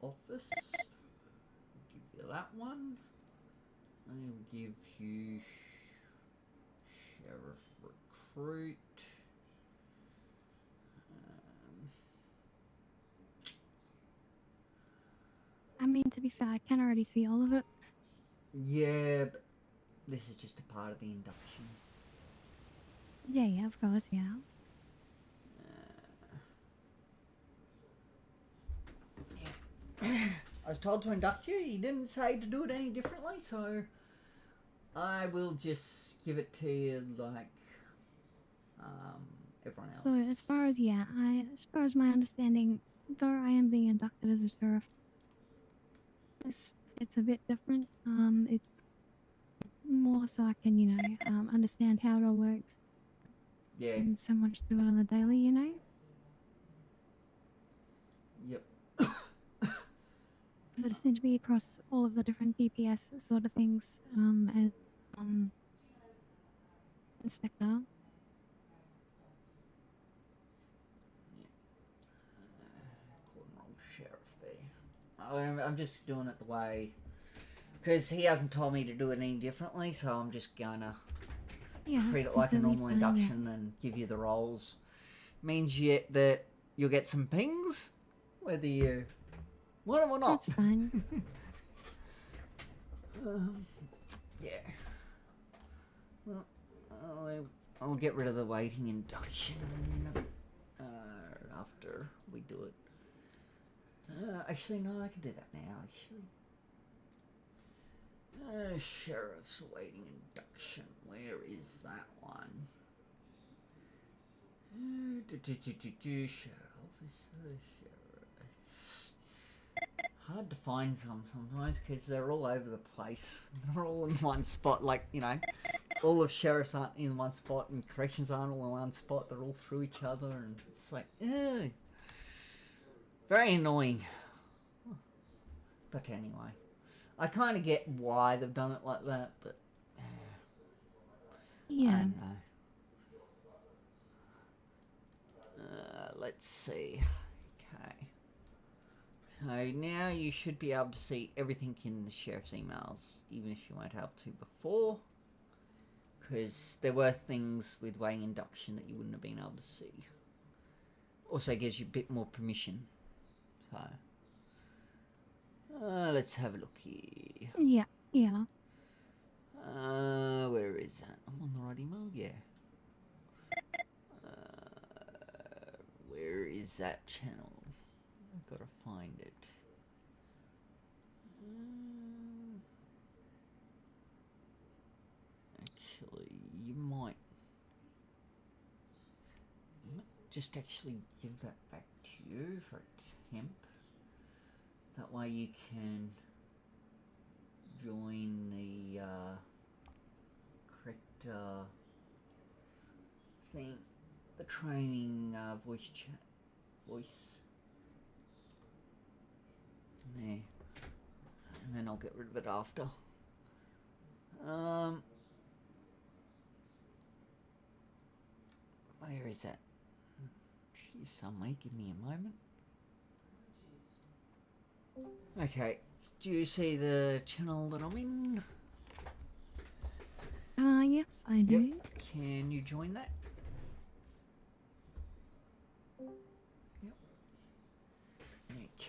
office. I'll give you that one. I will give you sheriff recruit. I mean, to be fair, I can already see all of it. Yeah, but this is just a part of the induction. Yeah, yeah, of course, yeah. I was told to induct you. He didn't say to do it any differently, so I will just give it to you like everyone else. So as far as my understanding, though I am being inducted as a sheriff, it's a bit different. It's more so I can, you know, understand how it all works. Yeah. And so much do it on the daily, you know. Yep. That seem to be across all of the different DPS sort of things, as inspector. Sheriff there. I'm just doing it the way, because he hasn't told me to do it any differently, so I'm just gonna treat it like a normal induction and give you the roles. Means that you'll get some pings, whether you want them or not. That's fine. Yeah. Well, I'll get rid of the waiting induction after we do it. Actually, no, I can do that now, actually. Sheriff's waiting induction. Where is that one? Sheriff officer, sheriff. Hard to find sometimes because they're all over the place. They're all in one spot, like, you know, all of sheriffs aren't in one spot and corrections aren't all in one spot. They're all through each other and it's like, very annoying. But anyway, I kind of get why they've done it like that, but yeah. I don't know. Let's see. Okay. So now you should be able to see everything in the sheriff's emails, even if you weren't able to before. Because there were things with waiting induction that you wouldn't have been able to see. Also gives you a bit more permission. So, let's have a look here. Yeah, yeah. Where is that? I'm on the right email? Yeah. Where is that channel? I've got to find it. Actually, you might just actually give that back to you for a temp. That way you can join the correct thing, the training voice. There, and then I'll get rid of it after. Where is that? She's somewhere. Give me a moment. Okay. Do you see the channel that I'm in? Yes, I do. Yep. Can you join that? Yep. Okay.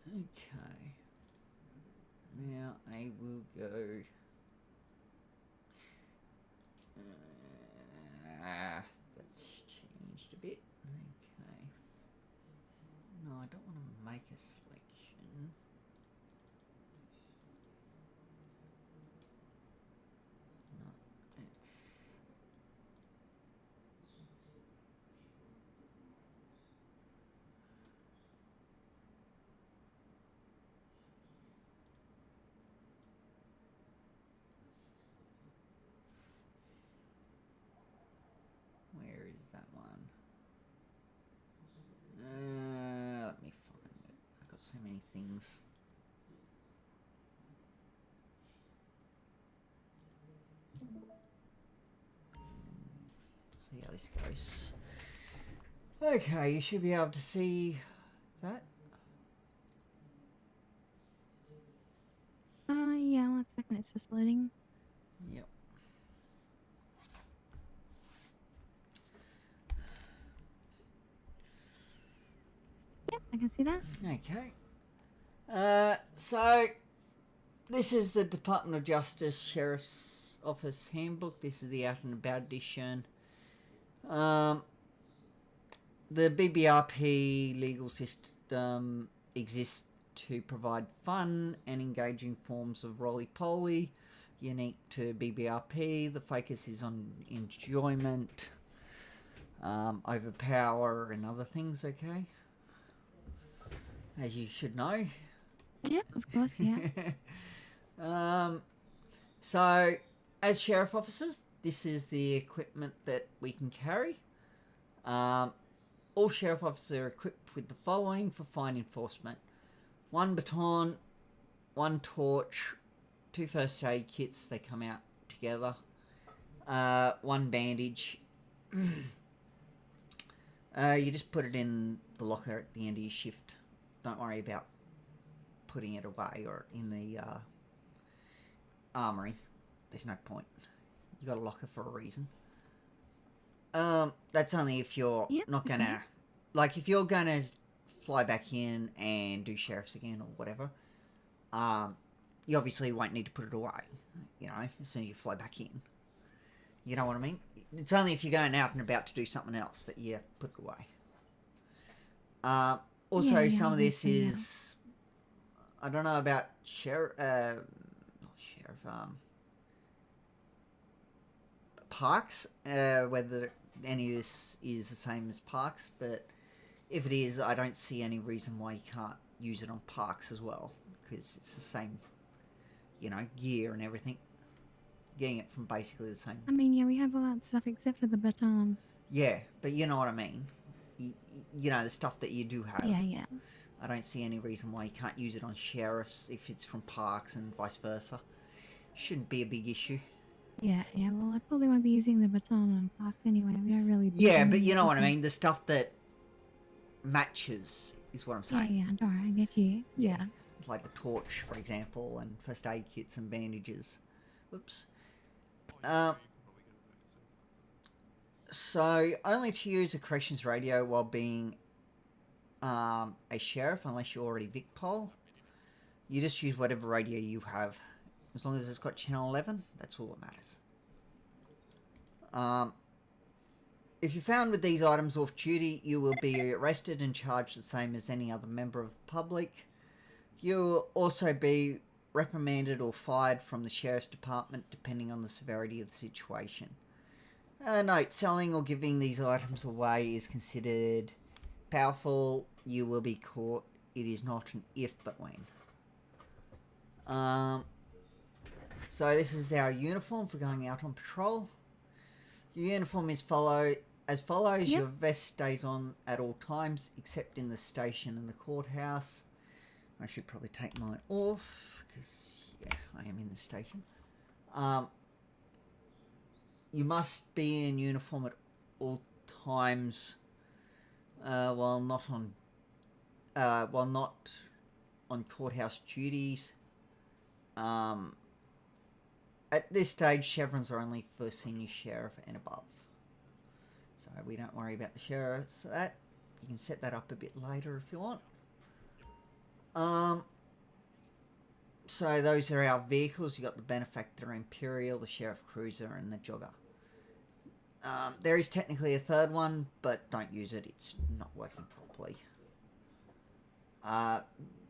Okay. Now I will go. That's changed a bit. Okay. No, I don't want to make a selection. No, it's. Where is that one? Let me find it. I've got so many things. See how this goes. Okay, you should be able to see that. Yeah, 1 second, it's just loading. Yep. Yep, I can see that. Okay. So this is the Department of Justice Sheriff's Office Handbook. This is the Out and About edition. The BBRP legal system exists to provide fun and engaging forms of roly-poly unique to BBRP. The focus is on enjoyment, over power and other things, okay? As you should know. Yep, of course, yeah. So, as sheriff officers, this is the equipment that we can carry. All sheriff officers are equipped with the following for fine enforcement. 1 baton, 1 torch, 2 first aid kits, they come out together. 1 bandage. You just put it in the locker at the end of your shift. Don't worry about putting it away or in the armory. There's no point. You got a locker for a reason. That's only if you're not gonna, like, if you're gonna fly back in and do sheriffs again or whatever. You obviously won't need to put it away. You know, as soon as you fly back in. You know what I mean? It's only if you're going out and about to do something else that you put it away. Also, some of this is, I don't know about parks, whether any of this is the same as parks, but if it is, I don't see any reason why you can't use it on parks as well, because it's the same, you know, gear and everything. Getting it from basically the same. I mean, yeah, we have all that stuff except for the baton. Yeah, but you know what I mean. You know, the stuff that you do have. Yeah, yeah. I don't see any reason why you can't use it on sheriffs if it's from parks and vice versa. Shouldn't be a big issue. Yeah, yeah, well, I probably won't be using the baton on parks anyway. We don't really do Yeah, but any you know what I baton. mean. The stuff that matches is what I'm saying. Yeah, yeah, alright, I get you. Yeah. Like the torch, for example, and first aid kits and bandages. Whoops. So, only to use a corrections radio while being a sheriff, unless you're already VicPol. You just use whatever radio you have. As long as it's got channel 11, that's all that matters. If you're found with these items off duty, you will be arrested and charged the same as any other member of the public. You will also be reprimanded or fired from the Sheriff's Department depending on the severity of the situation. Note, selling or giving these items away is considered powerful you will be caught. It is not an if but when. So this is our uniform for going out on patrol. Your uniform is as follows. Yep. Your vest stays on at all times except in the station and the courthouse. I should probably take mine off because, yeah, I am in the station. You must be in uniform at all times while not on courthouse duties. At this stage, chevrons are only for senior sheriff and above. So we don't worry about the sheriff. So that you can set that up a bit later if you want. So those are our vehicles. You got the Benefactor Imperial, the Sheriff Cruiser, and the Jogger. There is technically a third one, but don't use it. It's not working properly.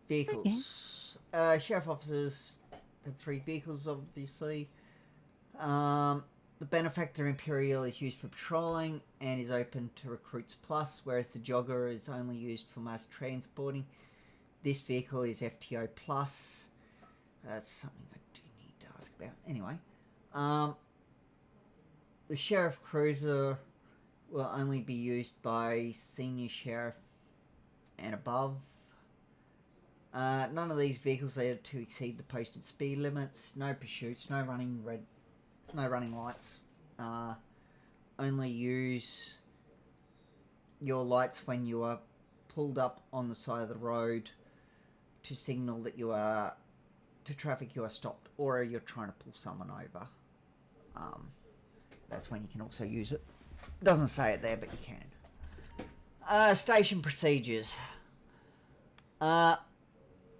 Vehicles. Okay. Sheriff officers have 3 vehicles, obviously. The Benefactor Imperial is used for patrolling and is open to Recruits Plus, whereas the Jogger is only used for mass transporting. This vehicle is FTO Plus. That's something I do need to ask about. Anyway, the Sheriff Cruiser will only be used by Senior Sheriff and above. None of these vehicles are to exceed the posted speed limits. No pursuits. No running lights. Only use your lights when you are pulled up on the side of the road to signal that you are to traffic you are stopped, or you're trying to pull someone over. That's when you can also use it. Doesn't say it there, but you can. Station procedures. Other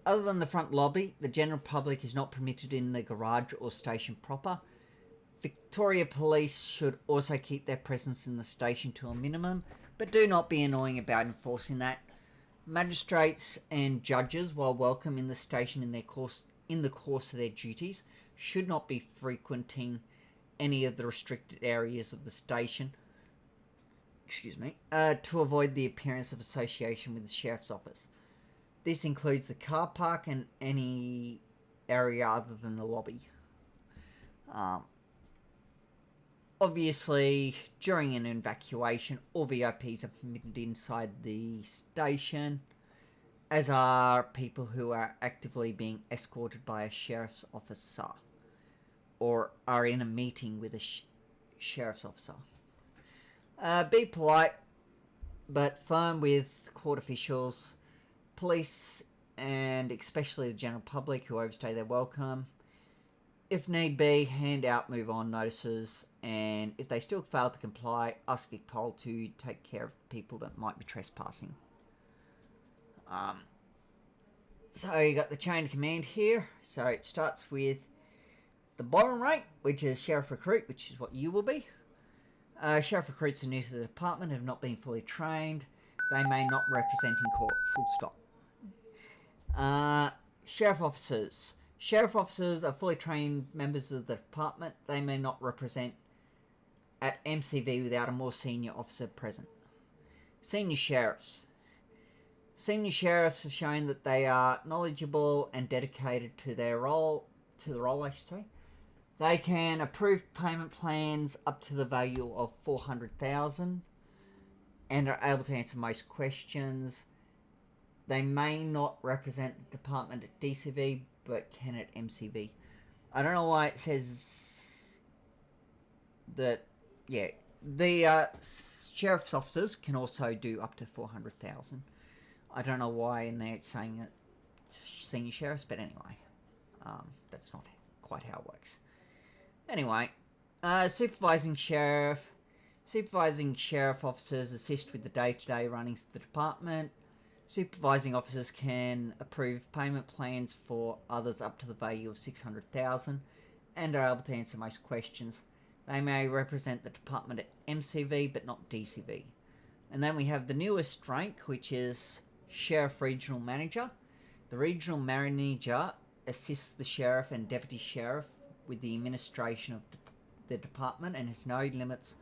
than the front lobby, the general public is not permitted in the garage or station proper. Victoria Police should also keep their presence in the station to a minimum, but do not be annoying about enforcing that. Magistrates and judges, while welcome in the station in the course of their duties, should not be frequenting any of the restricted areas of the station, to avoid the appearance of association with the sheriff's office. This includes the car park and any area other than the lobby. Obviously, during an evacuation, all VIPs are permitted inside the station, as are people who are actively being escorted by a sheriff's officer or are in a meeting with a sheriff's officer. Be polite, but firm with court officials, police, and especially the general public who overstay their welcome. If need be, hand out move on notices, and if they still fail to comply, ask VicPol to take care of people that might be trespassing. So you got the chain of command here. So it starts with the bottom rank, which is Sheriff Recruit, which is what you will be. Sheriff Recruits are new to the department, have not been fully trained. They may not represent in court. Full stop. Sheriff Officers. Sheriff Officers are fully trained members of the department. They may not represent at MCV without a more senior officer present. Senior Sheriffs. Senior Sheriffs have shown that they are knowledgeable and dedicated to their role, I should say. They can approve payment plans up to the value of $400,000 and are able to answer most questions. They may not represent the department at DCV, but can at MCV. I don't know why it says that. Yeah, the sheriff's officers can also do up to $400,000. I don't know why in there it's saying that senior sheriffs, but anyway, that's not quite how it works. Anyway, supervising sheriff officers assist with the day-to-day runnings of the department. Supervising officers can approve payment plans for others up to the value of $600,000 and are able to answer most questions. They may represent the department at MCV but not DCV. And then we have the newest rank, which is Sheriff Regional Manager. The Regional Manager assists the Sheriff and Deputy Sheriff with the administration of the department and has no limits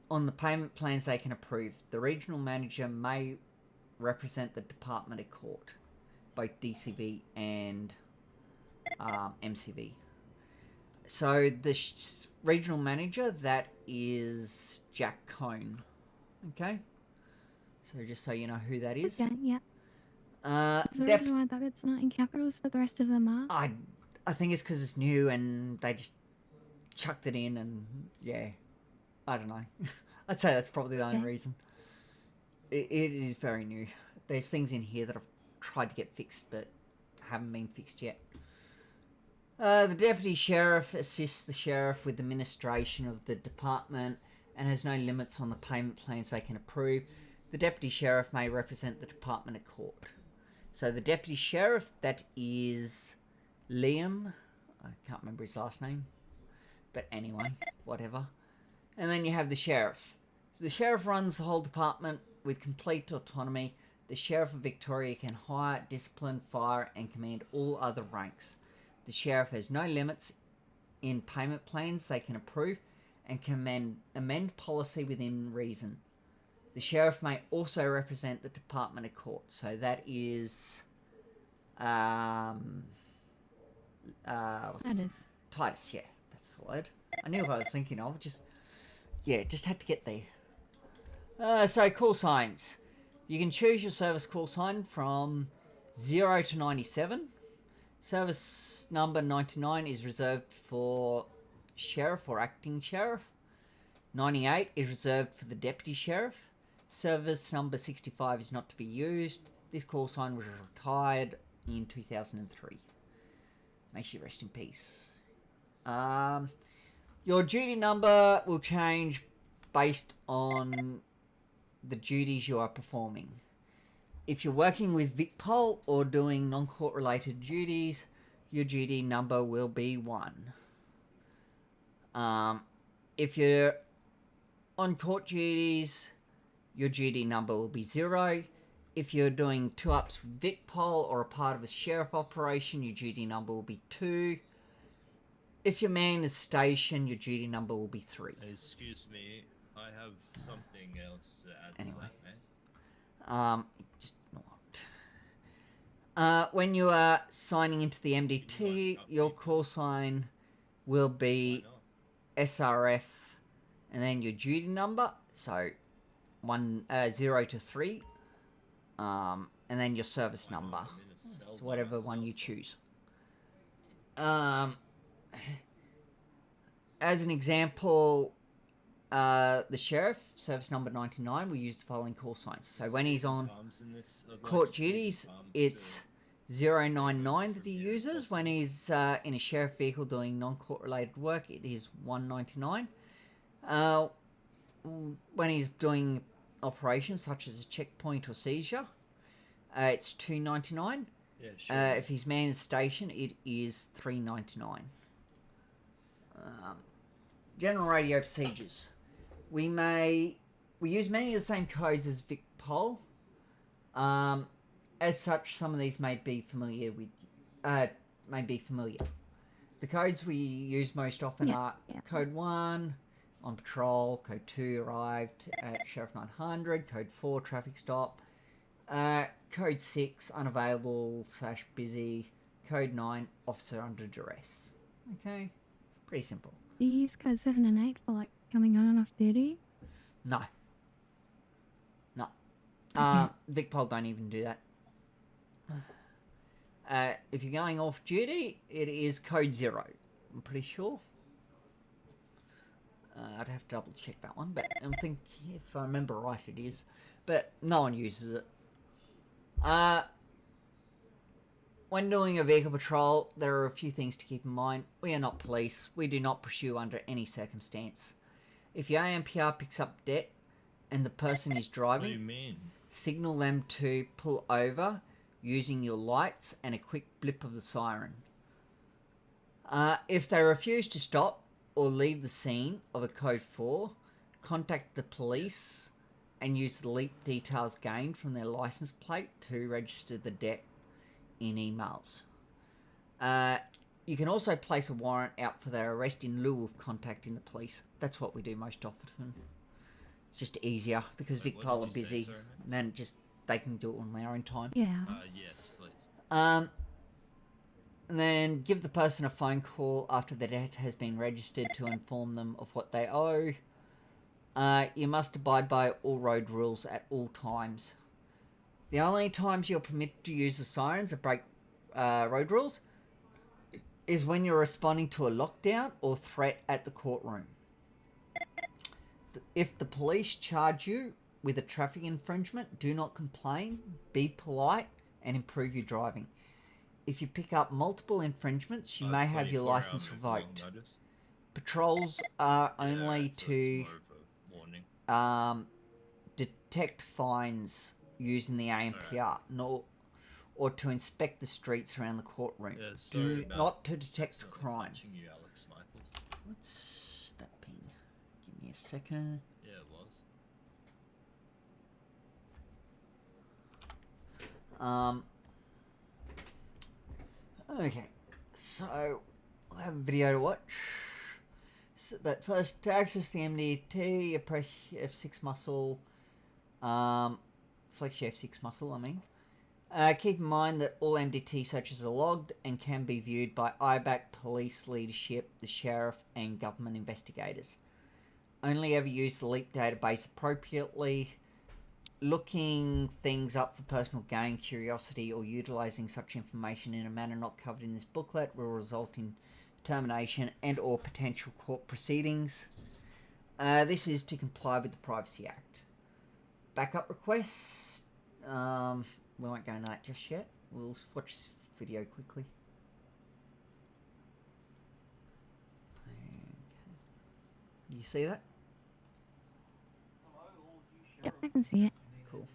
on the payment plans they can approve. The Regional Manager may represent the Department of Court, both DCV and MCV. So the regional manager, that is Jack Cone. Okay? So just so you know who that is. Okay, yeah. Is the Dep- reason why that it's not in capitals but the rest of them are? I think it's because it's new and they just chucked it in and yeah, I don't know. I'd say that's probably the only reason. It is very new. There's things in here that I've tried to get fixed but haven't been fixed yet. The deputy sheriff assists the sheriff with the administration of the department and has no limits on the payment plans they can approve. The deputy sheriff may represent the Department of Court. So the deputy sheriff, that is Liam. I can't remember his last name. But anyway, whatever. And then you have the sheriff. So the sheriff runs the whole department with complete autonomy. The Sheriff of Victoria can hire, discipline, fire, and command all other ranks. The sheriff has no limits in payment plans they can approve and can amend policy within reason. The sheriff may also represent the Department of Court. So that is... Titus. Titus, yeah. That's the word. I knew what I was thinking of. Just had to get there. So, call signs. You can choose your service call sign from 0 to 97. Service number 99 is reserved for sheriff or acting sheriff. 98 is reserved for the deputy sheriff. Service number 65 is not to be used. This call sign was retired in 2003. May she rest in peace. Your duty number will change based on the duties you are performing. If you're working with VicPol or doing non-court related duties, your duty number will be 1. If you're on court duties, your duty number will be 0. If you're doing 2-ups with VicPol or a part of a sheriff operation, your duty number will be 2. If you're manning the station, your duty number will be 3. Excuse me, I have something else to add Anyway. to that, mate. Just not. When you are signing into the MDT, your call sign will be SRF, and then your duty number. So 0 to 3, and then your service number, so whatever one you choose. As an example, the sheriff, service number 99, will use the following call signs. So when he's on court duties, it's 099 that he uses. When he's in a sheriff vehicle doing non-court related work, it is 199. When he's doing operations such as a checkpoint or seizure, it's 299. Yeah, sure. If he's manning the station, it is 399. General radio procedures. We use many of the same codes as VicPol. As such, some of these may be familiar. The codes we use most often are Code 1, on patrol, Code 2, arrived at Sheriff 900, Code 4, traffic stop, Code 6, unavailable / busy, Code 9, officer under duress. Okay, pretty simple. Do you use code 7 and 8 for like coming on and off duty? No. VicPol don't even do that. If you're going off duty, it is code 0. I'm pretty sure. I'd have to double check that one, but I think if I remember right, it is. But no one uses it. When doing a vehicle patrol, there are a few things to keep in mind. We are not police. We do not pursue under any circumstance. If your AMPR picks up debt and the person is driving, What do you mean? signal them to pull over using your lights and a quick blip of the siren. If they refuse to stop or leave the scene of a code 4, contact the police and use the leap details gained from their license plate to register the debt in emails. You can also place a warrant out for their arrest in lieu of contacting the police. That's what we do most often. It's just easier because Wait, what VicPol did are you say, busy. sorry, And then just they can do it on their own time. Yeah. Yes, please. And then give the person a phone call after the debt has been registered to inform them of what they owe. You must abide by all road rules at all times. The only times you're permitted to use the sirens or break road rules is when you're responding to a lockdown or threat at the courtroom. If the police charge you with a traffic infringement, do not complain, be polite, and improve your driving. If you pick up multiple infringements, you may have your 24 hour license moving on revoked. notice. Patrols are only so to it's more of a warning. detect fines using the AMPR, or to inspect the streets around the courtroom. Yeah, sorry about Not to detect accidentally crime. punching you, Alex Michaels. What's that ping? Give me a second. Yeah, it was. Okay, so we'll have a video to watch. So, but first, to access the MDT, you press F6 muscle. Flex your F6 muscle, I mean. Keep in mind that all MDT searches are logged and can be viewed by IBAC, police leadership, the sheriff, and government investigators. Only ever use the LEAP database appropriately. Looking things up for personal gain, curiosity, or utilising such information in a manner not covered in this booklet will result in termination and or potential court proceedings. This is to comply with the Privacy Act. Backup requests. We won't go into that just yet. We'll watch this video quickly. You see that? Yep, I can see it. Cool.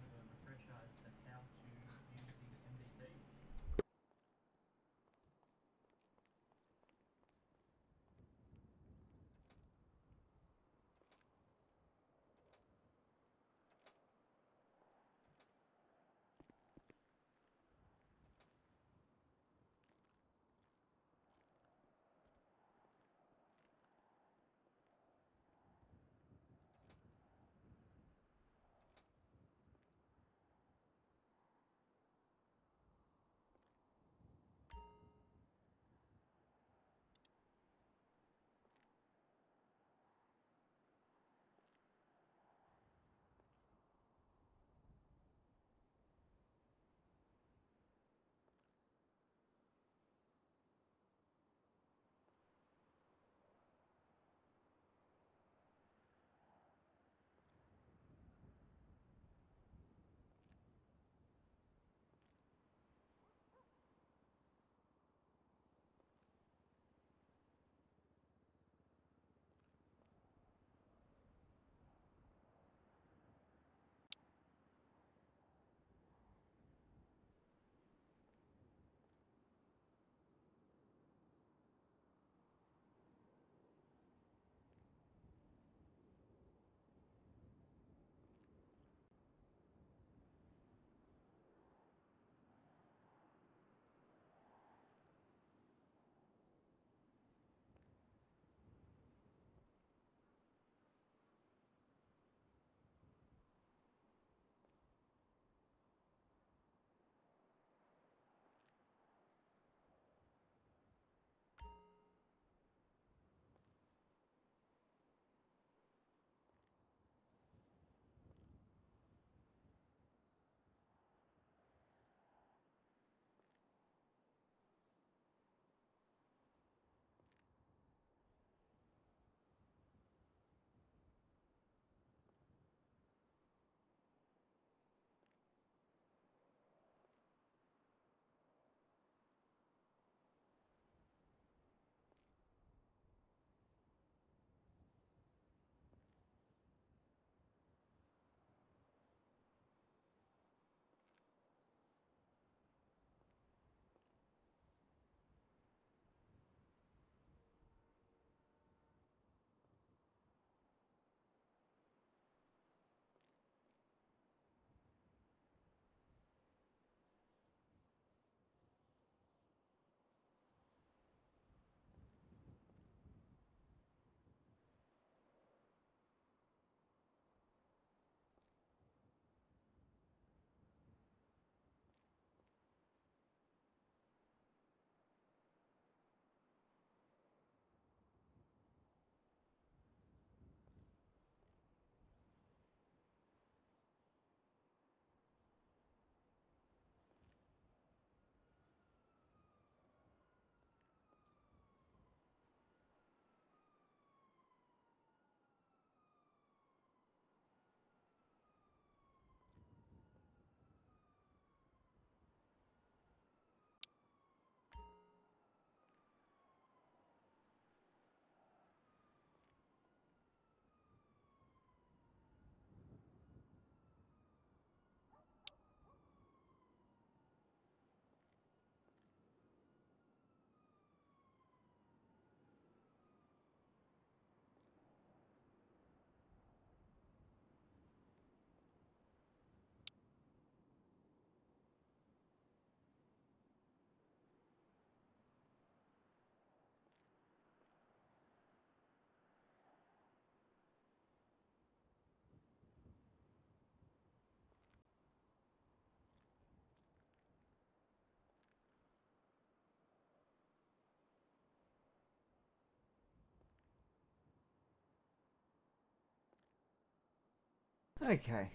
Okay.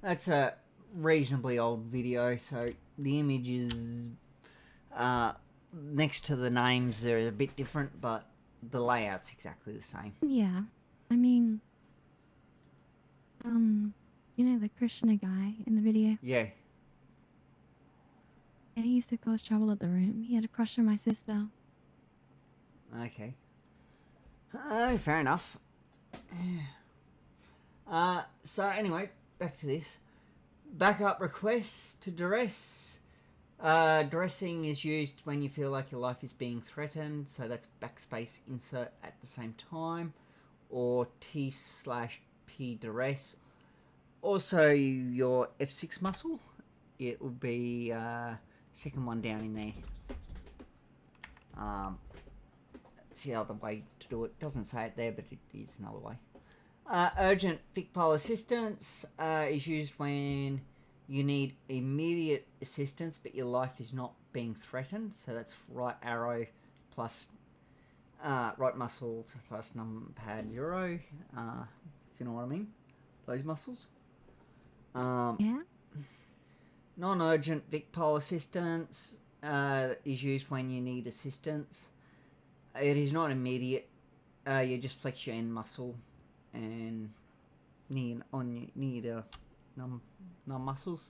That's a reasonably old video, so the image is next to the names they're a bit different, but the layout's exactly the same. Yeah. I mean, you know the Krishna guy in the video? Yeah. And he used to cause trouble at the room. He had a crush on my sister. Okay. Fair enough. So anyway, back to this. Backup requests to duress. Duressing is used when you feel like your life is being threatened, so that's backspace insert at the same time, or T/P duress. Also your F6 muscle, it will be second one down in there. That's the other way to do it. Doesn't say it there, but it is another way. Urgent Vic Pile assistance is used when you need immediate assistance, but your life is not being threatened. So that's right arrow plus right muscle plus numpad 0. If you know what I mean. Those muscles. Yeah. Non-urgent Vic Pile assistance is used when you need assistance. It is not immediate. You just flex your end muscle and near the numb muscles.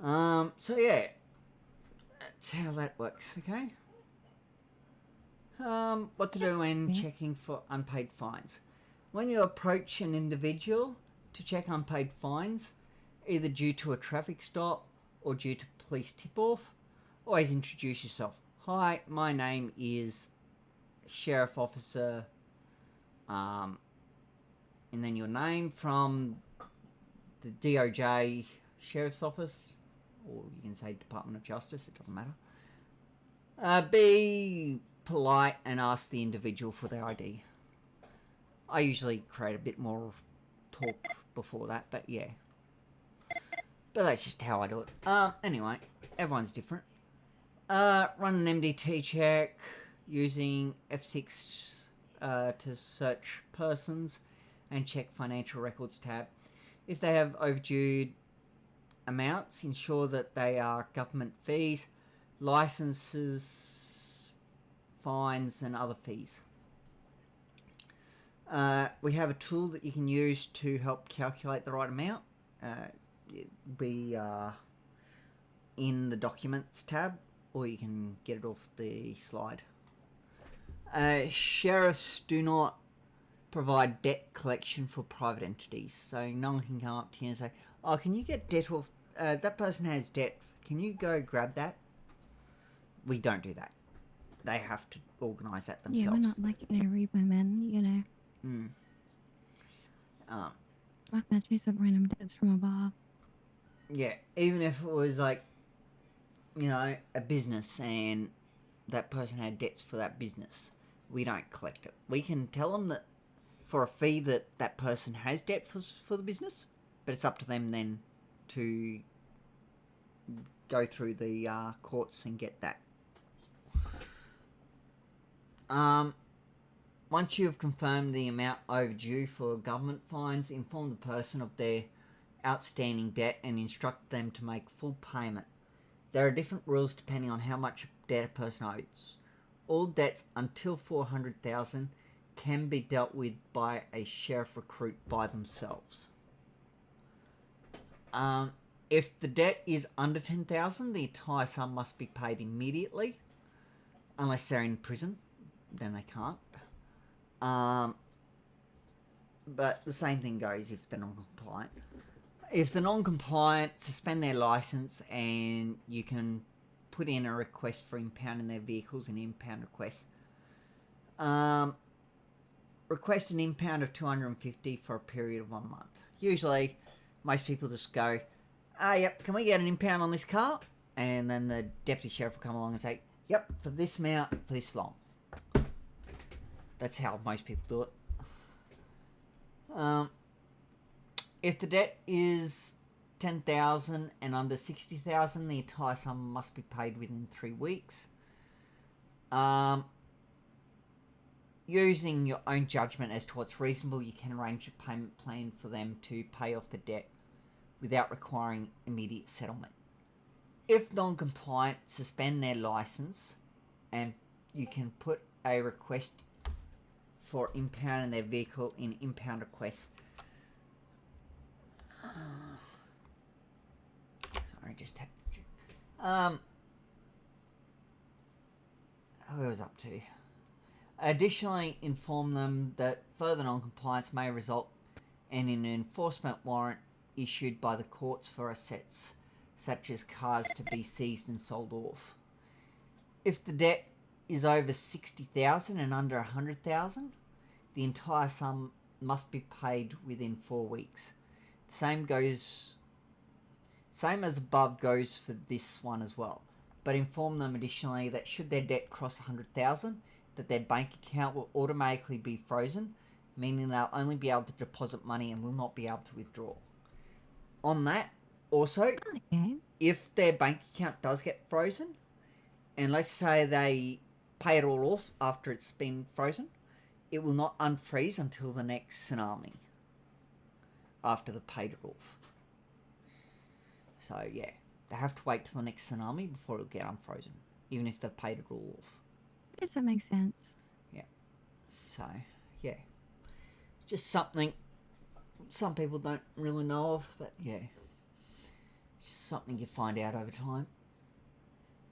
So yeah, that's how that works. Okay. What to do when checking for unpaid fines? When you approach an individual to check unpaid fines, either due to a traffic stop or due to police tip-off, always introduce yourself. Hi, my name is Sheriff Officer, and then your name from the DOJ Sheriff's Office, or you can say Department of Justice, it doesn't matter. Be polite and ask the individual for their ID. I usually create a bit more talk before that, but yeah. But that's just how I do it. Anyway, everyone's different. Run an MDT check using F6 to search persons and check financial records tab. If they have overdue amounts, ensure that they are government fees, licenses, fines and other fees. We have a tool that you can use to help calculate the right amount. It'll be in the Documents tab, or you can get it off the slide. Sheriffs do not provide debt collection for private entities, so no one can come up to you and say, oh, can you get debt off, that person has debt, can you go grab that? We don't do that. They have to organise that themselves. Yeah, we're not like, repo men, you know. I can chase up random debts from a bar. Yeah, even if it was like, a business and that person had debts for that business, we don't collect it. We can tell them that for a fee that person has debt for the business, but it's up to them then to go through the courts and get that. Once you have confirmed the amount overdue for government fines, inform the person of their outstanding debt and instruct them to make full payment. There are different rules depending on how much debt a person owes. All debts until $400,000 can be dealt with by a sheriff recruit by themselves. If the debt is under $10,000, the entire sum must be paid immediately, unless they're in prison. Then they can't. But the same thing goes if they're non-compliant. If they're non-compliant, suspend their license and you can put in a request for impounding their vehicles, an impound request. Request an impound of $250 for a period of 1 month. Usually, most people just go, yep, can we get an impound on this car? And then the deputy sheriff will come along and say, yep, for this amount, for this long. That's how most people do it. If the debt is $10,000 and under $60,000, the entire sum must be paid within 3 weeks. using your own judgment as to what's reasonable, you can arrange a payment plan for them to pay off the debt without requiring immediate settlement. If non-compliant, suspend their license, and you can put a request for impounding their vehicle in impound requests. Sorry, just had to... who was up to? Additionally, inform them that further non-compliance may result in an enforcement warrant issued by the courts for assets, such as cars to be seized and sold off. If the debt is over 60,000 and under 100,000, the entire sum must be paid within 4 weeks. The same as above goes for this one as well. But inform them additionally that should their debt cross 100,000, that their bank account will automatically be frozen, meaning they'll only be able to deposit money and will not be able to withdraw. On that, also, if their bank account does get frozen, and let's say they pay it all off after it's been frozen, it will not unfreeze until the next tsunami after they've paid it off. So yeah, they have to wait till the next tsunami before it'll get unfrozen, even if they've paid it all off. Does that make sense? Yeah. So yeah, just something some people don't really know of, but yeah, something you find out over time.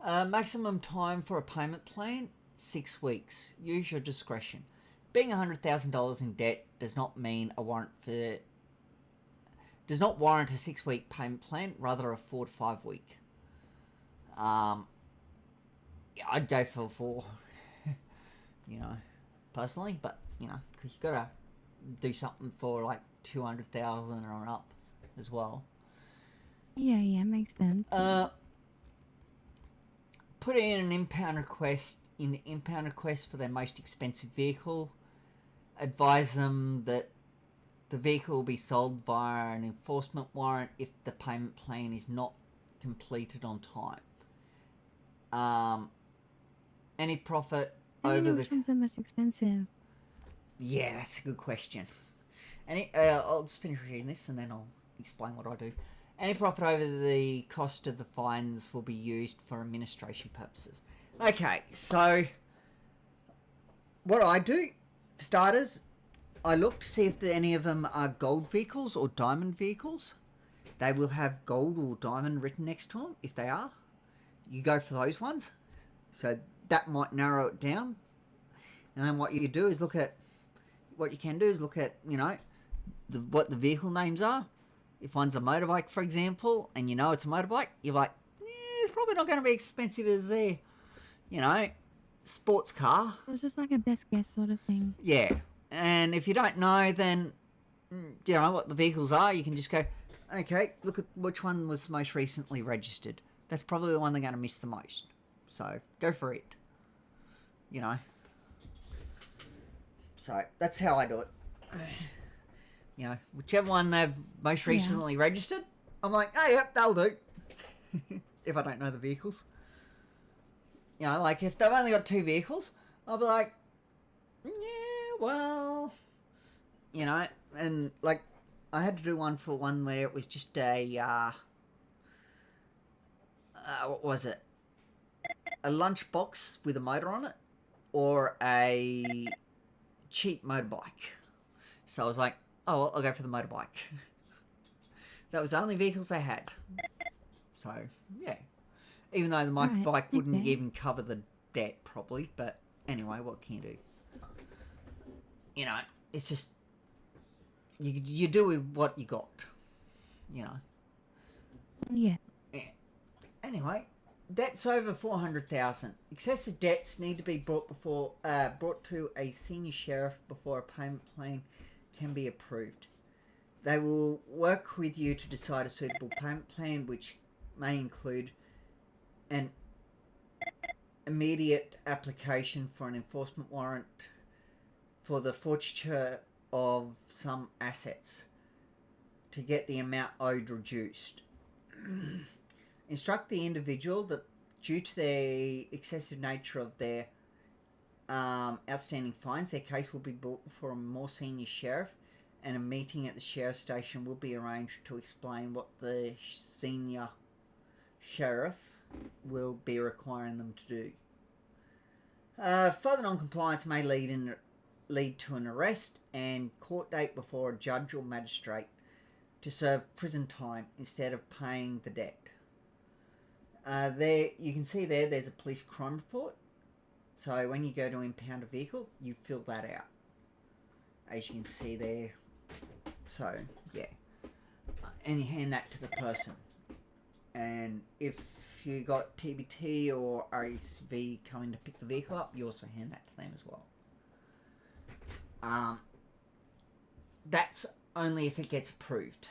Maximum time for a payment plan, 6 weeks. Use your discretion. Being $100,000 in debt does not mean does not warrant a 6-week payment plan, rather a 4 to 5 week. Yeah, I'd go for 4, you know, personally, but you know, because you gotta do something for like 200,000 or up as well. Yeah, makes sense. Put in an impound request for their most expensive vehicle. Advise them that the vehicle will be sold via an enforcement warrant if the payment plan is not completed on time. Any profit over which one's the most expensive? Yeah, that's a good question. I'll just finish reading this and then I'll explain what I do. Any profit over the cost of the fines will be used for administration purposes. Okay, so what I do, for starters, I look to see if any of them are gold vehicles or diamond vehicles. They will have gold or diamond written next to them. If they are, you go for those ones. So that might narrow it down. And then what you do is look at, you know, what the vehicle names are. If one's a motorbike, for example, and you know it's a motorbike, you're like, it's probably not going to be expensive as their, you know, sports car. It was just like a best guess sort of thing. Yeah. And if you don't know, then, you know, what the vehicles are, you can just go, okay, look at which one was most recently registered. That's probably the one they're going to miss the most. So, go for it. You know. So, that's how I do it. You know, whichever one they've most recently registered, I'm like, oh, yep, that'll do. If I don't know the vehicles. You know, like, if they've only got 2 vehicles, I'll be like, yeah, well, you know, and, like, I had to do one for one where it was just a, what was it? A lunchbox with a motor on it, or a cheap motorbike. So I was like, oh, well, I'll go for the motorbike. That was the only vehicles they had. So, yeah. Even though the motorbike wouldn't even cover the debt, probably. But anyway, what can you do? You know, it's just... You do with what you got. You know. Yeah. Anyway, debts over 400,000. Excessive debts need to be brought to a senior sheriff before a payment plan can be approved. They will work with you to decide a suitable payment plan, which may include an immediate application for an enforcement warrant for the forfeiture of some assets to get the amount owed reduced. Instruct the individual that due to the excessive nature of their outstanding fines, their case will be brought before a more senior sheriff, and a meeting at the sheriff's station will be arranged to explain what the senior sheriff will be requiring them to do. Further non-compliance may lead to an arrest and court date before a judge or magistrate to serve prison time instead of paying the debt. There you can see there's a police crime report. So when you go to impound a vehicle, you fill that out, as you can see there. So yeah, and you hand that to the person. And if you got TBT or RSV coming to pick the vehicle up, you also hand that to them as well. That's only if it gets approved.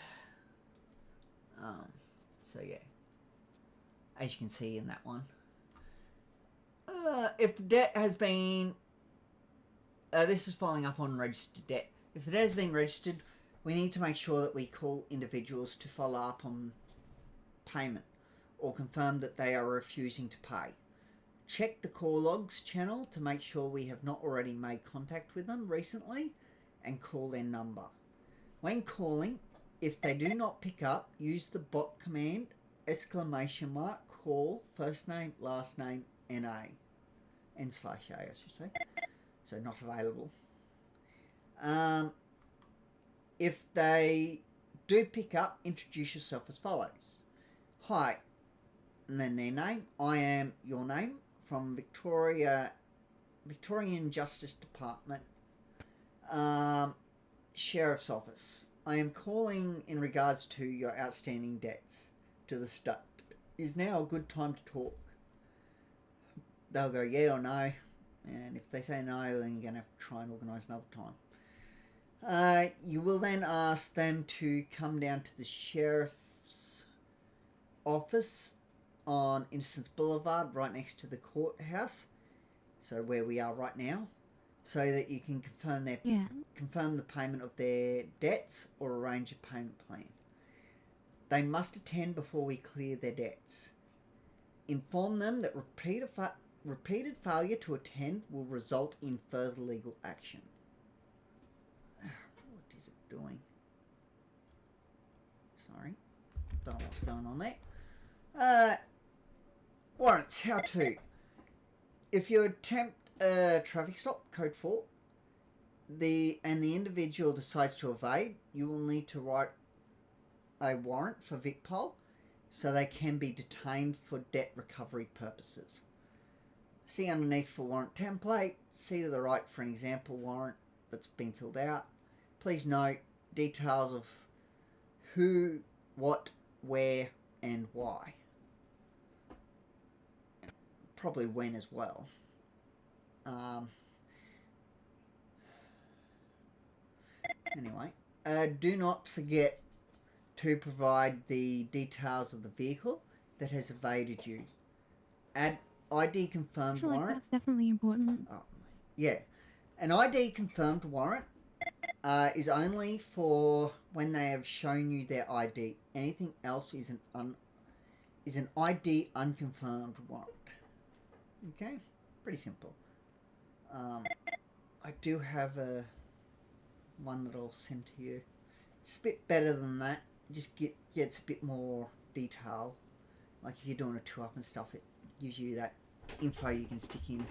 So yeah, as you can see in that one. If the debt has been... this is following up on registered debt. If the debt has been registered, we need to make sure that we call individuals to follow up on payment or confirm that they are refusing to pay. Check the call logs channel to make sure we have not already made contact with them recently and call their number. When calling, if they do not pick up, use the bot command !, call, first name, last name, NA. N/A, I should say. So not available. If they do pick up, introduce yourself as follows. Hi, and then their name. I am your name from Victorian Justice Department, Sheriff's Office. I am calling in regards to your outstanding debts to the state. Is now a good time to talk? They'll go yeah or no, and if they say no, then you're going to have to try and organise another time. You will then ask them to come down to the sheriff's office on Innocence Boulevard, right next to the courthouse, so where we are right now, so that you can confirm the payment of their debts or arrange a payment plan. They must attend before we clear their debts. Inform them that repeated failure to attend will result in further legal action. What is it doing? Sorry. Don't know what's going on there. Warrants, how to. If you attempt a traffic stop, code 4, and the individual decides to evade, you will need to write a warrant for VicPol so they can be detained for debt recovery purposes. See underneath for warrant template, see to the right for an example warrant that's been filled out. Please note details of who, what, where, and why. Probably when as well. Anyway, do not forget to provide the details of the vehicle that has evaded you. Add ID confirmed warrant. That's definitely important. Oh, yeah. An ID confirmed warrant is only for when they have shown you their ID. Anything else is an ID unconfirmed warrant. Okay? Pretty simple. I do have one that I'll send to you. It's a bit better than that. Just gets a bit more detail. Like if you're doing a tour-up and stuff, it gives you that info you can stick in.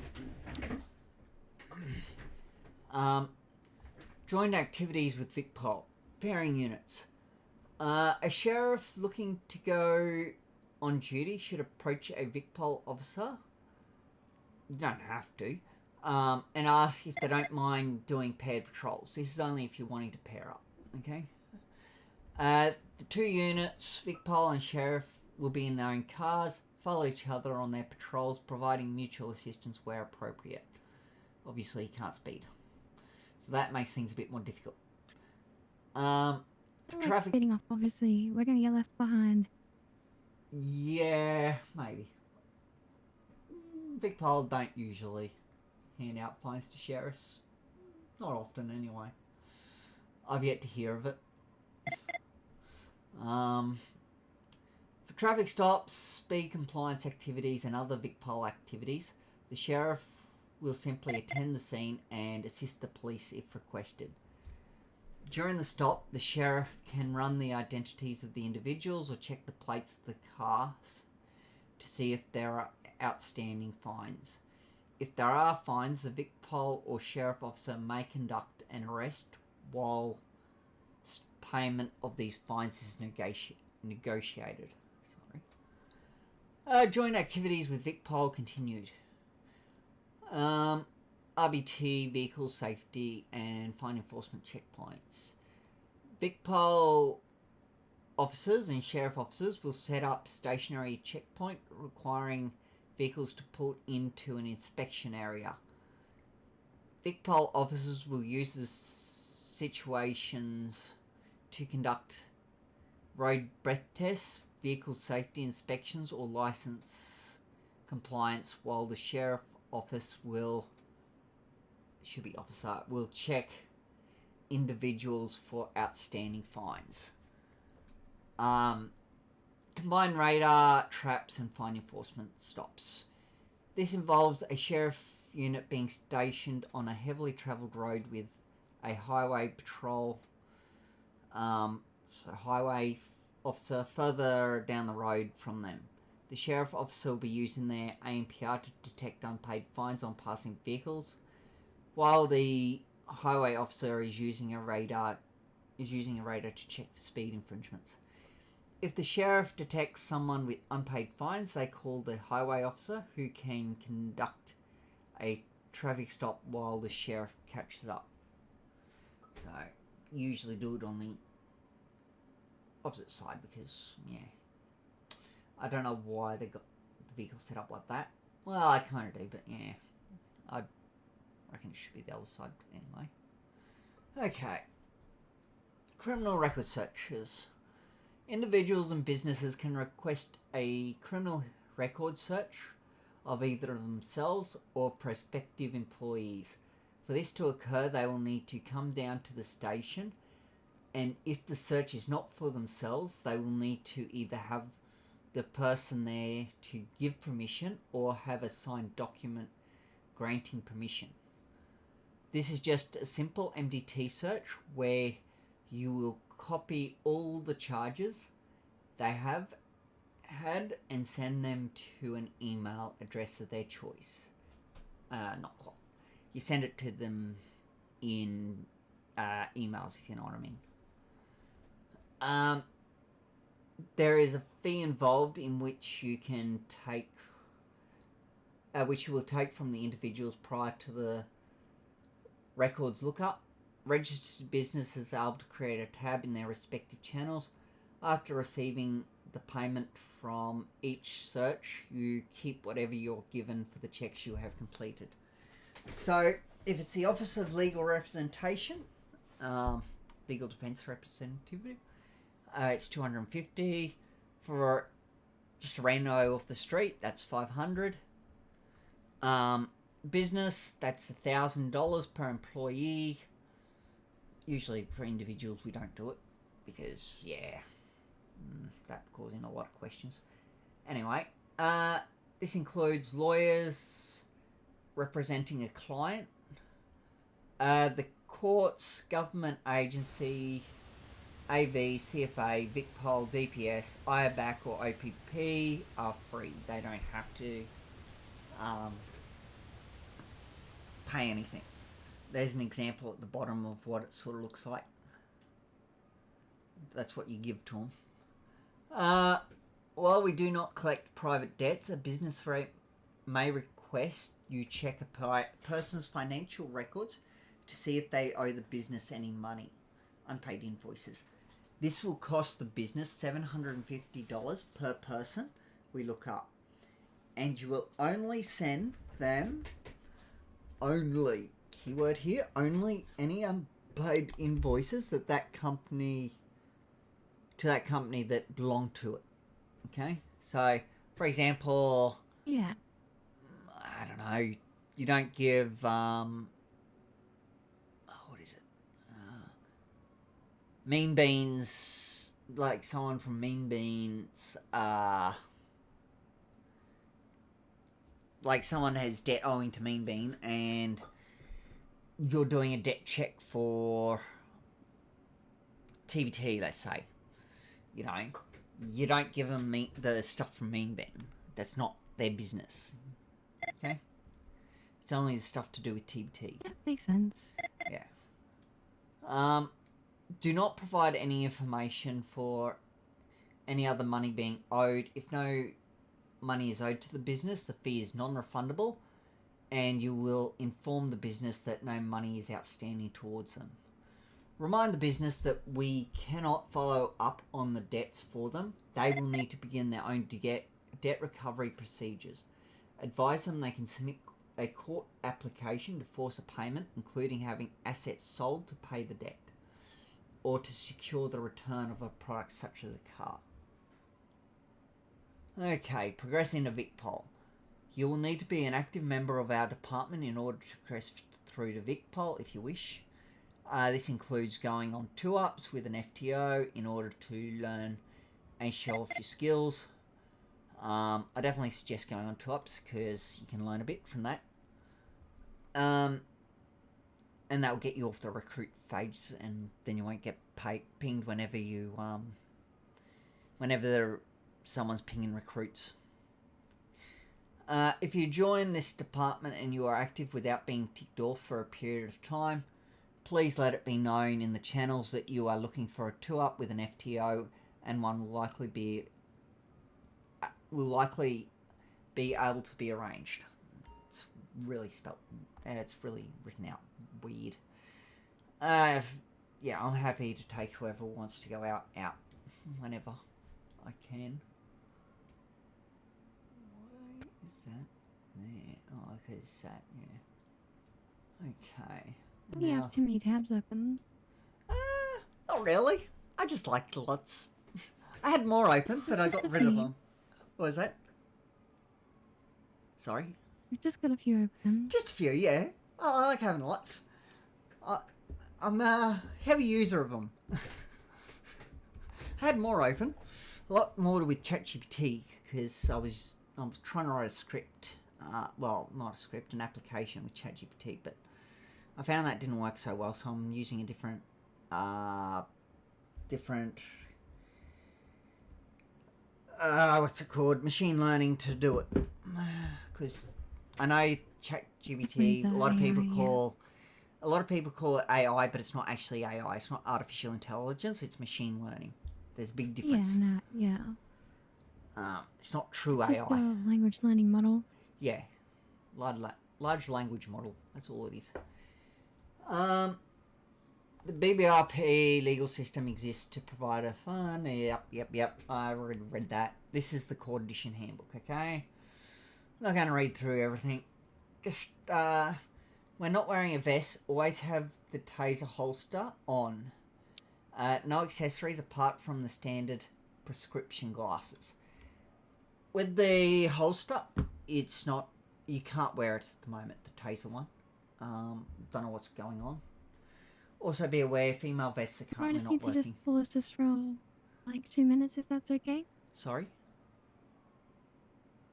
Joint activities with VicPol. Pairing units. A sheriff looking to go on duty should approach a VicPol officer. You don't have to. And ask if they don't mind doing paired patrols. This is only if you're wanting to pair up. Okay? The two units, VicPol and Sheriff, will be in their own cars, follow each other on their patrols, providing mutual assistance where appropriate. Obviously, you can't speed. So that makes things a bit more difficult. Like speeding up, obviously. We're going to get left behind. Yeah, maybe. VicPol don't usually hand out fines to sheriffs. Not often, anyway. I've yet to hear of it. For traffic stops, speed compliance activities and other VicPol activities, the sheriff will simply attend the scene and assist the police if requested. During the stop, the sheriff can run the identities of the individuals or check the plates of the cars to see if there are outstanding fines. If there are fines, the VicPol or sheriff officer may conduct an arrest while payment of these fines is negotiated. Joint activities with VicPol continued. RBT, vehicle safety, and fine enforcement checkpoints. VicPol officers and sheriff officers will set up stationary checkpoint requiring vehicles to pull into an inspection area. VicPol officers will use the situations to conduct road breath tests, vehicle safety inspections, or license compliance, while the sheriff office will check individuals for outstanding fines. Combined radar, traps, and fine enforcement stops. This involves a sheriff unit being stationed on a heavily travelled road with a highway patrol, highway officer further down the road from them. The sheriff officer will be using their ANPR to detect unpaid fines on passing vehicles, while the highway officer is using a radar to check for speed infringements. If the sheriff detects someone with unpaid fines, they call the highway officer, who can conduct a traffic stop while the sheriff catches up. So, usually do it on the opposite side because, yeah, I don't know why they got the vehicle set up like that. Well, I kind of do, but yeah, I reckon it should be the other side anyway. Okay. Criminal record searches. Individuals and businesses can request a criminal record search of either themselves or prospective employees. For this to occur, they will need to come down to the station, and if the search is not for themselves, they will need to either have the person there to give permission or have a signed document granting permission. This is just a simple MDT search where you will copy all the charges they have had and send them to an email address of their choice. Not quite. You send it to them in emails, if you know what I mean. There is a fee involved in which you can take, which you will take from the individuals prior to the records lookup. Registered businesses are able to create a tab in their respective channels. After receiving the payment from each search, you keep whatever you're given for the checks you have completed. So, if it's the Office of Legal Representation, Legal Defence Representative, it's $250. For just a rando off the street, that's $500. Business, that's $1,000 per employee. Usually for individuals we don't do it because, yeah, that causing a lot of questions. Anyway, this includes lawyers representing a client, the courts, government agency, AV, CFA, VicPol, DPS, IABAC or OPP are free. They don't have to pay anything. There's an example at the bottom of what it sort of looks like. That's what you give to them. While we do not collect private debts, a business may request you check a person's financial records to see if they owe the business any money, unpaid invoices. This will cost the business $750 per person we look up. And you will only send them keyword here, only any unpaid invoices that company that belong to it. Okay? So, for example, yeah, I don't know, you don't give what is it? Mean Beans, like someone from Mean Beans like someone has debt owing to Mean Bean and you're doing a debt check for TBT, let's say, you know, you don't give them the stuff from Mean Bean. That's not their business. Okay? It's only the stuff to do with TBT. That makes sense. Yeah. Do not provide any information for any other money being owed. If no money is owed to the business, the fee is non-refundable, and you will inform the business that no money is outstanding towards them. Remind the business that we cannot follow up on the debts for them. They will need to begin their own debt recovery procedures. Advise them they can submit a court application to force a payment, including having assets sold to pay the debt, or to secure the return of a product such as a car. Okay, progressing to VicPol. You will need to be an active member of our department in order to progress through to VicPol if you wish. This includes going on 2-ups with an FTO in order to learn and show off your skills. I definitely suggest going on 2-ups because you can learn a bit from that. And that will get you off the recruit phase, and then you won't get pinged whenever you someone's pinging recruits. If you join this department and you are active without being ticked off for a period of time, please let it be known in the channels that you are looking for a 2-up with an FTO, and one will likely be able to be arranged. It's really it's really written out weird. Yeah, I'm happy to take whoever wants to go out whenever I can. Why is that there? Oh, because that, yeah. Okay. Why do you have too many tabs open? Not really. I just liked lots. I had more open, but I got rid of them. What was that? Sorry? We've just got a few open. Just a few, yeah. I like having lots. I'm a heavy user of them. I had more open. A lot more with ChatGPT, because I was trying to write a script. Well, not a script, an application with ChatGPT, but I found that didn't work so well, so I'm using a different what's it called? Machine learning to do it. Because I know ChatGPT, a lot of people call it AI, but it's not actually AI. It's not artificial intelligence. It's machine learning. There's a big difference. Yeah, It's not true Just AI. a language learning model. Yeah, large language model. That's all it is. The BBRP legal system exists to provide a fund. Yep. I already read that. This is the court edition handbook, okay? I'm not going to read through everything. Just, when not wearing a vest, always have the taser holster on. No accessories apart from the standard prescription glasses. With the holster, it's not, you can't wear it at the moment, the taser one. Don't know what's going on. Also be aware, female vests are I currently just not need to working. just pause this for like 2 minutes if that's okay. Sorry?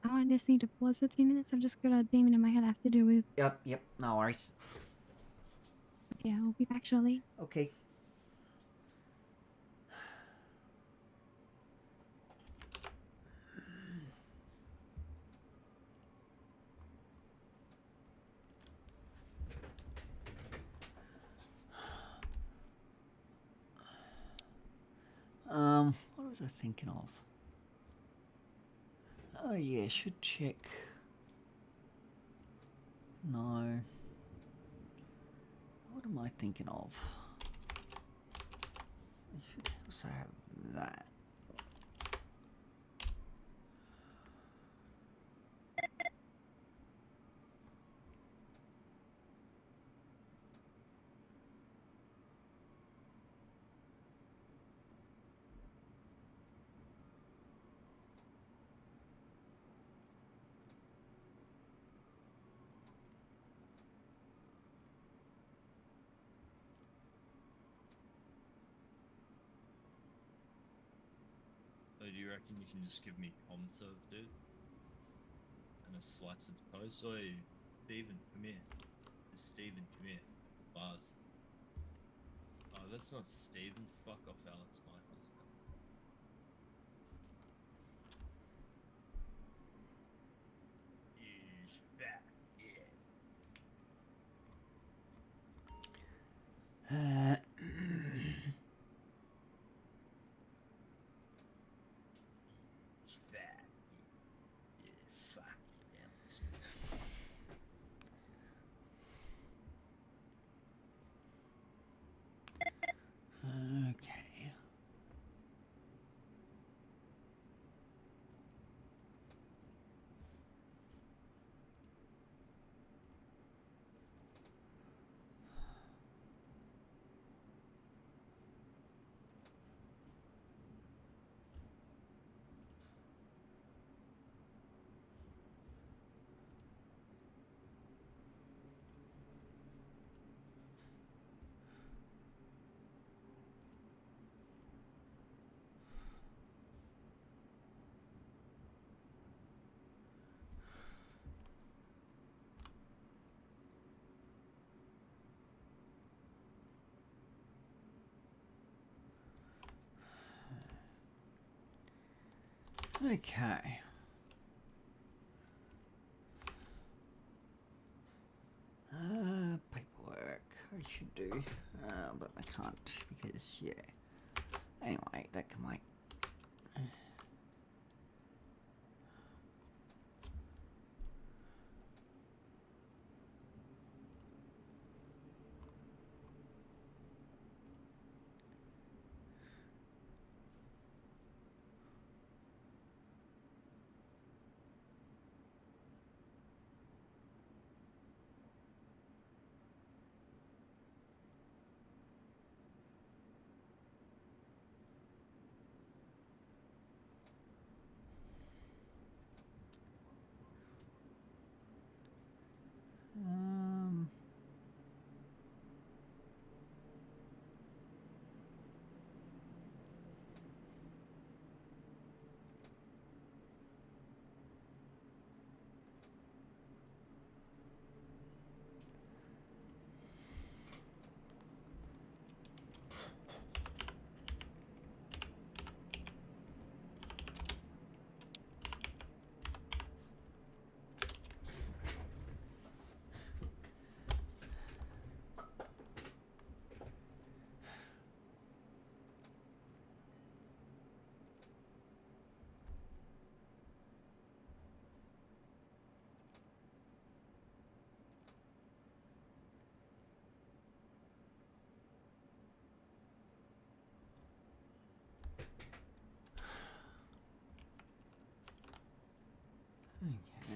I just need to pause for 2 minutes. I've just got a demon in my head I have to deal with. Yep, no worries. Yeah, I'll be back shortly. Okay. What was I thinking of? Oh yeah, should check. No. What am I thinking of? I should also have that. So do you reckon you can just give me ComServe, dude? And a slice of toast. Oi, Stephen, come here. Stephen, come here. Bars. Oh, that's not Stephen. Fuck off, Alex Michaels. He's fat, yeah. He's fat, yeah. Yeah, fuck Alex. Okay. Okay. Paperwork I should do, but I can't because, yeah. Anyway, that can wait. Okay.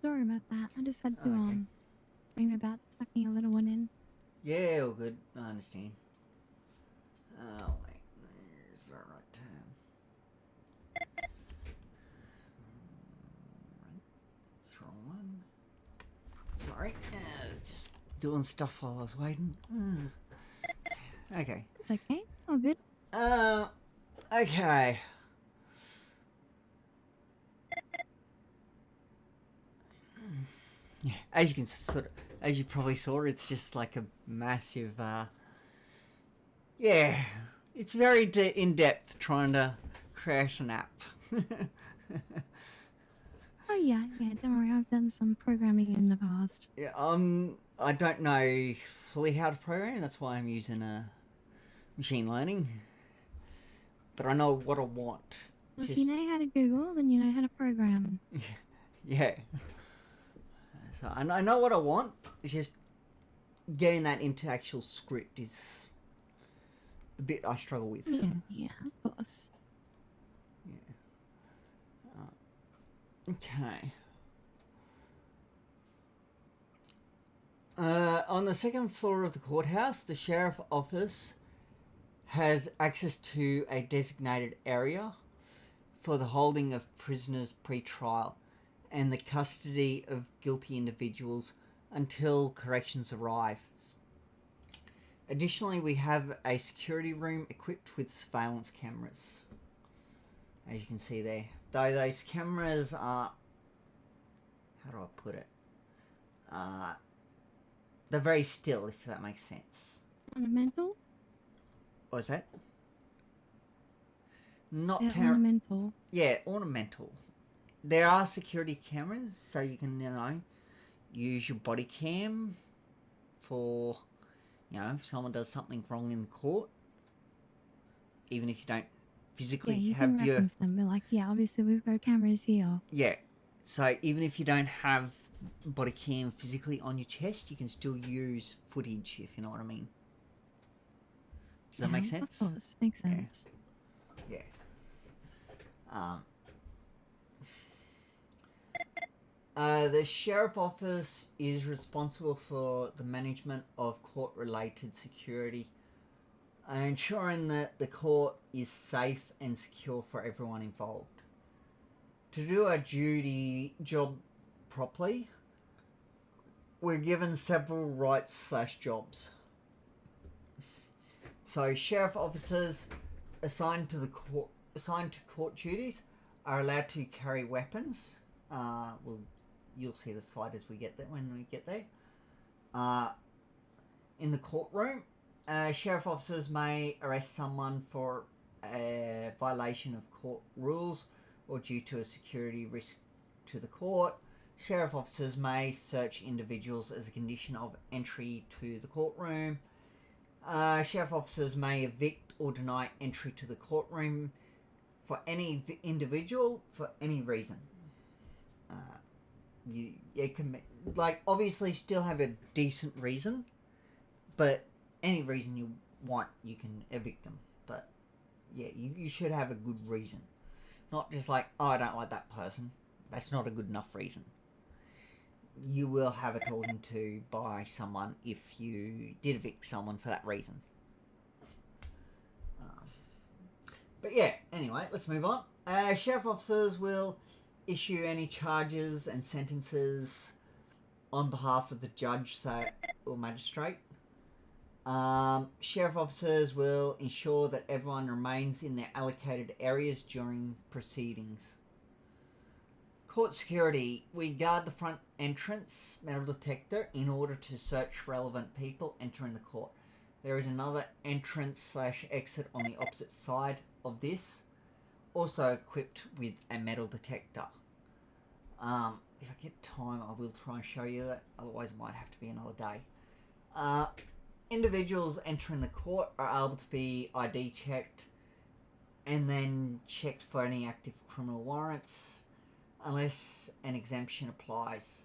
Sorry about that. I just had to Okay. dream about tucking a little one in. Yeah, all good. I understand. Oh, wait. There's the right term. Sorry. Just doing stuff while I was waiting. Okay. It's okay. All good. Okay. Yeah, as you can as you probably saw, it's just like a massive, yeah, it's very in-depth trying to create an app. Oh yeah, don't worry, I've done some programming in the past. Yeah, I don't know fully how to program, that's why I'm using machine learning. But I know what I want. Well, if you know how to Google, then you know how to program. Yeah. So I know what I want. It's just getting that into actual script is the bit I struggle with. Yeah, of course. Yeah. Okay. On the second floor of the courthouse, the sheriff office has access to a designated area for the holding of prisoners pre-trial and the custody of guilty individuals until corrections arrive. Additionally, we have a security room equipped with surveillance cameras. As you can see there. Though those cameras are... How do I put it? They're very still, if that makes sense. Ornamental? What is that? Not ornamental. Yeah, ornamental. There are security cameras, so you can, use your body cam for, if someone does something wrong in the court. Even if you don't physically you have can your... reference them, but obviously we've got cameras here. Yeah. So even if you don't have body cam physically on your chest, you can still use footage, if you know what I mean. Does that make sense? Of course, makes sense. Yeah. The sheriff office is responsible for the management of court-related security, ensuring that the court is safe and secure for everyone involved. To do our job properly, we're given several rights/jobs. So sheriff officers assigned to court duties are allowed to carry weapons. You'll see the slide as we get there when we get there. In the courtroom, sheriff officers may arrest someone for a violation of court rules or due to a security risk to the court. Sheriff officers may search individuals as a condition of entry to the courtroom. Sheriff officers may evict or deny entry to the courtroom for any individual for any reason. You can, obviously still have a decent reason, but any reason you want, you can evict them. But yeah, you should have a good reason. Not just oh, I don't like that person. That's not a good enough reason. You will have a talking to by someone if you did evict someone for that reason. But yeah, anyway, let's move on. Sheriff officers will issue any charges and sentences on behalf of the judge or magistrate. Sheriff officers will ensure that everyone remains in their allocated areas during proceedings. Court security. We guard the front entrance metal detector in order to search relevant people entering the court. There is another entrance/exit on the opposite side of this, also equipped with a metal detector. If I get time, I will try and show you that, otherwise it might have to be another day. Individuals entering the court are able to be ID checked and then checked for any active criminal warrants, unless an exemption applies,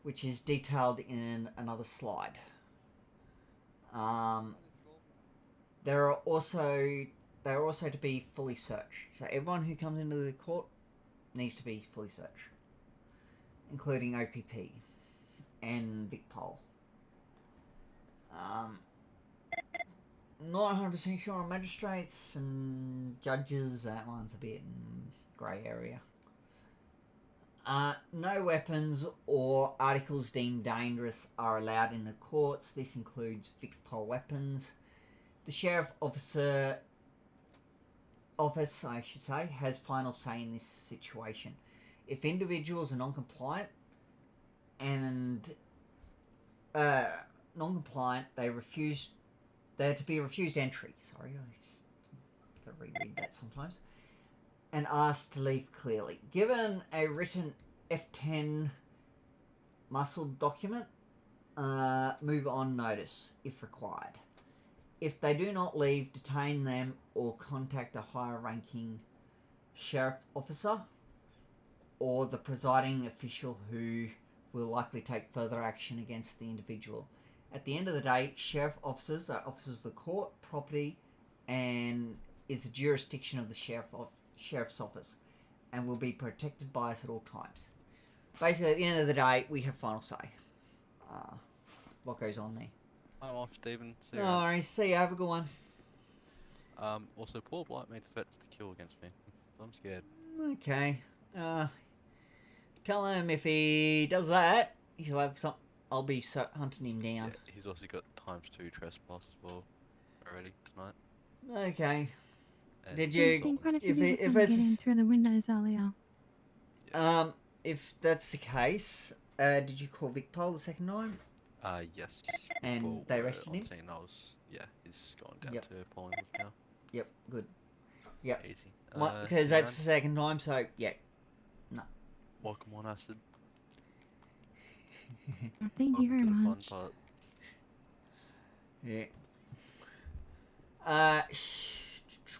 which is detailed in another slide. They are also to be fully searched. So everyone who comes into the court needs to be fully searched, including OPP and Big Pole. Not 100% sure on magistrates and judges. That one's a bit grey area. No weapons or articles deemed dangerous are allowed in the courts. This includes Vic-Pol weapons. The sheriff office, I should say, has final say in this situation. If individuals are non-compliant they're to be refused entry. Sorry, I just gotta reread that sometimes. And asked to leave clearly. Given a written F10 muscle document, move on notice if required. If they do not leave, detain them or contact a higher ranking sheriff officer or the presiding official who will likely take further action against the individual. At the end of the day, sheriff officers are officers of the court, property, and is the jurisdiction of the sheriff's office and will be protected by us at all times. Basically, at the end of the day, we have final say. What goes on there? I'm off, Stephen. See you No around. worries. See you. Have a good one. Also, Paul Blight made threats to kill against me. I'm scared. Okay. Tell him if he does that, he'll have some. I'll be hunting him down. Yeah, he's also got ×2 trespass as well already tonight. Okay. And Did There's you? been quite a few If people trying to get in through the windows earlier. If that's the case, did you call Vic-Pol the second time? Yes. And Paul, they arrested on him? scene, he's gone down Yep. to Pollingham now. Yep. Good. Yep. Easy. Because see that's you the second time, so yeah. No. Welcome on acid. Thank you very To the fun much. part. Yeah.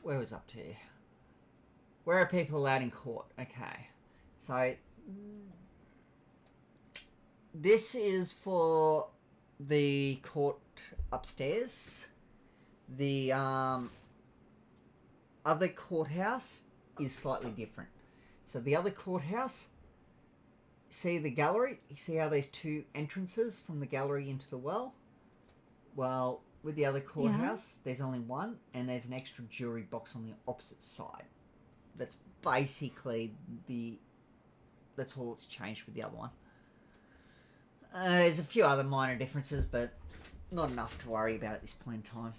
Where was up to? Where are people allowed in court? Okay. So this is for the court upstairs. The other courthouse is slightly different. So the other courthouse, see the gallery? You see how there's two entrances from the gallery into the well? Well, with the other courthouse, there's only one, and there's an extra jury box on the opposite side. That's basically that's all that's changed with the other one. There's a few other minor differences, but not enough to worry about at this point in time.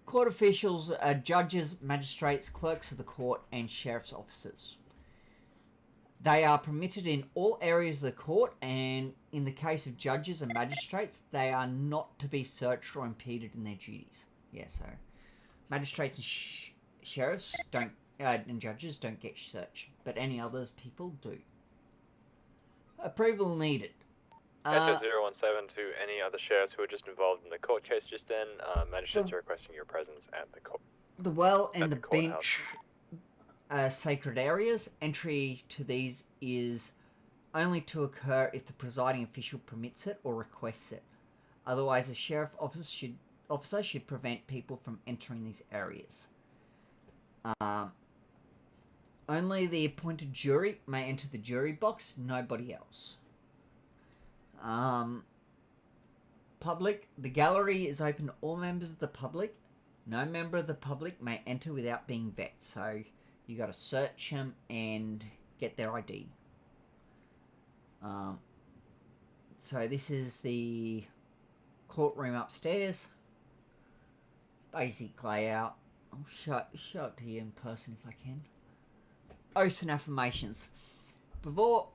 Court officials are judges, magistrates, clerks of the court, and sheriff's officers. They are permitted in all areas of the court, and in the case of judges and magistrates, they are not to be searched or impeded in their duties. Yeah, so magistrates and sheriffs don't, and judges don't get searched, but any others people do. Approval needed. SO017 to any other sheriffs who were just involved in the court case just then. Magistrates are requesting your presence at the court. The well and the courthouse. bench are sacred areas. Entry to these is only to occur if the presiding official permits it or requests it. Otherwise, a sheriff officer should prevent people from entering these areas. Only the appointed jury may enter the jury box, nobody else. Public, the gallery is open to all members of the public. No member of the public may enter without being vetted, so you got to search them and get their ID. So this is the courtroom upstairs. Basic layout. I'll show it to you in person if I can. Oaths and affirmations. Before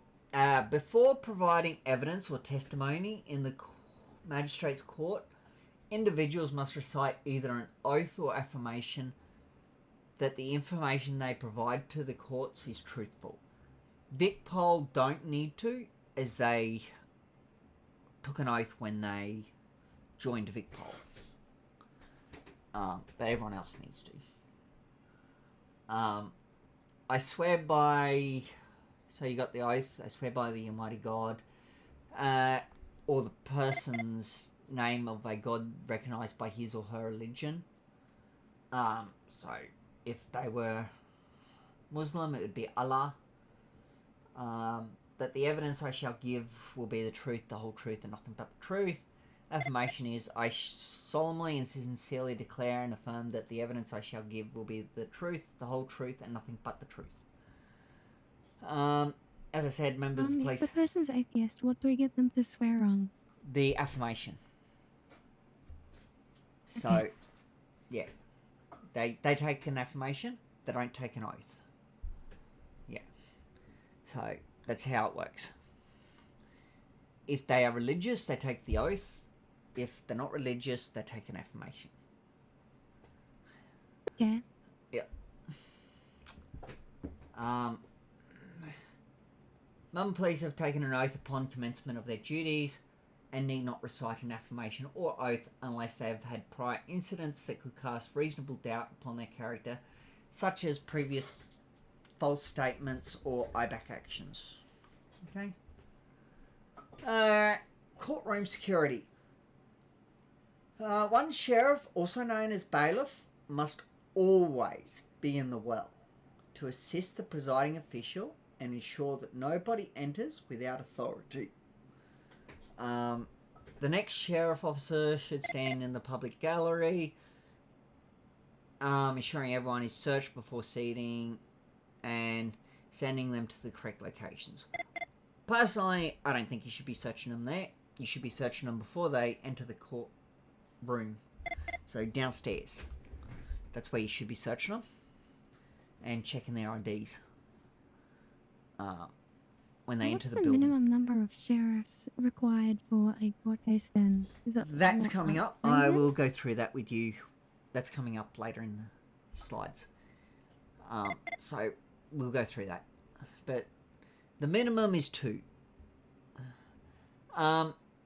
providing evidence or testimony in the magistrate's court, individuals must recite either an oath or affirmation that the information they provide to the courts is truthful. Vic-Pol don't need to, as they took an oath when they joined Vic-Pol. But everyone else needs to. I swear by... So you got the oath. I swear by the Almighty God, or the person's name of a God recognized by his or her religion. So if they were Muslim, it would be Allah. That the evidence I shall give will be the truth, the whole truth, and nothing but the truth. Affirmation is, I solemnly and sincerely declare and affirm that the evidence I shall give will be the truth, the whole truth, and nothing but the truth. As I said, members of the If police, the person's atheist, what do we get them to swear on? the affirmation. So, Okay. yeah, they take an affirmation. They don't take an oath. Yeah. So that's how it works. If they are religious, they take the oath. If they're not religious, they take an affirmation. Yeah. Yeah. Mum police have taken an oath upon commencement of their duties and need not recite an affirmation or oath unless they have had prior incidents that could cast reasonable doubt upon their character, such as previous false statements or IBAC actions. Okay. Courtroom security. One sheriff, also known as bailiff, must always be in the well to assist the presiding official and ensure that nobody enters without authority. The next sheriff officer should stand in the public gallery, ensuring everyone is searched before seating and sending them to the correct locations. Personally, I don't think you should be searching them there. You should be searching them before they enter the courtroom. So downstairs. That's where you should be searching them and checking their IDs when they enter the building. What's the minimum number of sheriffs required for a court case then? Is it That's what, coming like up. 3 I then? will go through that with you. That's coming up later in the slides. So we'll go through that. But the minimum is 2.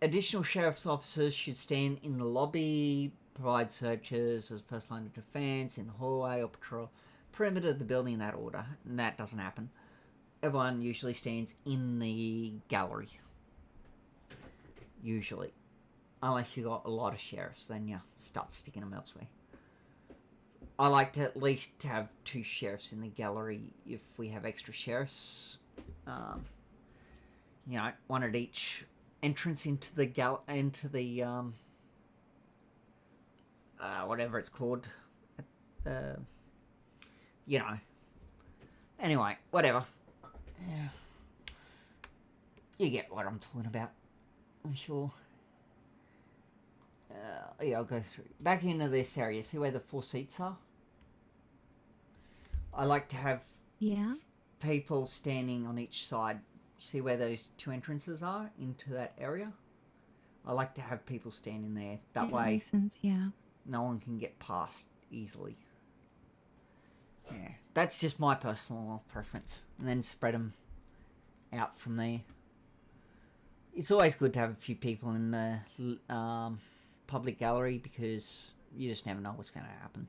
Additional sheriff's officers should stand in the lobby, provide searches as first line of defense, in the hallway or patrol perimeter of the building in that order. And that doesn't happen. Everyone usually stands in the gallery. Usually. Unless you got a lot of sheriffs, then you start sticking them elsewhere. I like to at least have 2 sheriffs in the gallery if we have extra sheriffs. You know, one at each entrance into the whatever it's called. You know. Anyway, whatever. Yeah. You get what I'm talking about, I'm sure. Yeah, I'll go through. Back into this area, see where the 4 seats are? I like to have people standing on each side. See where those 2 entrances are into that area? I like to have people standing there. That way, makes sense, yeah. no one can get past easily. Yeah, that's just my personal preference. And then spread them out from there. It's always good to have a few people in the public gallery because you just never know what's going to happen.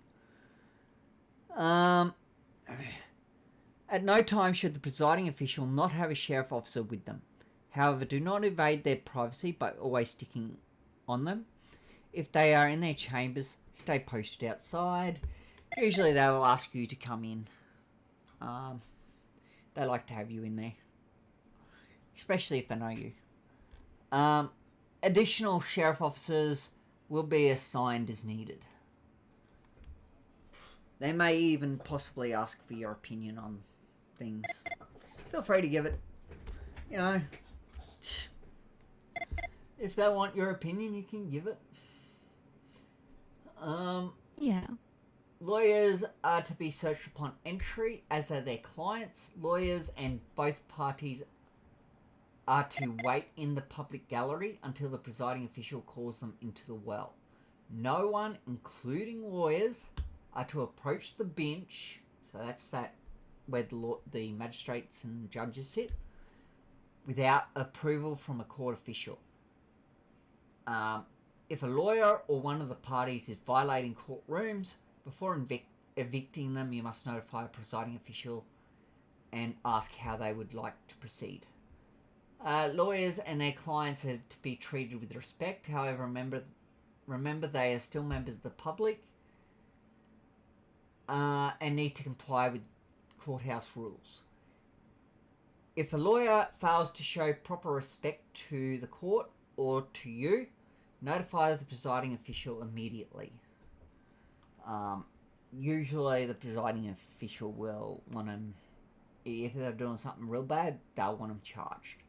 At no time should the presiding official not have a sheriff officer with them. However, do not invade their privacy by always sticking on them. If they are in their chambers, stay posted outside. Usually they will ask you to come in. They like to have you in there. Especially if they know you. Additional sheriff officers will be assigned as needed. They may even possibly ask for your opinion on things. Feel free to give it. You know, if they want your opinion, you can give it. Yeah. Lawyers are to be searched upon entry, as are their clients. Lawyers and both parties are to wait in the public gallery until the presiding official calls them into the well. No one, including lawyers, are to approach the bench, so that's that where the magistrates and judges sit, without approval from a court official. If a lawyer or one of the parties is violating courtrooms, before evicting them, you must notify a presiding official and ask how they would like to proceed. Lawyers and their clients are to be treated with respect. However, remember they are still members of the public and need to comply with courthouse rules. If a lawyer fails to show proper respect to the court or to you, notify the presiding official immediately. Usually the presiding official will want to if they're doing something real bad, they'll want them charged.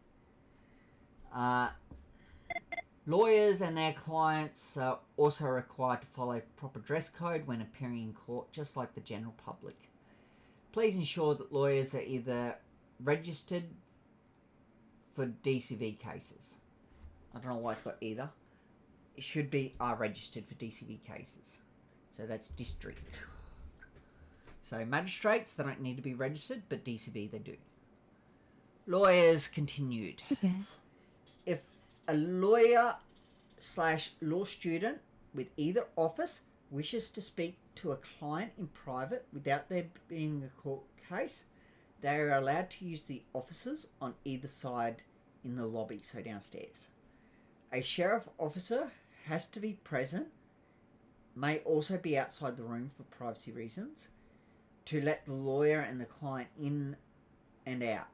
Lawyers and their clients are also required to follow proper dress code when appearing in court, just like the general public. Please ensure that lawyers are either registered for DCV cases. I don't know why it's got either. It should be are registered for DCV cases. So that's district. So magistrates, they don't need to be registered, but DCV they do. Lawyers continued. Okay. If a lawyer / law student with either office wishes to speak to a client in private without there being a court case, they are allowed to use the offices on either side in the lobby, so downstairs. A sheriff officer has to be present, may also be outside the room for privacy reasons, to let the lawyer and the client in and out.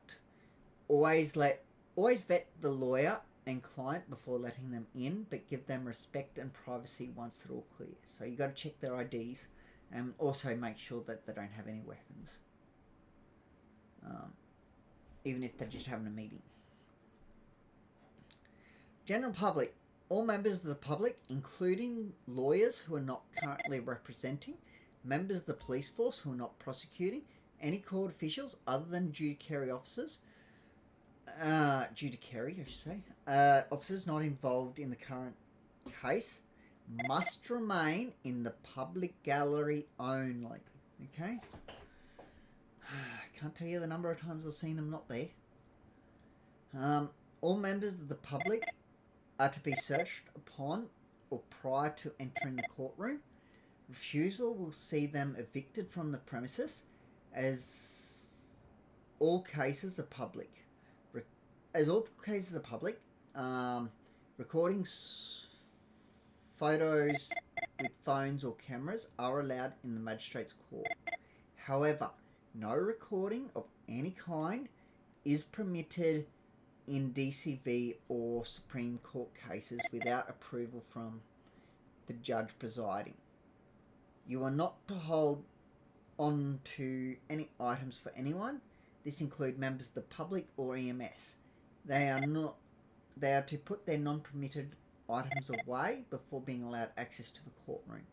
Always vet the lawyer and client before letting them in, but give them respect and privacy once they're all clear. So you got to check their IDs and also make sure that they don't have any weapons, even if they're just having a meeting. General public. All members of the public, including lawyers who are not currently representing, members of the police force who are not prosecuting, any court officials other than judiciary officers, officers not involved in the current case, must remain in the public gallery only. Okay? Can't tell you the number of times I've seen them not there. All members of the public are to be searched upon or prior to entering the courtroom. Refusal will see them evicted from the premises, as all cases are public. Recordings, photos with phones or cameras are allowed in the magistrate's court. However, no recording of any kind is permitted in DCV or Supreme Court cases without approval from the judge presiding. You are not to hold on to any items for anyone. This includes members of the public or EMS. They are to put their non-permitted items away before being allowed access to the courtroom.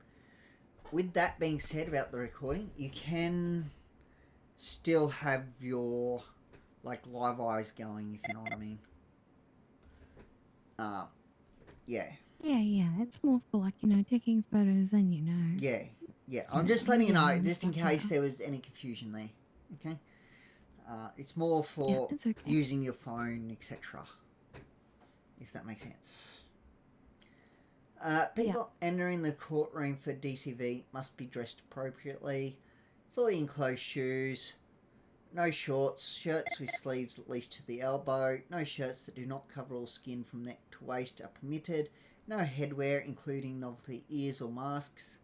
With that being said about the recording, you can still have your live eyes going, if you know what I mean. Yeah. Yeah, it's more for taking photos and Yeah. I'm just letting you know, just in case there was any confusion there. Okay? It's more for it's okay. using your phone, etc. If that makes sense. People entering the courtroom for DCV must be dressed appropriately, fully enclosed shoes, no shorts, shirts with sleeves at least to the elbow, no shirts that do not cover all skin from neck to waist are permitted, no headwear including novelty ears or masks.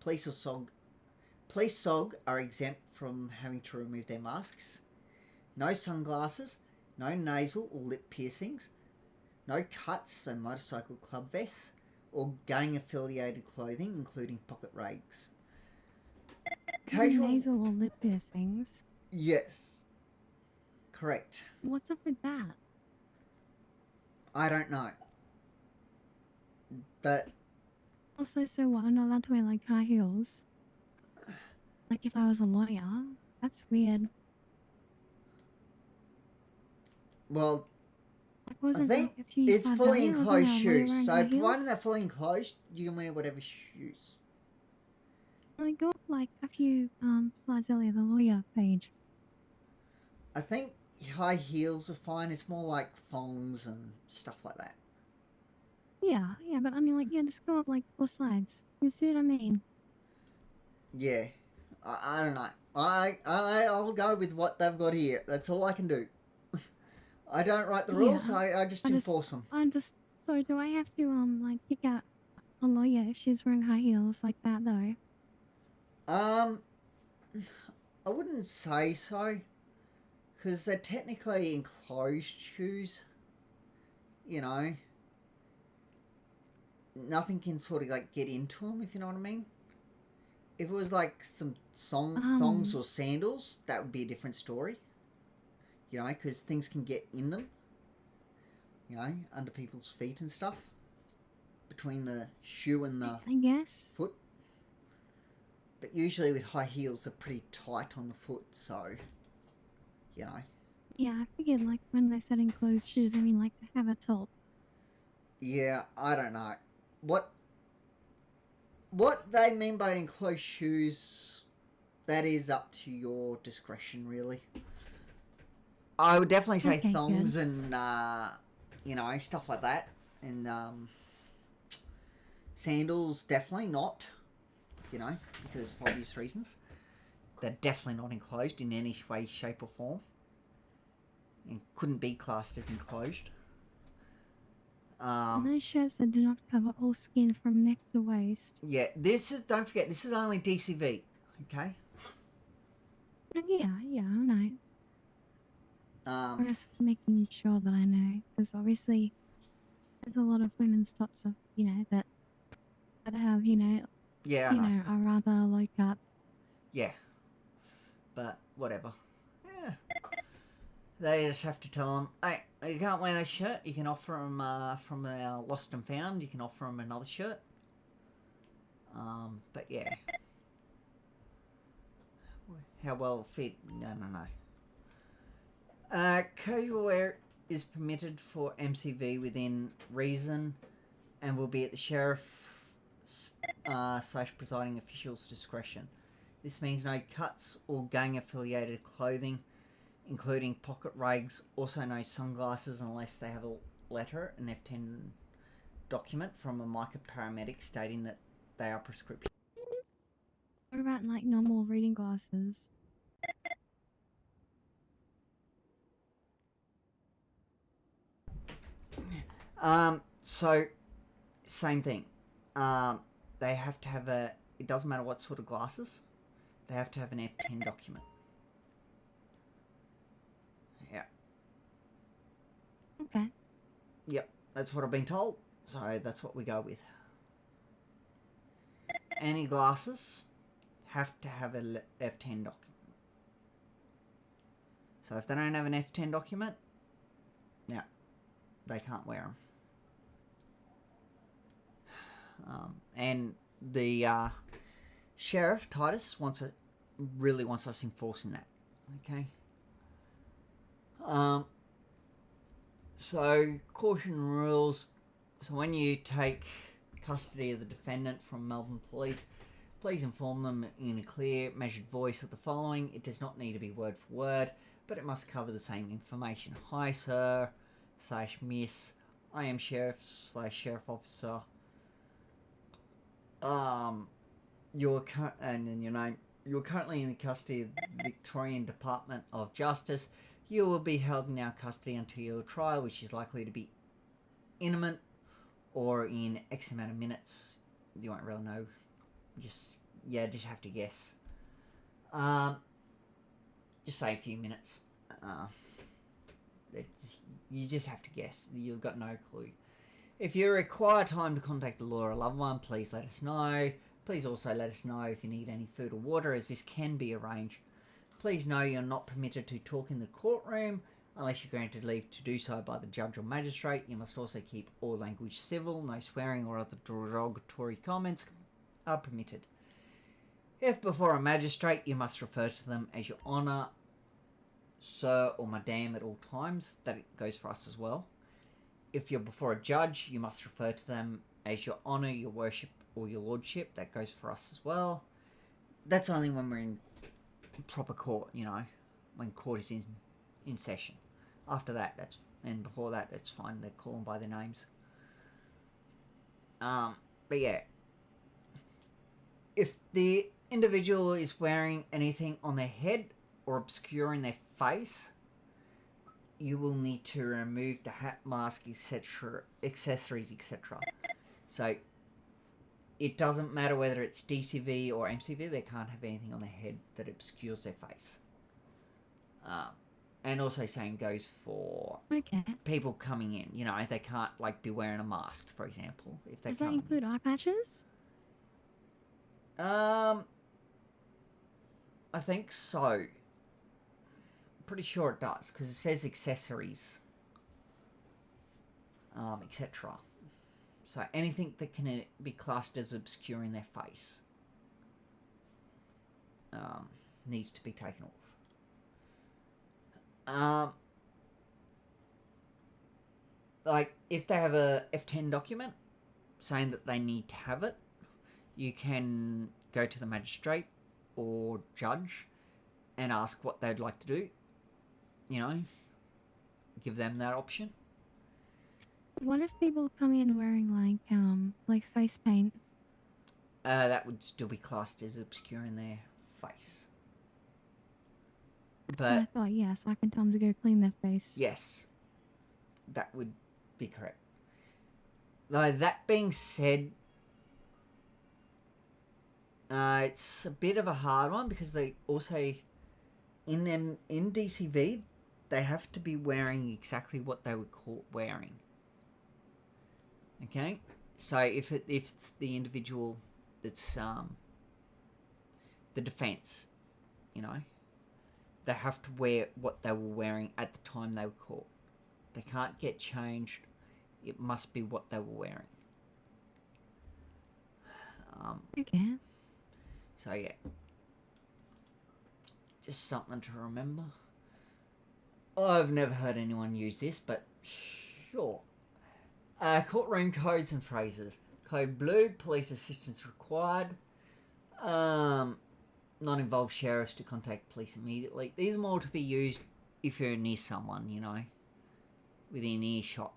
Police SOG are exempt from having to remove their masks. No sunglasses, no nasal or lip piercings, no cuts, so motorcycle club vests, or gang-affiliated clothing, including pocket rags. Nasal or lip piercings. Yes. Correct. What's up with that? I don't know. But... Also, so what? I'm not allowed to wear, high heels? If I was a lawyer? That's weird. Well... I Wasn't think a few it's slides fully earlier, wasn't enclosed there a lawyer shoes. wearing So high provided heels? they're fully enclosed, you can wear whatever shoes. Go a few slides earlier, the lawyer page. I think high heels are fine. It's more like thongs and stuff like that. Yeah, but I mean, just go up 4 slides. You see what I mean? Yeah. I don't know. I'll go with what they've got here. That's all I can do. I don't write the rules. I just enforce them. So do I have to kick out a lawyer if she's wearing high heels like that though? I wouldn't say so, because they're technically enclosed shoes. You know, nothing can sort of get into them, if you know what I mean. If it was some thongs or sandals, that would be a different story. You know, because things can get in them. You know, under people's feet and stuff. Between the shoe and the I guess. foot. But usually with high heels, they're pretty tight on the foot, so, you know. Yeah, I figured like when they said enclosed shoes, I mean like have a top. Yeah, I don't know. What they mean by enclosed shoes, that is up to your discretion, really. I would definitely say Okay, thongs good. and, you know, stuff like that. And, sandals, definitely not. You know, because of obvious reasons. They're definitely not enclosed in any way, shape or form. And couldn't be classed as enclosed. And those shirts that do not cover all skin from neck to waist. Yeah, this is, don't forget, this is only DCV, okay? Yeah, I know. I'm just making sure that I know, because obviously there's a lot of women's tops of, you know, that have, you know, Yeah, I you know. know, are rather low cut. Yeah. But, whatever. Yeah. They just have to tell them, hey, you can't wear that shirt. You can offer them, from our Lost and Found, you can offer them another shirt. But yeah. How well it fit? No. Casual wear is permitted for MCV within reason and will be at the sheriff / presiding official's discretion. This means no cuts or gang-affiliated clothing, including pocket rags, also no sunglasses unless they have a letter, an F10 document from a MICA paramedic stating that they are prescription. What about like normal reading glasses? So, same thing. They have to have it doesn't matter what sort of glasses, they have to have an F10 document. Yeah. Okay. Yep, that's what I've been told, so that's what we go with. Any glasses have to have a F10 document. So if they don't have an F10 document, yeah, they can't wear them. And the sheriff Titus really wants us enforcing that. Okay. So caution rules. So when you take custody of the defendant from Melbourne Police, please inform them in a clear, measured voice of the following. It does not need to be word for word, but it must cover the same information. Hi, sir, /miss. I am sheriff / sheriff officer. You're currently in the custody of the Victorian Department of Justice. You will be held in our custody until your trial, which is likely to be imminent or in X amount of minutes. You won't really know. Just have to guess. Just say a few minutes. You just have to guess. You've got no clue. If you require time to contact a lawyer or loved one, please let us know. Please also let us know if you need any food or water, as this can be arranged. Please know you're not permitted to talk in the courtroom unless you're granted leave to do so by the judge or magistrate. You must also keep all language civil. No swearing or other derogatory comments are permitted. If before a magistrate, you must refer to them as your honour, sir or madam at all times. That goes for us as well. If you're before a judge, you must refer to them as your honour, your worship, or your lordship. That goes for us as well. That's only when we're in proper court, you know, when court is in session. After that, and before that, it's fine. They call them by their names. But yeah, if the individual is wearing anything on their head or obscuring their face, you will need to remove the hat, mask, etc., accessories, etc. So it doesn't matter whether it's DCV or MCV, they can't have anything on their head that obscures their face. And also same goes for people coming in. You know, they can't like be wearing a mask, for example. If they Does that include eye patches? I think so. pretty sure it does, because it says accessories, etc. So anything that can be classed as obscuring their face needs to be taken off. Like, if they have a F10 document saying that they need to have it, you can go to the magistrate or judge and ask what they'd like to do. You know, give them that option. What if people come in wearing like face paint? That would still be classed as obscuring their face. So I But thought, yes, I can tell them to go clean their face. yes, that would be correct. Though that being said, it's a bit of a hard one because they also in DCV they have to be wearing exactly what they were caught wearing. Okay, so if it's the individual that's the defense, you know, they have to wear what they were wearing at the time they were caught. They can't get changed. It must be what they were wearing. Okay. So yeah, just something to remember. I've never heard anyone use this, but sure. Courtroom codes and phrases. Code blue, police assistance required. Non-involved sheriffs to contact police immediately. These are more to be used if you're near someone, you know, within earshot.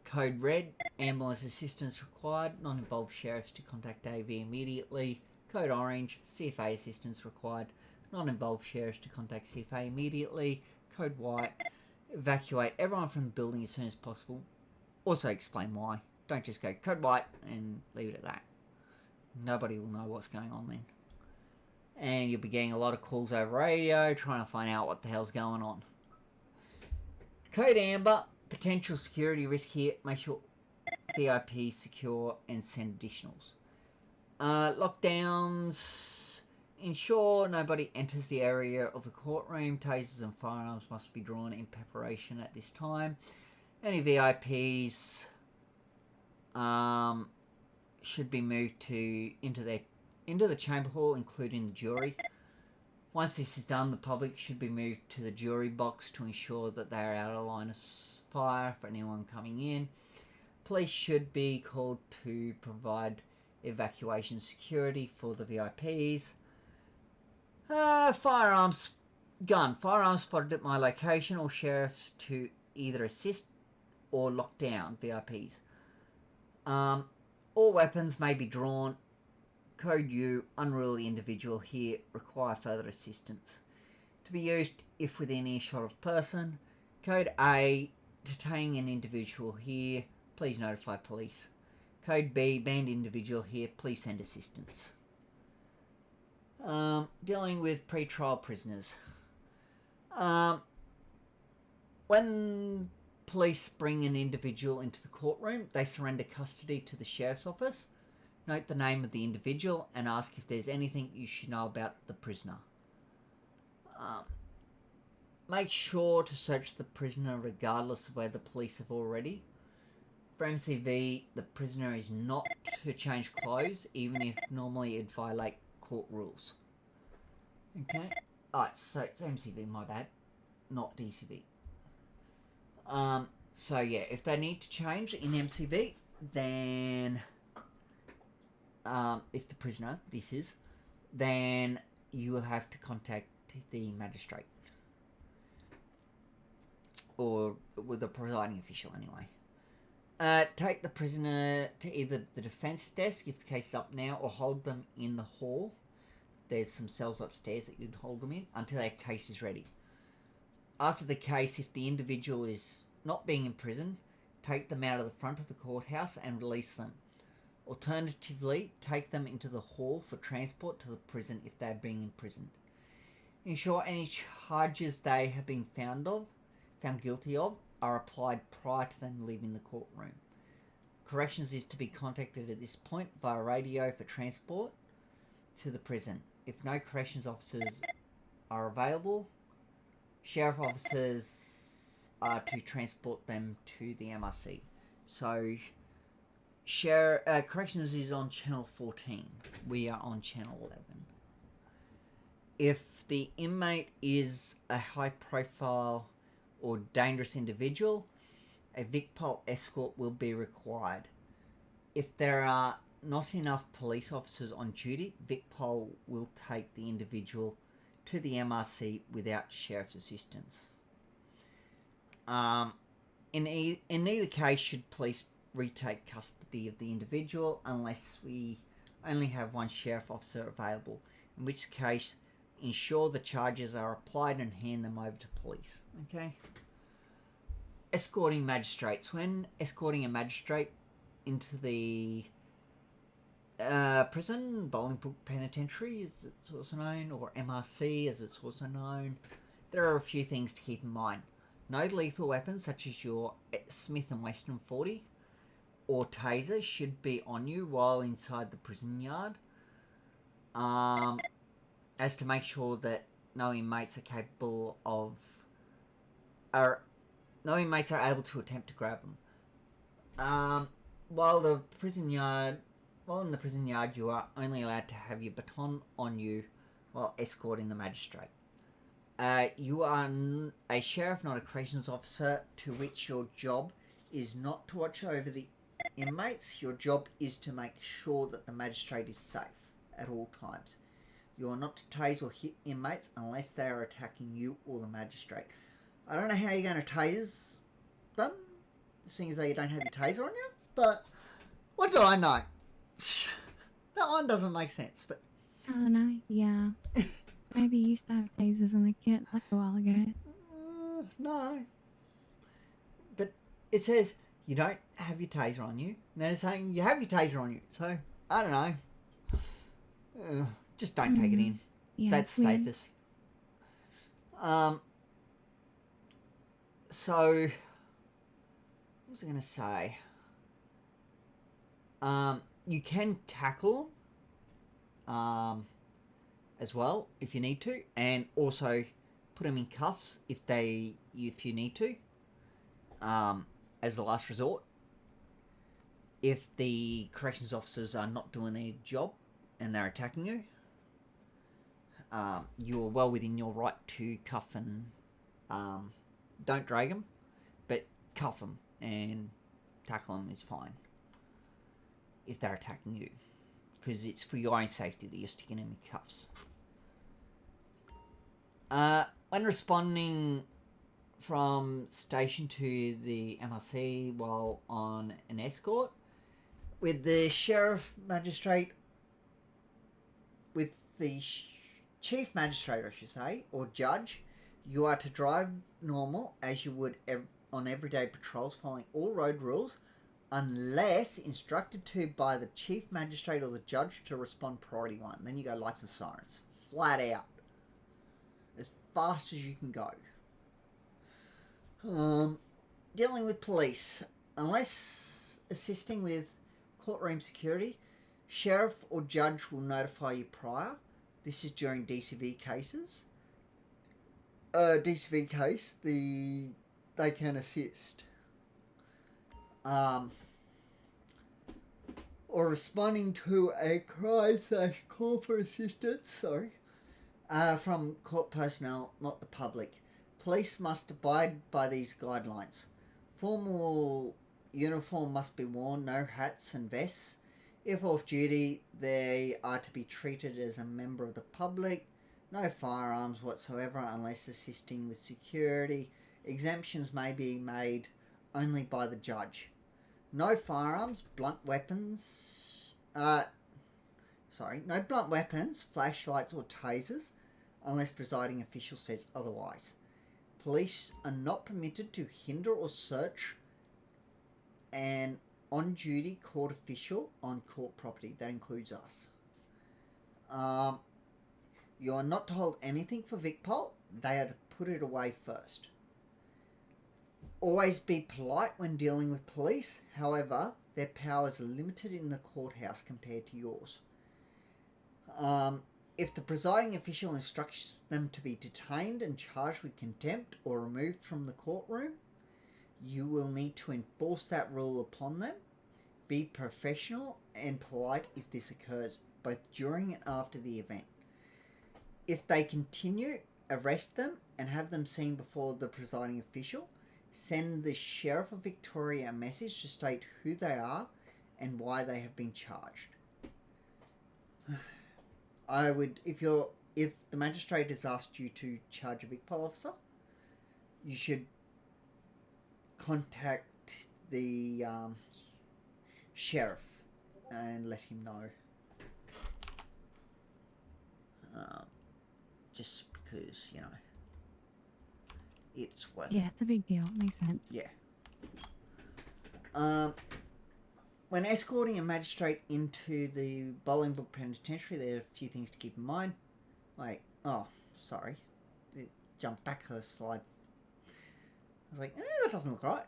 Code red, ambulance assistance required. Non-involved sheriffs to contact AV immediately. Code orange, CFA assistance required. Non-involved sheriffs to contact CFA immediately. Code white, evacuate everyone from the building as soon as possible. Also explain why. Don't just go code white and leave it at that. Nobody will know what's going on then. And you'll be getting a lot of calls over radio trying to find out what the hell's going on. Code amber, potential security risk here. Make sure VIP secure and send additionals. Lockdowns. Ensure nobody enters the area of the courtroom. Tasers and firearms must be drawn in preparation at this time. Any VIPs should be moved into the chamber hall, including the jury. Once this is done, the public should be moved to the jury box to ensure that they are out of line of fire for anyone coming in. Police should be called to provide evacuation security for the VIPs. Firearms spotted at my location. All sheriffs to either assist or lock down VIPs. All weapons may be drawn. Code U, unruly individual here, require further assistance. To be used if within earshot of person. Code A, detaining an individual here, please notify police. Code B, banned individual here, please send assistance. Dealing with pre-trial prisoners. When police bring an individual into the courtroom, they surrender custody to the sheriff's office. Note the name of the individual and ask if there's anything you should know about the prisoner. Make sure to search the prisoner regardless of where the police have already. For MCV, the prisoner is not to change clothes, even if normally it'd violate court rules. Okay? Alright, so it's MCV, my bad. Not DCV. So yeah, if they need to change in MCV, then if the prisoner, this is, then you will have to contact the magistrate. Or with the presiding official anyway. Take the prisoner to either the defence desk if the case is up now, or hold them in the hall. There's some cells upstairs that you'd hold them in until their case is ready. After the case, if the individual is not being imprisoned, take them out of the front of the courthouse and release them. Alternatively, take them into the hall for transport to the prison if they are being imprisoned. Ensure any charges they have been found guilty of, are applied prior to them leaving the courtroom. Corrections is to be contacted at this point via radio for transport to the prison. If no corrections officers are available, sheriff officers are to transport them to the MRC. So, corrections is on channel 14. We are on channel 11. If the inmate is a high-profile or dangerous individual, a VicPol escort will be required. If there are not enough police officers on duty, VicPol will take the individual to the MRC without sheriff's assistance. In neither case should police retake custody of the individual unless we only have one sheriff officer available, in which case ensure the charges are applied and hand them over to police. Okay? Escorting magistrates. When escorting a magistrate into the prison, Bolingbroke Penitentiary as it's also known, or MRC as it's also known, there are a few things to keep in mind. No lethal weapons such as your Smith & Wesson 40 or taser should be on you while inside the prison yard, as to make sure that no inmates are capable of no inmates are able to attempt to grab them. While in the prison yard, you are only allowed to have your baton on you while escorting the magistrate. You are a sheriff, not a corrections officer, to which your job is not to watch over the inmates. Your job is to make sure that the magistrate is safe at all times. You are not to tase or hit inmates unless they are attacking you or the magistrate. I don't know how you're going to tase them, seeing as though you don't have your taser on you, but what do I know? That one doesn't make sense, but... Oh no, yeah. Maybe you used to have tasers in the kit like a while ago. No. But it says you don't have your taser on you, and then it's saying you have your taser on you, so I don't know. Just don't take it in. Yeah, That's it's weird. safest. So, what was I going to say? You can tackle as well if you need to, and also put them in cuffs if you need to, as a last resort. If the corrections officers are not doing their job and they're attacking you, you're well within your right to cuff and don't drag them, but cuff them and tackle them is fine if they're attacking you, because it's for your own safety that you're sticking them in cuffs. When responding from station to the MRC while on an escort, with the sheriff magistrate, with the chief magistrate, I should say, or judge, you are to drive normal as you would on everyday patrols, following all road rules, unless instructed to by the chief magistrate or the judge to respond priority 1. Then you go lights and sirens. Flat out. As fast as you can go. Dealing with police. Unless assisting with courtroom security, sheriff or judge will notify you prior. This is during DCV cases. DCV case, they can assist. Or responding to a cry/call for assistance, from court personnel, not the public. Police must abide by these guidelines. Formal uniform must be worn, no hats and vests. If off duty, they are to be treated as a member of the public. No firearms whatsoever unless assisting with security. Exemptions may be made only by the judge. No firearms, blunt weapons, no blunt weapons, flashlights or tasers, unless presiding official says otherwise. Police are not permitted to hinder or search an on-duty court official on court property. That includes us. You are not to hold anything for VicPol. They are to put it away first. Always be polite when dealing with police. However, their powers are limited in the courthouse compared to yours. If the presiding official instructs them to be detained and charged with contempt or removed from the courtroom, you will need to enforce that rule upon them. Be professional and polite if this occurs, both during and after the event. If they continue, arrest them and have them seen before the presiding official. Send the Sheriff of Victoria a message to state who they are and why they have been charged. I would, if the magistrate has asked you to charge a VicPol officer, you should contact the sheriff and let him know. Just because, you know, it's worth it. Yeah, it's a big deal. Makes sense. Yeah. When escorting a magistrate into the Bolingbroke Penitentiary, there are a few things to keep in mind. Wait, oh, sorry. It jumped back a slide. I was like, that doesn't look right.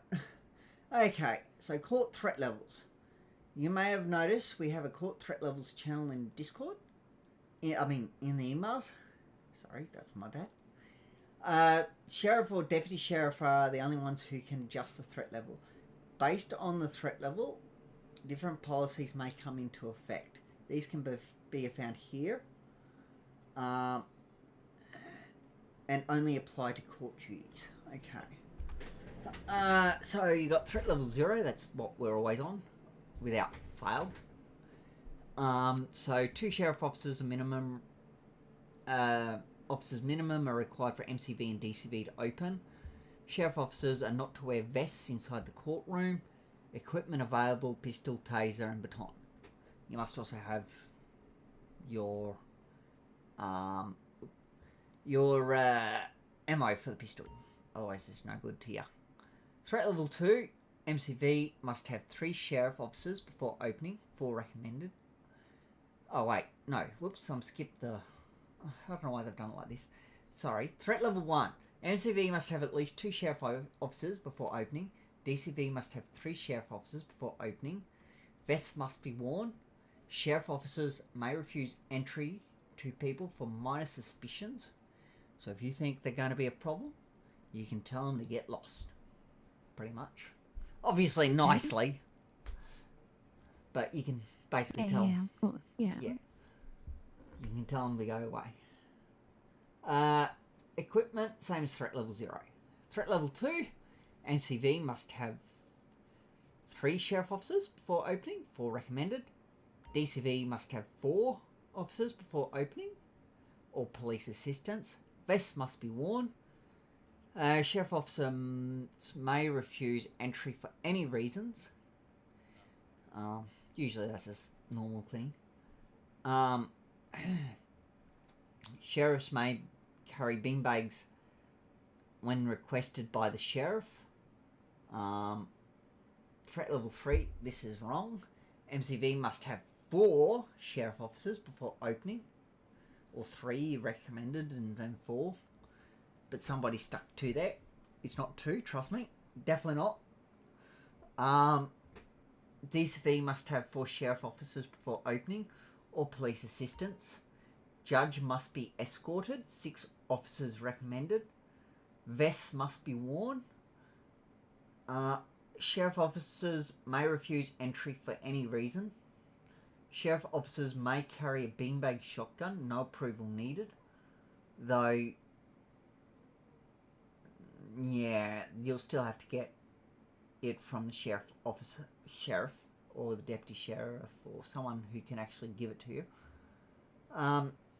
Okay, so court threat levels. You may have noticed we have a court threat levels channel in Discord. In the emails. Sorry, that was my bad. Sheriff or deputy sheriff are the only ones who can adjust the threat level. Based on the threat level, different policies may come into effect. These can be found here, and only apply to court duties. Okay. So you got threat level 0. That's what we're always on, without fail. So 2 sheriff officers minimum. Officers minimum are required for MCV and DCV to open. Sheriff officers are not to wear vests inside the courtroom. Equipment available: pistol, taser, and baton. You must also have your ammo for the pistol. Otherwise, it's no good to you. Threat level 2: MCV must have 3 sheriff officers before opening. 4 recommended. Oh wait, no. Whoops, I'm skipped the. I don't know why they've done it like this. Sorry. Threat level 1. MCV must have at least 2 sheriff officers before opening. DCV must have 3 sheriff officers before opening. Vests must be worn. Sheriff officers may refuse entry to people for minor suspicions. So if you think they're going to be a problem, you can tell them to get lost. Pretty much. Obviously nicely. But you can basically tell them. Yeah, of course. Yeah. You can tell them to go away. Equipment, same as threat level 0. Threat level 2, NCV must have 3 sheriff officers before opening, 4 recommended. DCV must have 4 officers before opening, or police assistance. Vests must be worn. Sheriff officers may refuse entry for any reasons. Usually that's a normal thing. Sheriffs may carry beanbags when requested by the sheriff. Threat level 3, this is wrong. MCV must have 4 sheriff officers before opening, or 3 recommended and then 4. But somebody stuck 2 there. It's not 2, trust me. Definitely not. DCV must have 4 sheriff officers before opening, or police assistance. Judge must be escorted, 6 officers recommended. Vests must be worn. Sheriff officers may refuse entry for any reason. Sheriff officers may carry a beanbag shotgun, no approval needed. Though, yeah, you'll still have to get it from the sheriff or the deputy sheriff or someone who can actually give it to you.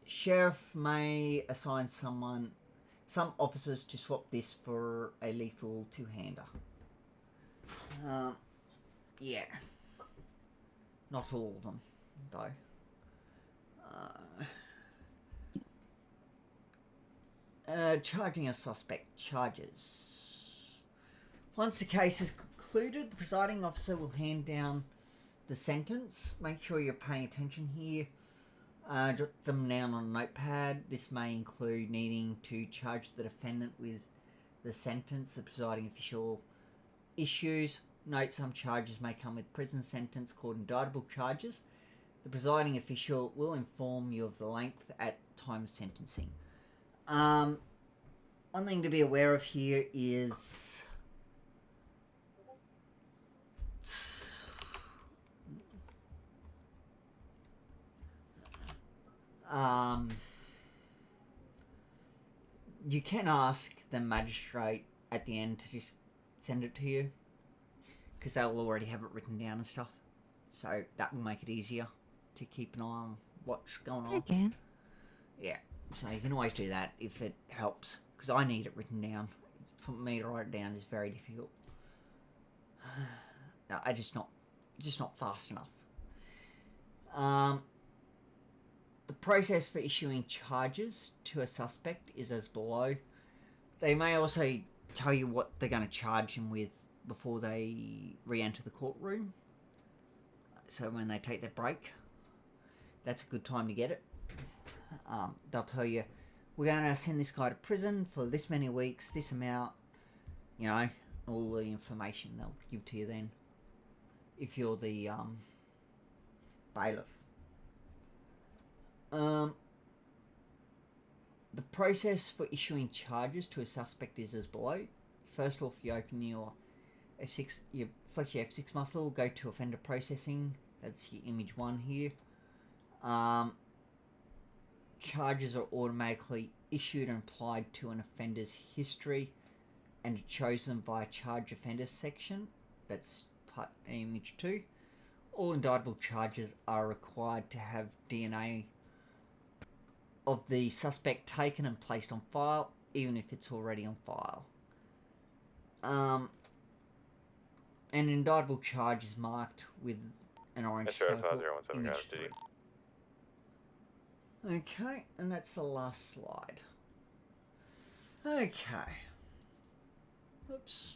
Sheriff may assign some officers to swap this for a lethal 2-hander. Yeah. Not all of them, though. Charging a suspect. Charges. Once the case is concluded, the presiding officer will hand down the sentence. Make sure you're paying attention here. Jot them down on a notepad. This may include needing to charge the defendant with the sentence the presiding official issues. Note some charges may come with prison sentence called indictable charges. The presiding official will inform you of the length at time of sentencing. One thing to be aware of here is you can ask the magistrate at the end to just send it to you, because they'll already have it written down and stuff. So that will make it easier to keep an eye on what's going on. Okay. Yeah, so you can always do that if it helps, because I need it written down. For me to write it down is very difficult. I just not fast enough. The process for issuing charges to a suspect is as below. They may also tell you what they're going to charge him with before they re-enter the courtroom. So when they take their break, that's a good time to get it. They'll tell you, we're going to send this guy to prison for this many weeks, this amount, you know, all the information they'll give to you then, if you're the bailiff. The process for issuing charges to a suspect is as below. First off, you open your F6, you flex your F6 muscle, go to offender processing. That's your image 1 here. Charges are automatically issued and applied to an offender's history and are chosen via charge offenders section. That's part image 2. All indictable charges are required to have DNA of the suspect taken and placed on file, even if it's already on file. An indictable charge is marked with an orange circle. Image 3. Okay, and that's the last slide. Okay. Oops.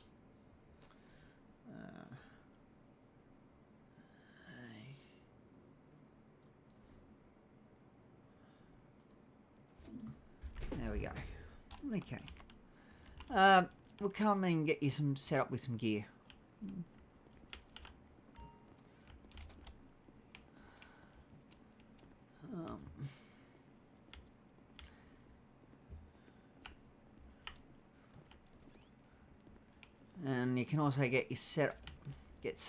There we go. Okay. We'll come and get you some set up with some gear. And you can also get set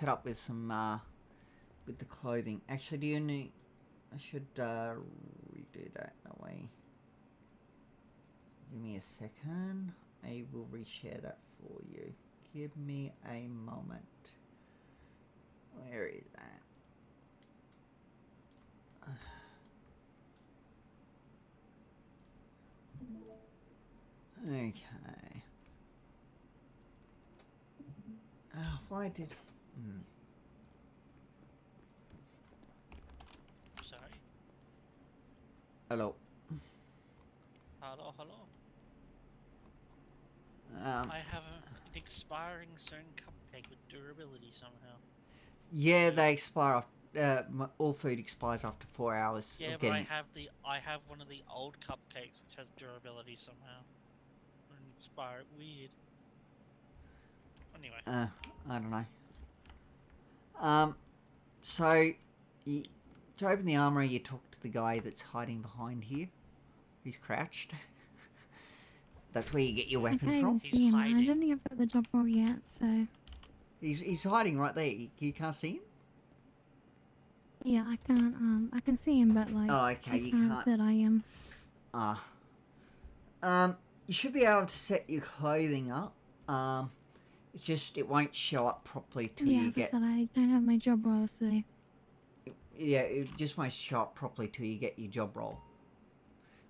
up with some with the clothing. Actually, do you need? I should redo that. No way. Give me a second. I will reshare that for you. Give me a moment. Where is that? Okay. Why did... Sorry. Hello. Hello. I have an expiring certain cupcake with durability somehow. Yeah, they expire after, all food expires after 4 hours. Yeah, of but getting I have one of the old cupcakes which has durability somehow. And expire it weird. Anyway. I don't know. So, to open the armory, you talk to the guy that's hiding behind here. He's crouched. That's where you get your I weapons can't from. even see him. I don't think I've got the job role yet, so... He's hiding right there. You can't see him? Yeah, I can't, I can see him, but like... Oh, okay, I you can't can't. that I am. You should be able to set your clothing up. It's just, it won't show up properly till Yeah, you but get... I don't have my job role, so... Yeah, it just won't show up properly till you get your job role.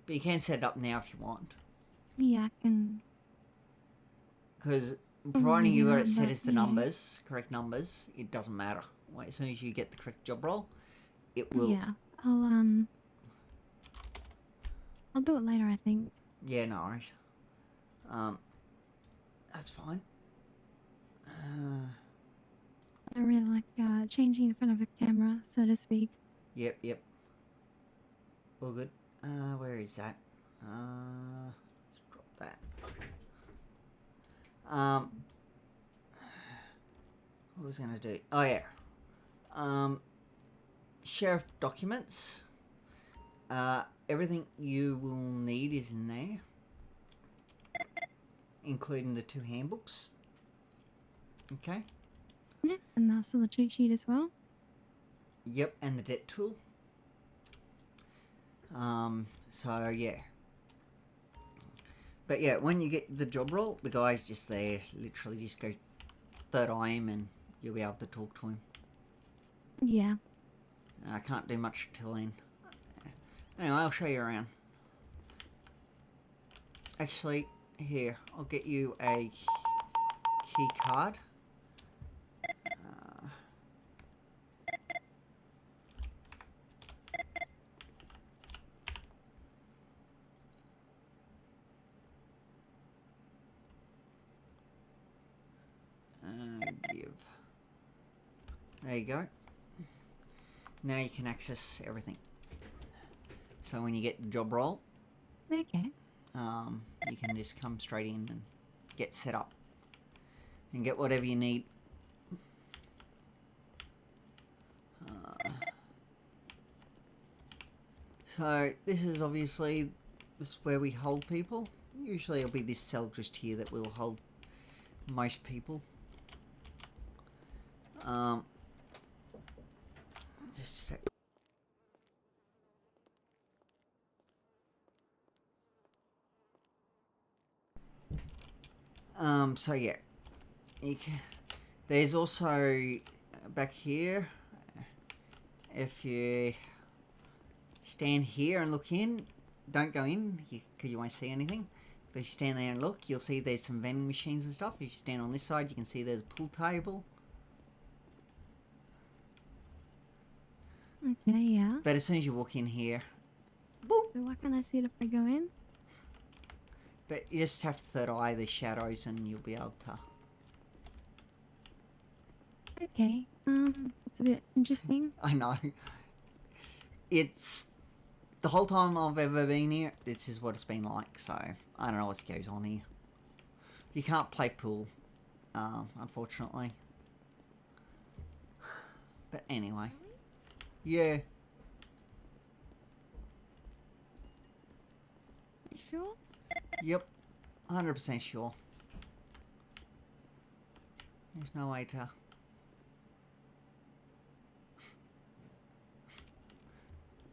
But you can set it up now if you want. Yeah, I can... Because providing you got it set but, as the numbers, correct numbers, it doesn't matter. As soon as you get the correct job role, it will... Yeah, I'll do it later, I think. Yeah, no worries. That's fine. I really like changing in front of a camera, so to speak. Yep. All good. Where is that? Let's drop that. What was I gonna do? Oh yeah. sheriff documents. Everything you will need is in there, including the 2 handbooks. Okay. Yeah, and also the cheat sheet as well. Yep, and the debt tool. So yeah. But yeah, when you get the job role, the guy's just there. Literally just go third eye him and you'll be able to talk to him. Yeah. I can't do much till then. Anyway, I'll show you around. Actually, here, I'll get you a key card. Give. There you go. Now you can access everything. So when you get the job role, okay, you can just come straight in and get set up and get whatever you need. So this is obviously where we hold people. Usually it'll be this cell just here that will hold most people. Just a sec. So yeah, there's also back here, if you stand here and look in, don't go in because you won't see anything, but if you stand there and look, you'll see there's some vending machines and stuff. If you stand on this side, you can see there's a pool table. Okay, yeah. But as soon as you walk in here, boop. So why can't I see it if I go in? But you just have to third eye the shadows and you'll be able to. Okay, it's a bit interesting. I know. It's the whole time I've ever been here, this is what it's been like, so I don't know what goes on here. You can't play pool, unfortunately. But anyway. Yeah. You sure? Yep. 100% sure. There's no way to...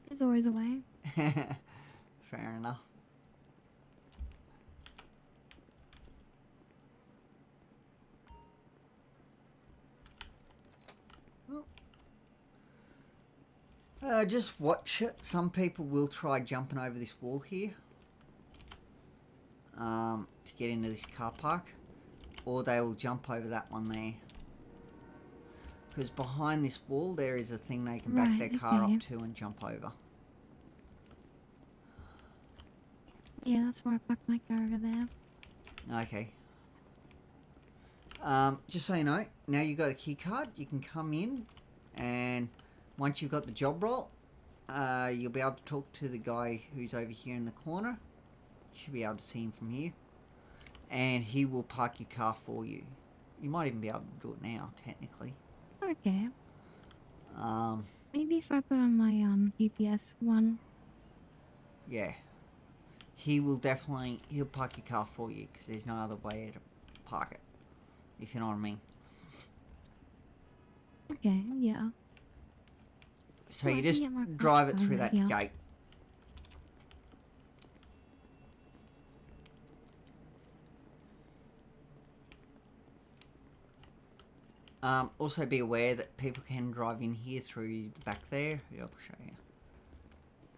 There's always a way. Fair enough. Just watch it. Some people will try jumping over this wall here to get into this car park, or they will jump over that one there. Because behind this wall there is a thing they can back their car up to and jump over. Yeah, that's where I parked my car over there. Okay. Just so you know, now you've got a key card, you can come in, and once you've got the job role, you'll be able to talk to the guy who's over here in the corner. You should be able to see him from here. And he will park your car for you. You might even be able to do it now, technically. Okay. Maybe if I put on my GPS one. Yeah. He will definitely, he'll park your car for you because there's no other way to park it. If you know what I mean. Okay, yeah. So you just drive it through that gate. Also be aware that people can drive in here through the back there. I'll show you.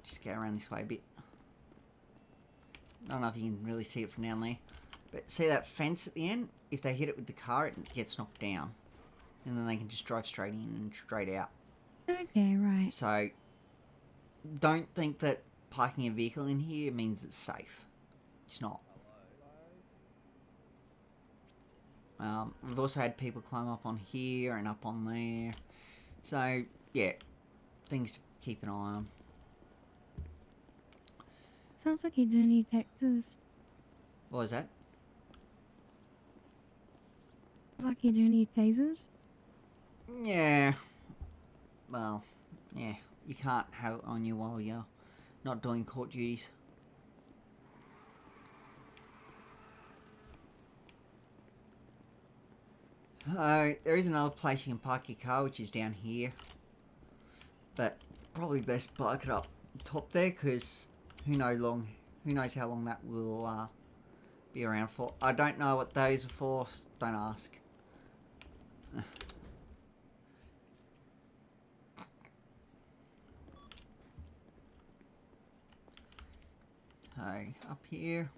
Just go around this way a bit. I don't know if you can really see it from down there. But see that fence at the end? If they hit it with the car, it gets knocked down. And then they can just drive straight in and straight out. Okay, right. So, don't think that parking a vehicle in here means it's safe. It's not. We've also had people climb up on here and up on there. So, yeah, things to keep an eye on. Sounds like you do need taxes. What was that? Like you do need tasers. Yeah. Well, Yeah, you can't have it on you while you're not doing court duties. There is another place you can park your car, which is down here. But probably best park it up top there, because who knows how long that will be around for. I don't know what those are for, don't ask. So, up here.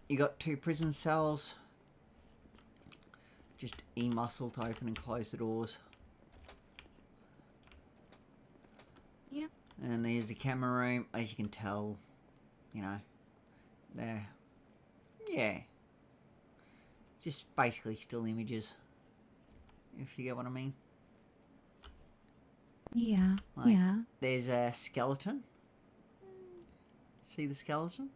You got 2 prison cells. Just E-muscle to open and close the doors. Yep. And there's the camera room. As you can tell, you know, there. Yeah. Just basically still images. If you get what I mean. Yeah, Like, yeah. There's a skeleton. See the skeleton?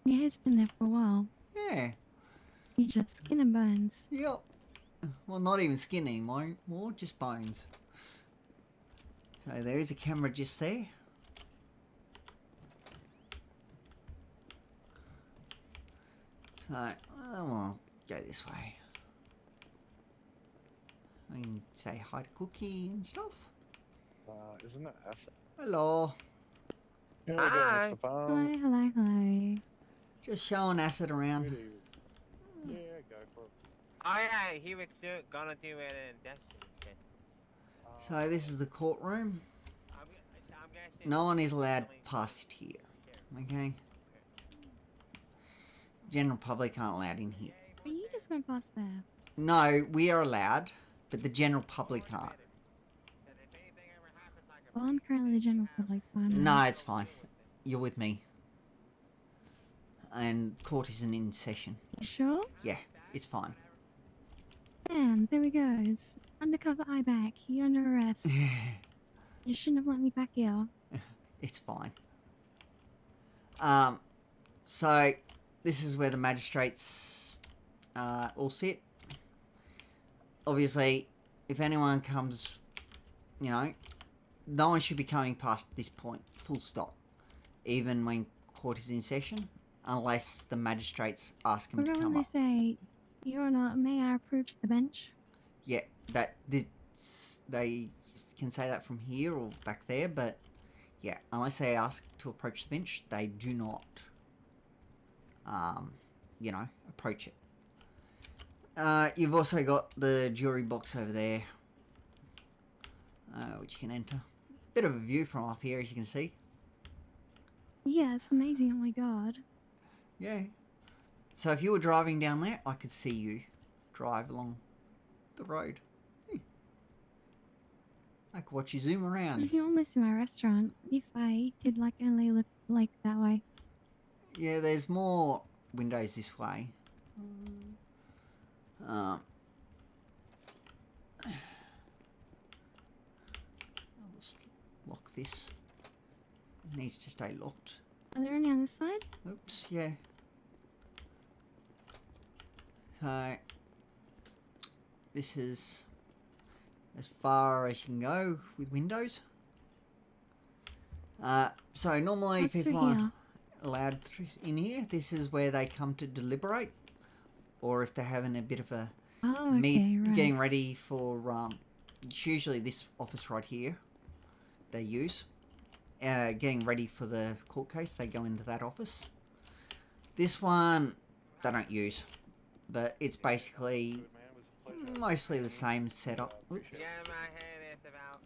Yeah, it's been there for a while. Yeah. You just skin and bones. Yep. Well, not even skin anymore. More just bones. So there is a camera just there. So, we'll go this way. I can say hi to Cookie and stuff. Isn't it F? Hello. Hi. Hello, hello, hello. Just showing acid around. Yeah, go for it. Oh yeah, he was gonna do it in Destiny. So this is the courtroom. I'm guessing No one is allowed past here. Okay? General public aren't allowed in here. But you just went past there. No, we are allowed, but the general public aren't. Well, I'm currently the general public, so I'm No, it's fine. You're with me. And court isn't in session. You sure? Yeah, it's fine. Damn, there we go. It's undercover eyeback. You're under arrest. You shouldn't have let me back here. It's fine. So this is where the magistrates all sit. Obviously, if anyone comes, you know, no one should be coming past this point, full stop. Even when court is in session, unless the magistrates ask them to Remember come when up. they say, Your Honor, may I approach the bench? Yeah, they can say that from here or back there, but yeah, unless they ask to approach the bench, they do not, you know, approach it. You've also got the jury box over there, which you can enter. Bit of a view from up here, as you can see. Yeah, it's amazing. Oh my god. Yeah. So if you were driving down there, I could see you drive along the road. I could watch you zoom around. You can almost see my restaurant if I could like only look like that way. Yeah, there's more windows this way. I'll just lock this. It needs to stay locked. Are there any on this side? Oops, yeah. So, this is as far as you can go with windows. So normally What's people through aren't here? allowed in here. This is where they come to deliberate, or if they're having a bit of a Oh, okay, right. getting ready for. It's usually this office right here. They use getting ready for the court case. They go into that office. This one they don't use, but it's basically mostly the same setup. Oops. Yeah, my head is about.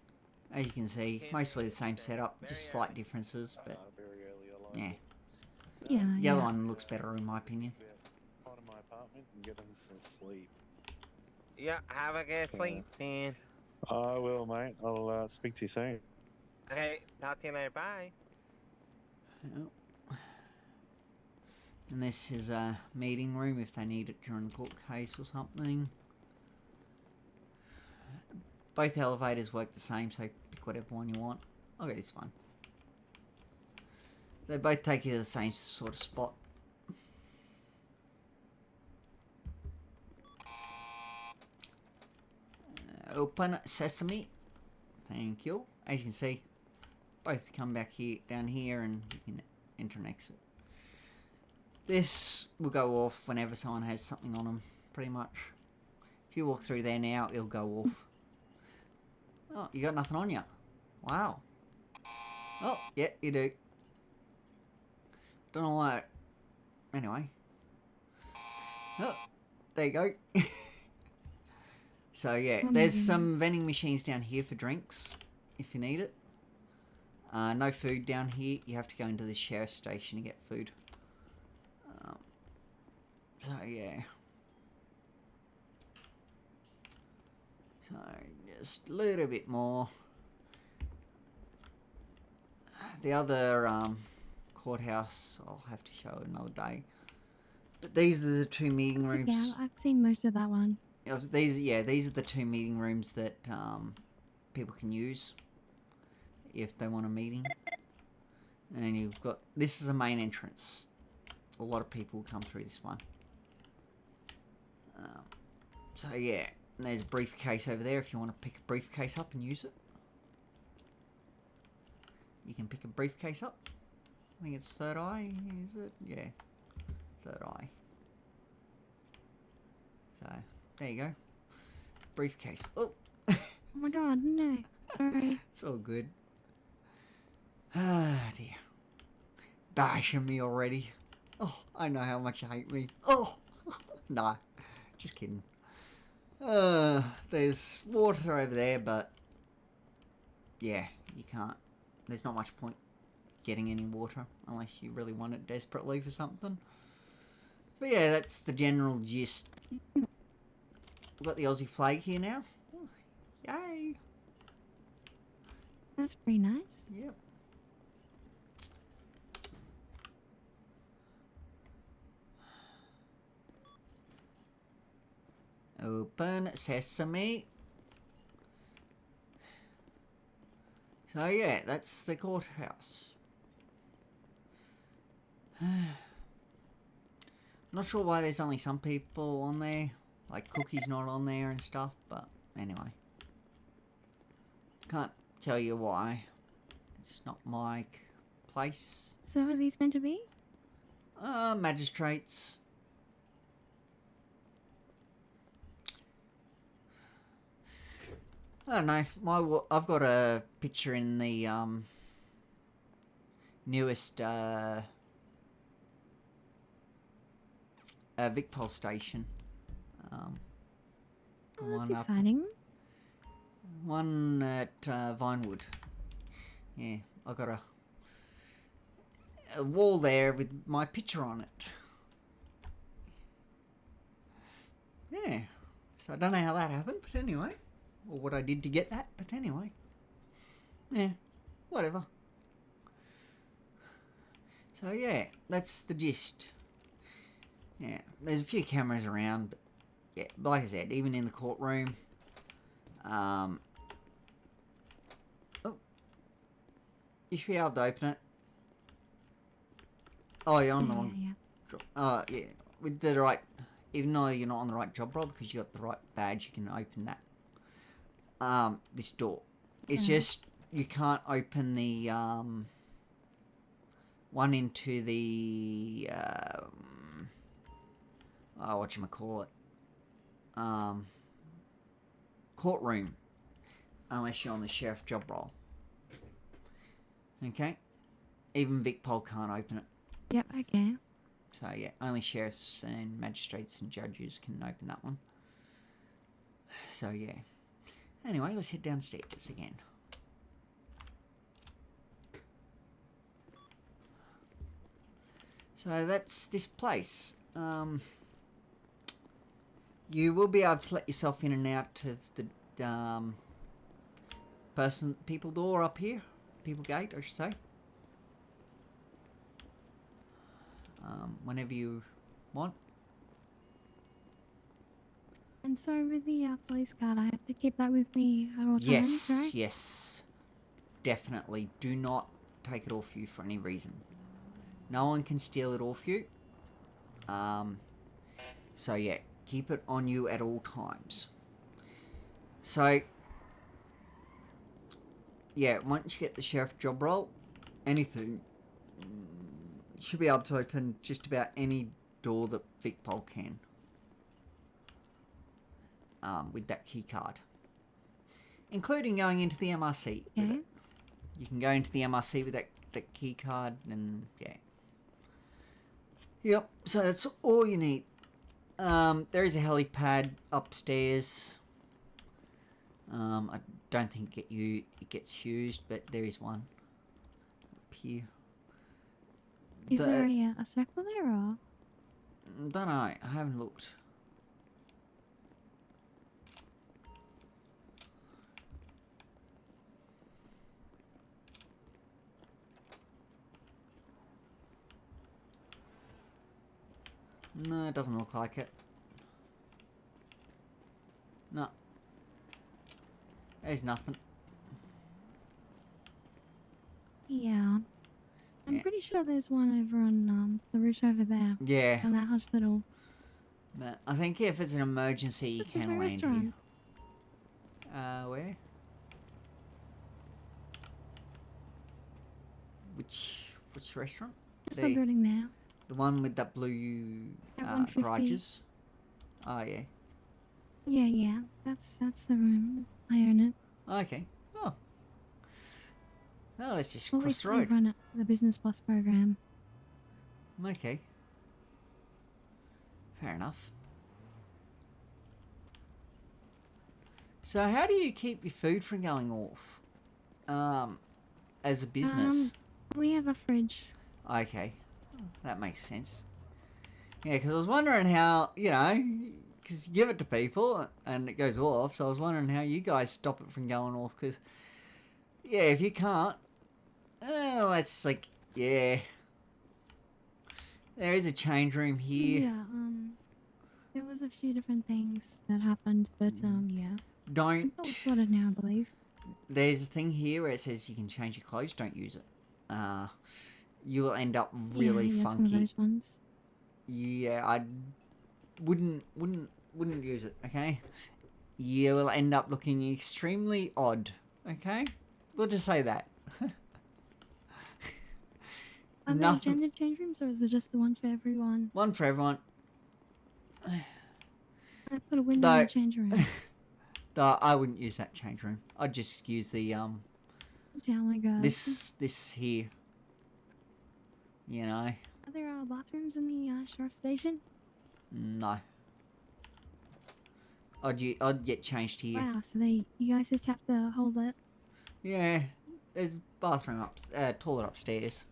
As you can see, mostly the same setup, just slight differences, but yeah. Yeah, The other yeah. one looks better in my opinion. Part of my apartment and get them some sleep. Yeah, have a good sleep, man. I will, mate. I'll speak to you soon. Okay, talk to you later. Bye. Yep. And this is a meeting room if they need it during the court case or something. Both elevators work the same, so pick whatever one you want. I'll get this one. They both take you to the same sort of spot. Open sesame. Thank you. As you can see, both come back here, down here, and you can enter and exit. This will go off whenever someone has something on them, pretty much. If you walk through there now, it'll go off. Oh, you got nothing on you. Wow. Oh, yeah, you do. Don't know why. Anyway. Oh, there you go. So yeah, there's some vending machines down here for drinks, if you need it. No food down here. You have to go into the sheriff's station to get food. So yeah. So just a little bit more. The other courthouse I'll have to show another day. But these are the two meeting rooms. Yeah, I've seen most of that one. These are the two meeting rooms that people can use if they want a meeting. And you've got, this is a main entrance. A lot of people come through this one. So yeah, and there's a briefcase over there if you want to pick a briefcase up and use it. You can pick a briefcase up. I think it's third eye, is it? Yeah, third eye. So, there you go. Briefcase. Oh! Oh my god, no. Sorry. It's all good. Ah, dear. Bashing me already. Oh, I know how much you hate me. Oh! Nah, just kidding. There's water over there, but yeah, you can't. There's not much point getting any water unless you really want it desperately for something. But yeah, that's the general gist. We've got the Aussie flag here now. Oh, yay! That's pretty nice. Yep. Open sesame. So yeah, that's the courthouse. Not sure why there's only some people on there. Like Cookie's not on there and stuff, but anyway. Can't tell you why. It's not my place. So are these meant to be? Magistrates. I don't know. I've got a picture in the newest Vicpol station. Oh, that's exciting. One at Vinewood. Yeah, I got a wall there with my picture on it. Yeah. So I don't know how that happened, but anyway. Or what I did to get that, but anyway. Yeah, whatever. So yeah, that's the gist. Yeah, there's a few cameras around, but yeah, like I said, even in the courtroom. Oh, you should be able to open it. Oh, you're on the wrong. Yeah, with the right. Even though you're not on the right job role because you got the right badge, you can open that. This door. It's just you can't open the one into the whatchamacallit, courtroom unless you're on the sheriff job role. Okay? Even Vicpol can't open it. Yep, okay. So yeah, only sheriffs and magistrates and judges can open that one. So yeah. Anyway, let's head downstairs again. So that's this place. You will be able to let yourself in and out of the people door up here. People gate, I should say. Whenever you want. And so with the police card, I have to keep that with me at all times, right? Yes. Definitely. Do not take it off you for any reason. No one can steal it off you. So yeah, keep it on you at all times. So, yeah, once you get the sheriff job role, anything should be able to open just about any door that Vicpol can. With that key card. Including going into the MRC with it. You can go into the MRC with that key card and yeah. Yep, so that's all you need. There is a helipad upstairs. I don't think it gets used, but there is one up here. Is there a circle there or? Don't know. I haven't looked. No, it doesn't look like it. No. There's nothing. Yeah. I'm pretty sure there's one over on the ridge over there. Yeah. On that hospital. But I think if it's an emergency, you can land restaurant. here. Where? Which restaurant? Just the building there. The one with that blue At 150. garages? Oh, yeah. Yeah. That's the room. I own it. Okay. Oh. No, let's just Well, cross the we road. run the Business Plus program. Okay. Fair enough. So how do you keep your food from going off? As a business? We have a fridge. Okay. That makes sense. Yeah, because I was wondering how, because you give it to people and it goes off, so I was wondering how you guys stop it from going off, because, yeah, if you can't, it's like, yeah. There is a change room here. Yeah, there was a few different things that happened, but, yeah. Don't. It's all sorted now, I believe. There's a thing here where it says you can change your clothes. Don't use it. You will end up really yeah, funky. One of those ones. Yeah, I wouldn't use it. Okay, you will end up looking extremely odd. Okay, we'll just say that. Are there gender change rooms, or is it just the one for everyone? One for everyone. I put a window in the change room. I wouldn't use that change room. I'd just use the Oh my god. this here. Are there bathrooms in the sheriff station? No. I'd get changed here. Wow, so you guys just have to hold it. Yeah, there's bathroom toilet upstairs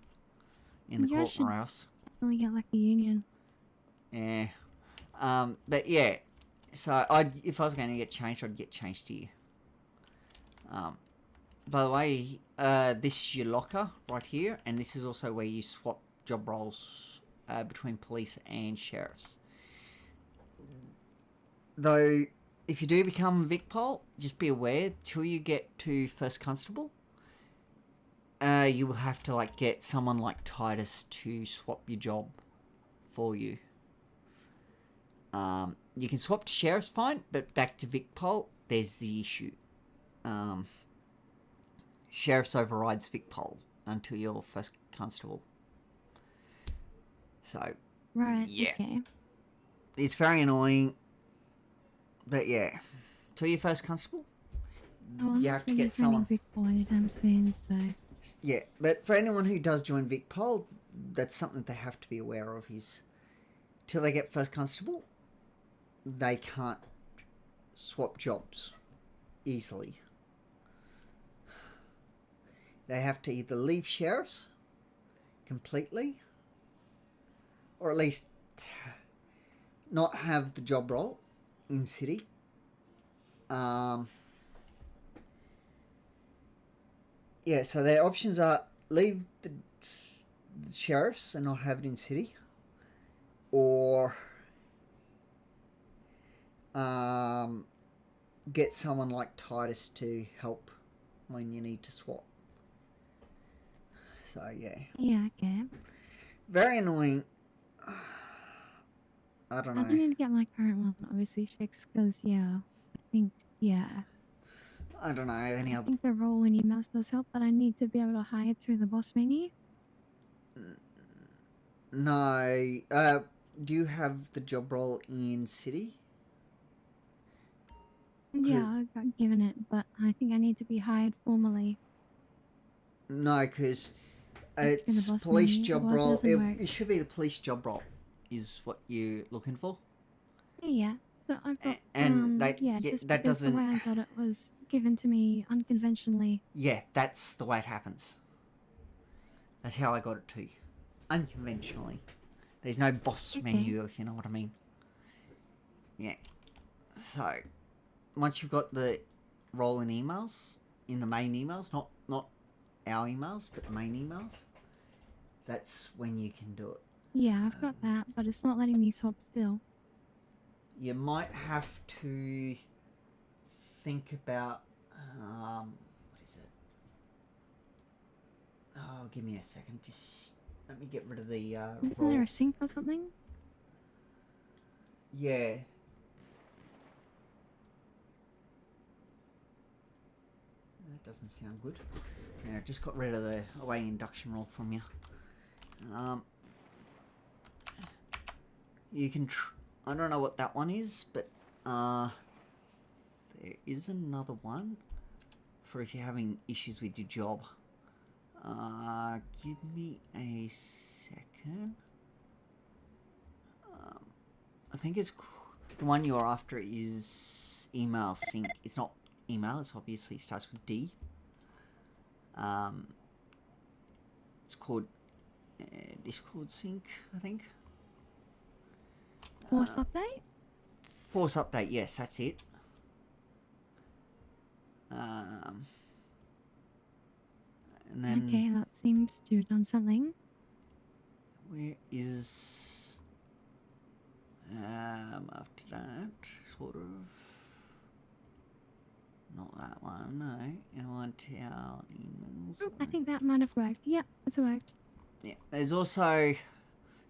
in the courthouse. Definitely get like a union. Yeah. But yeah, so if I was going to get changed, I'd get changed here. By the way, this is your locker right here, and this is also where you swap job roles between police and sheriffs. Though, if you do become Vicpol, just be aware, till you get to First Constable, you will have to get someone like Titus to swap your job for you. You can swap to Sheriff's fine, but back to Vicpol, there's the issue. Sheriff's overrides Vicpol until you're First Constable. So, right, yeah. Okay. It's very annoying, but yeah. Till you're First Constable, you have to get someone. Vicpol anytime soon, so. Yeah, but for anyone who does join Vicpol, that's something they have to be aware of is, till they get First Constable, they can't swap jobs easily. They have to either leave sheriffs completely, or at least not have the job role in city. Yeah, so their options are leave the sheriffs and not have it in city, or get someone like Titus to help when you need to swap. So yeah. Yeah, okay. Very annoying. I don't know. I do need to get my current one obviously fixed because, yeah, I think, yeah. I don't know, any I other... think the role in emails does help, but I need to be able to hide through the boss menu. No, do you have the job role in City? Yeah, I got given it, but I think I need to be hired formally. No, because Through the it's boss police menu, job otherwise it role. doesn't work. It should be the police job role, is what you're looking for. Yeah, so I've got, And yeah, yeah, just that because the doesn't... way I got it was given to me unconventionally. Yeah, that's the way it happens. That's how I got it too. Unconventionally. There's no boss menu, if you know what I mean. Yeah. So, once you've got the role in emails, in the main emails, not our emails, but the main emails, that's when you can do it. Yeah, I've got that, but it's not letting me swap still. You might have to think about, what is it? Oh, give me a second. Just let me get rid of the Isn't role. there a sync or something? Yeah. That doesn't sound good. Yeah, I just got rid of the away induction role from you. You can... I don't know what that one is, but there is another one for if you're having issues with your job. Give me a second. I think it's... The one you're after is email sync. It's not email, it's obviously starts with D. It's called Discord sync, I think. Force update? Force update, yes, that's it. And then... Okay, that seems to have done something. Where is... after that, sort of... Not that one, no. I want our emails. Oh, I think that might have worked. Yep, it's worked. Yeah, there's also...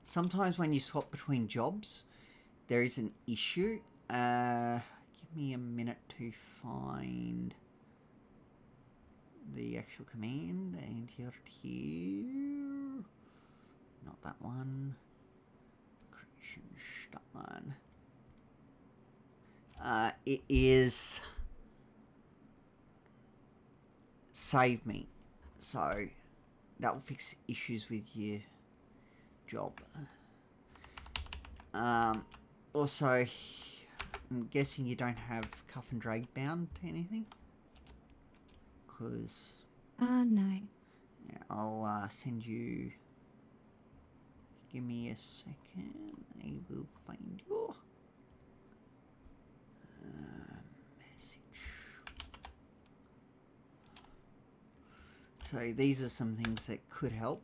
Sometimes when you swap between jobs, there is an issue. Give me a minute to find the actual command. And here... Not that one. Creation start. It is... Save me. So that will fix issues with your job. Also, I'm guessing you don't have cuff and drag bound to anything? Because... no. Yeah, I'll send you... Give me a second. I will find you. Message. So these are some things that could help.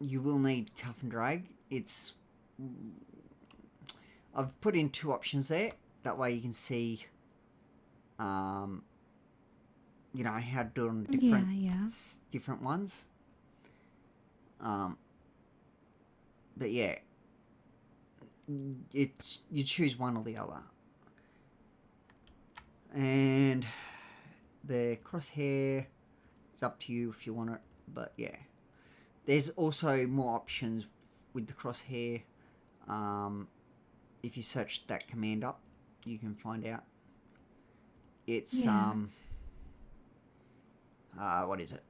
You will need cuff and drag. It's... I've put in two options there. That way you can see, you know, how to do it on different ones. But yeah, it's... You choose one or the other. And the crosshair is up to you if you want it, but yeah. There's also more options with the crosshair. If you search that command up, you can find out. It's, what is it?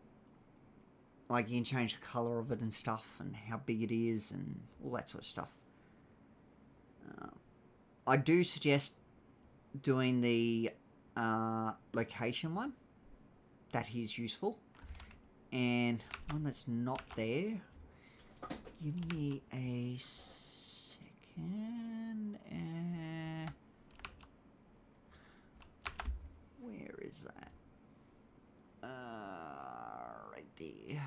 Like, you can change the colour of it and stuff, and how big it is, and all that sort of stuff. I do suggest doing the location one. That is useful. And one that's not there. Give me a second. Where is that? Right there.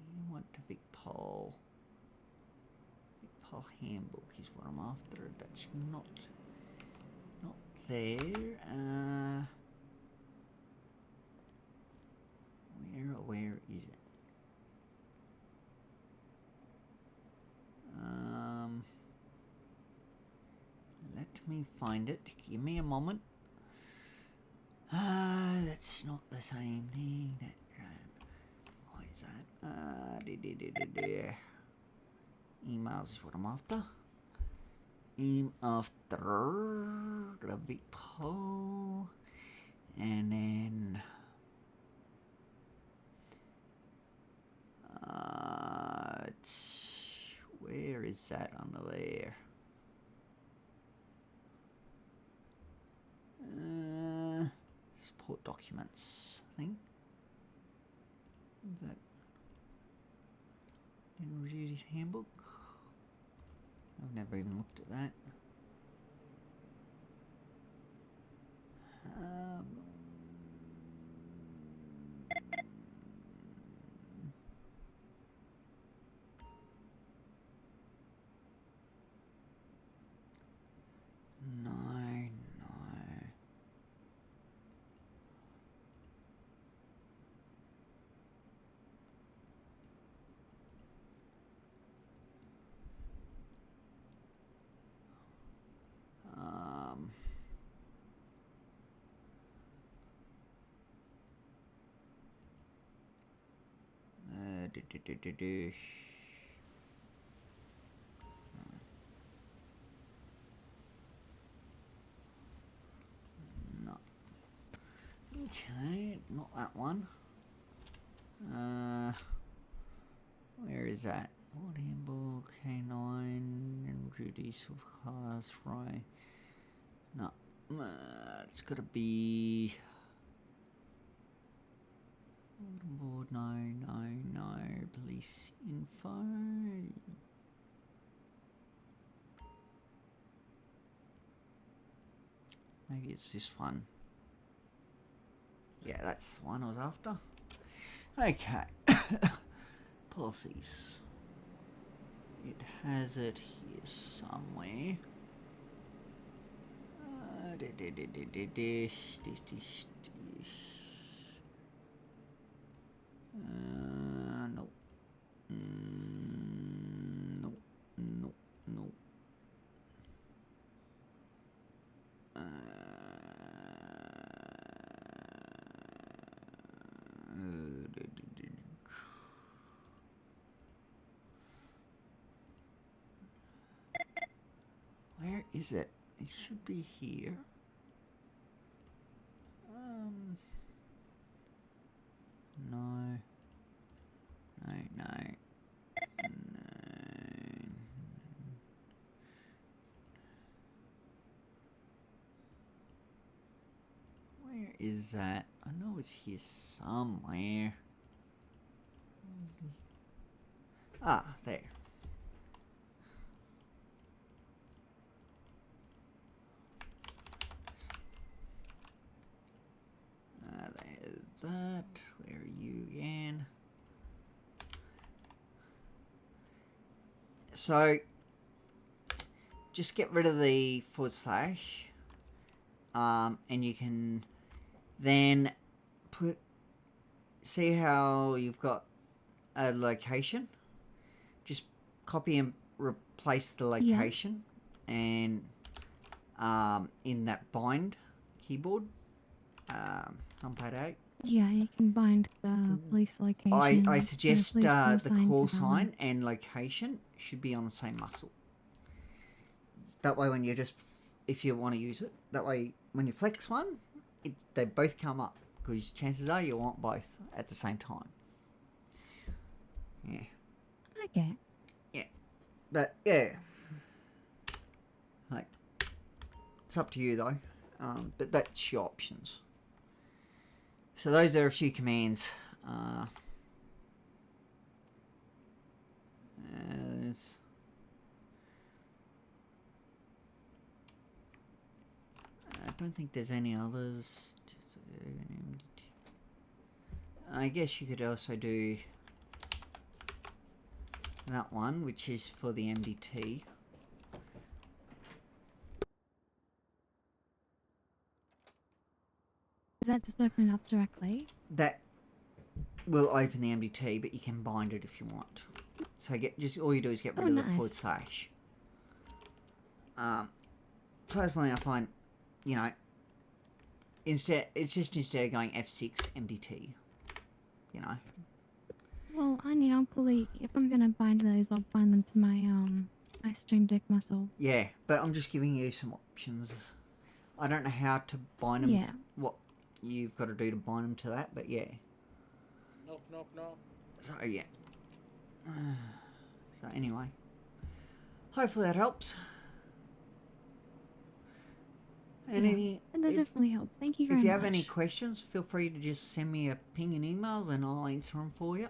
You want to Vic Pol. Vic Pol handbook is what I'm after. That's not there. Where is it? me find it. Give me a moment. That's not the same thing. Why is that? Emails is what I'm after. I'm after the big poll. And then where is that on the there? Support documents, I think. Is that General Duties Handbook? I've never even looked at that. No. No. Okay, not that one. Where is that? Board handbook, K9, and duties of class, right? No. It's gotta be board, no, police info. Maybe it's this one. Yeah, that's the one I was after. Okay. Policies. It has it here somewhere. No. No. Where is it? It should be here. No. Where is that? I know it's here somewhere. Ah, there. There's that. Where are you again? So, just get rid of the // and you can then see how you've got a location. Just copy and replace the location, and in that bind keyboard, numpad 8. Yeah, you can bind the police location. I and suggest police the call to sign and location should be on the same muscle. That way, when you if you want to use it, that way when you flex one, they both come up, because chances are you want both at the same time. Yeah. Okay. Yeah. Yeah. Like, it's up to you though, but that's your options. So those are a few commands. I don't think there's any others. I guess you could also do that one, which is for the MDT. Does that just open it up directly? That will open the MDT, but you can bind it if you want. So all you do is get rid of the /. personally, I find, you know, instead of going F6 MDT, you know. Well, I mean, I'll probably, if I'm gonna bind those, I'll bind them to my my stream deck muscle. Yeah, but I'm just giving you some options. I don't know how to bind them. Yeah. What you've got to do to bind them to that, but yeah. Knock, knock, knock. So yeah. So anyway, hopefully that helps. Any, and that definitely helps. Thank you very much. If you have any questions, feel free to just send me a ping in emails and I'll answer them for you.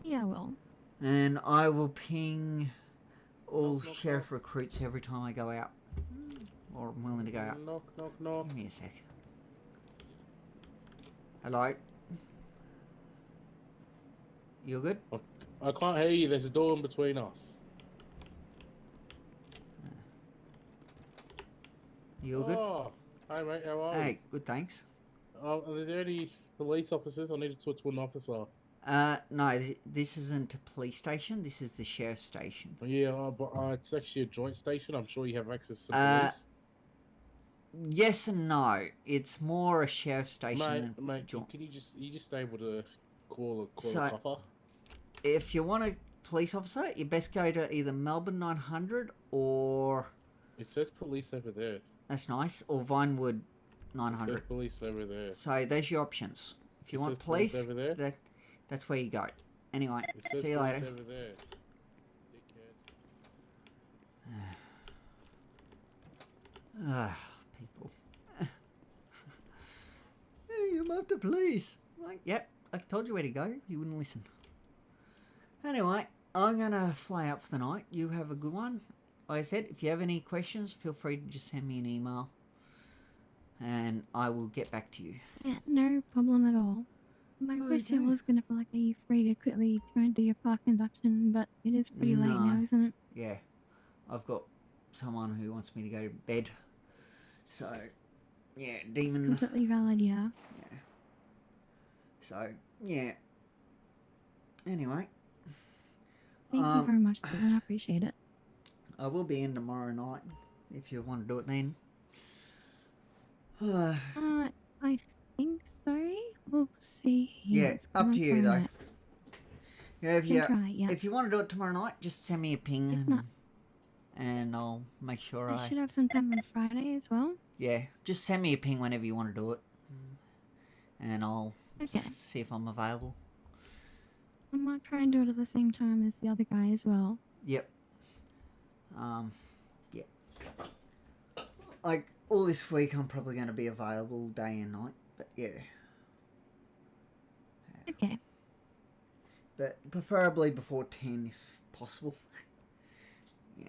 Yeah, I will. And I will ping all sheriff recruits every time I go out. Or I'm willing to go out. Knock, knock, knock. Give me a sec. Hello? You good? I can't hear you. There's a door in between us. You all good? Oh, hi mate, how are you? Hey, good, thanks. Are there any police officers? I need to talk to an officer. No, this isn't a police station. This is the sheriff's station. Yeah, but it's actually a joint station. I'm sure you have access to police. Yes and no. It's more a sheriff's station than Mate, can you just able to call a So- copper? If you want a police officer, you best go to either Melbourne 900 or... It says police over there. That's nice. Or Vinewood It 900. says police over there. So there's your options. If you It want says police police, over there? that's where you go. Anyway, It says see you police later. over there. Ah, people. Hey, I'm after police. Like, yep, I told you where to go. You wouldn't listen. Anyway, I'm gonna fly out for the night. You have a good one. Like I said, if you have any questions, feel free to just send me an email. And I will get back to you. Yeah, no problem at all. My question was gonna be like, are you free to quickly try and do your park induction? But it is pretty late now, isn't it? Yeah. I've got someone who wants me to go to bed. So, yeah, It's demon. completely valid, yeah. Yeah. So, yeah. Anyway. Thank you very much, Stephen. I appreciate it. I will be in tomorrow night if you want to do it then. I think so. We'll see. Yeah, It's up gonna to you try though. it. Yeah, if Can you try, yeah. if you want to do it tomorrow night, just send me a ping and I'll make sure I should have some time on Friday as well. yeah, just send me a ping whenever you want to do it, and I'll see if I'm available. I might try and do it at the same time as the other guy as well. Yep. Yeah. Like all this week, I'm probably going to be available day and night, but yeah. Okay. But preferably before 10 if possible. Yeah.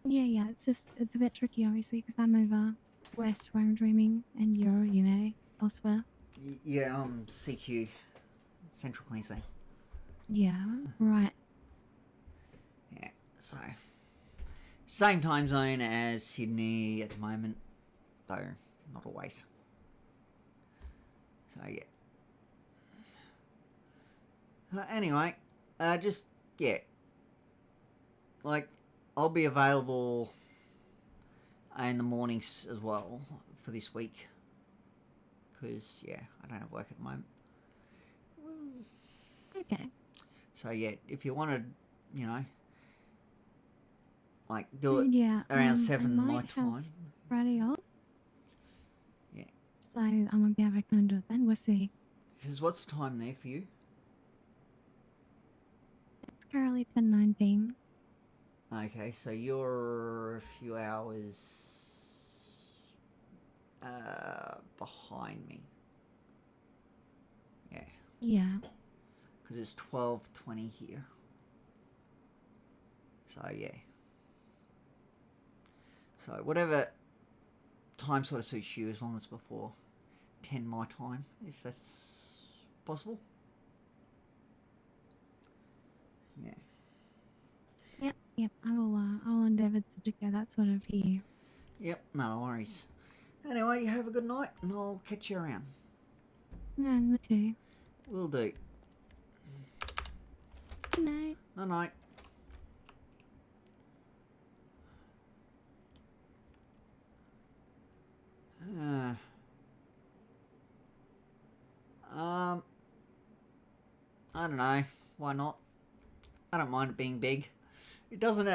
Yeah, it's a bit tricky, obviously, because I'm over west where I'm dreaming, and you're, you know, elsewhere. Yeah, CQ, Central Queensland. Yeah, right. Yeah, so same time zone as Sydney at the moment, though not always. So yeah. Anyway, just yeah, like I'll be available in the mornings as well for this week, because yeah, I don't have work at the moment. Okay. So yeah, if you want to, you know, like do it Yeah, around I 7 my might have time. Friday off. Yeah. So I'm gonna be able to come and do it then. We'll see. Because what's the time there for you? It's currently 10:19. Okay, so you're a few hours behind me. Yeah. Yeah. Because it's 12:20 here. So yeah. So whatever time sort of suits you, as long as before 10 my time, if that's possible. Yeah. Yep. I'll endeavour to get that sort of here. Yep, no worries. Anyway, you have a good night, and I'll catch you around. Yeah, me too. Will do. Good night. Night night. I don't know. Why not? I don't mind it being big. It doesn't.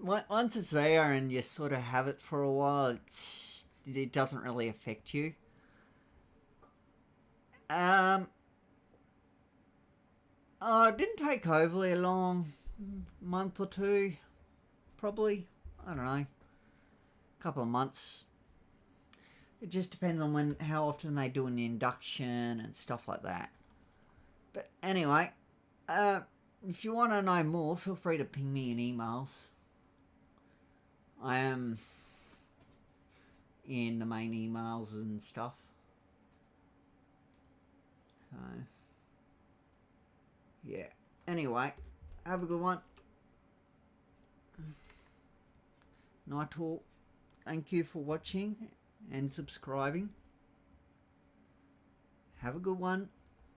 Once it's there and you sort of have it for a while, it doesn't really affect you. Oh, it didn't take overly long, month or two, probably. I don't know, couple of months. It just depends on how often they do an induction and stuff like that. But anyway, if you want to know more, feel free to ping me in emails. I am in the main emails and stuff. So, yeah. Anyway, have a good one. Night all. Thank you for watching and subscribing. Have a good one.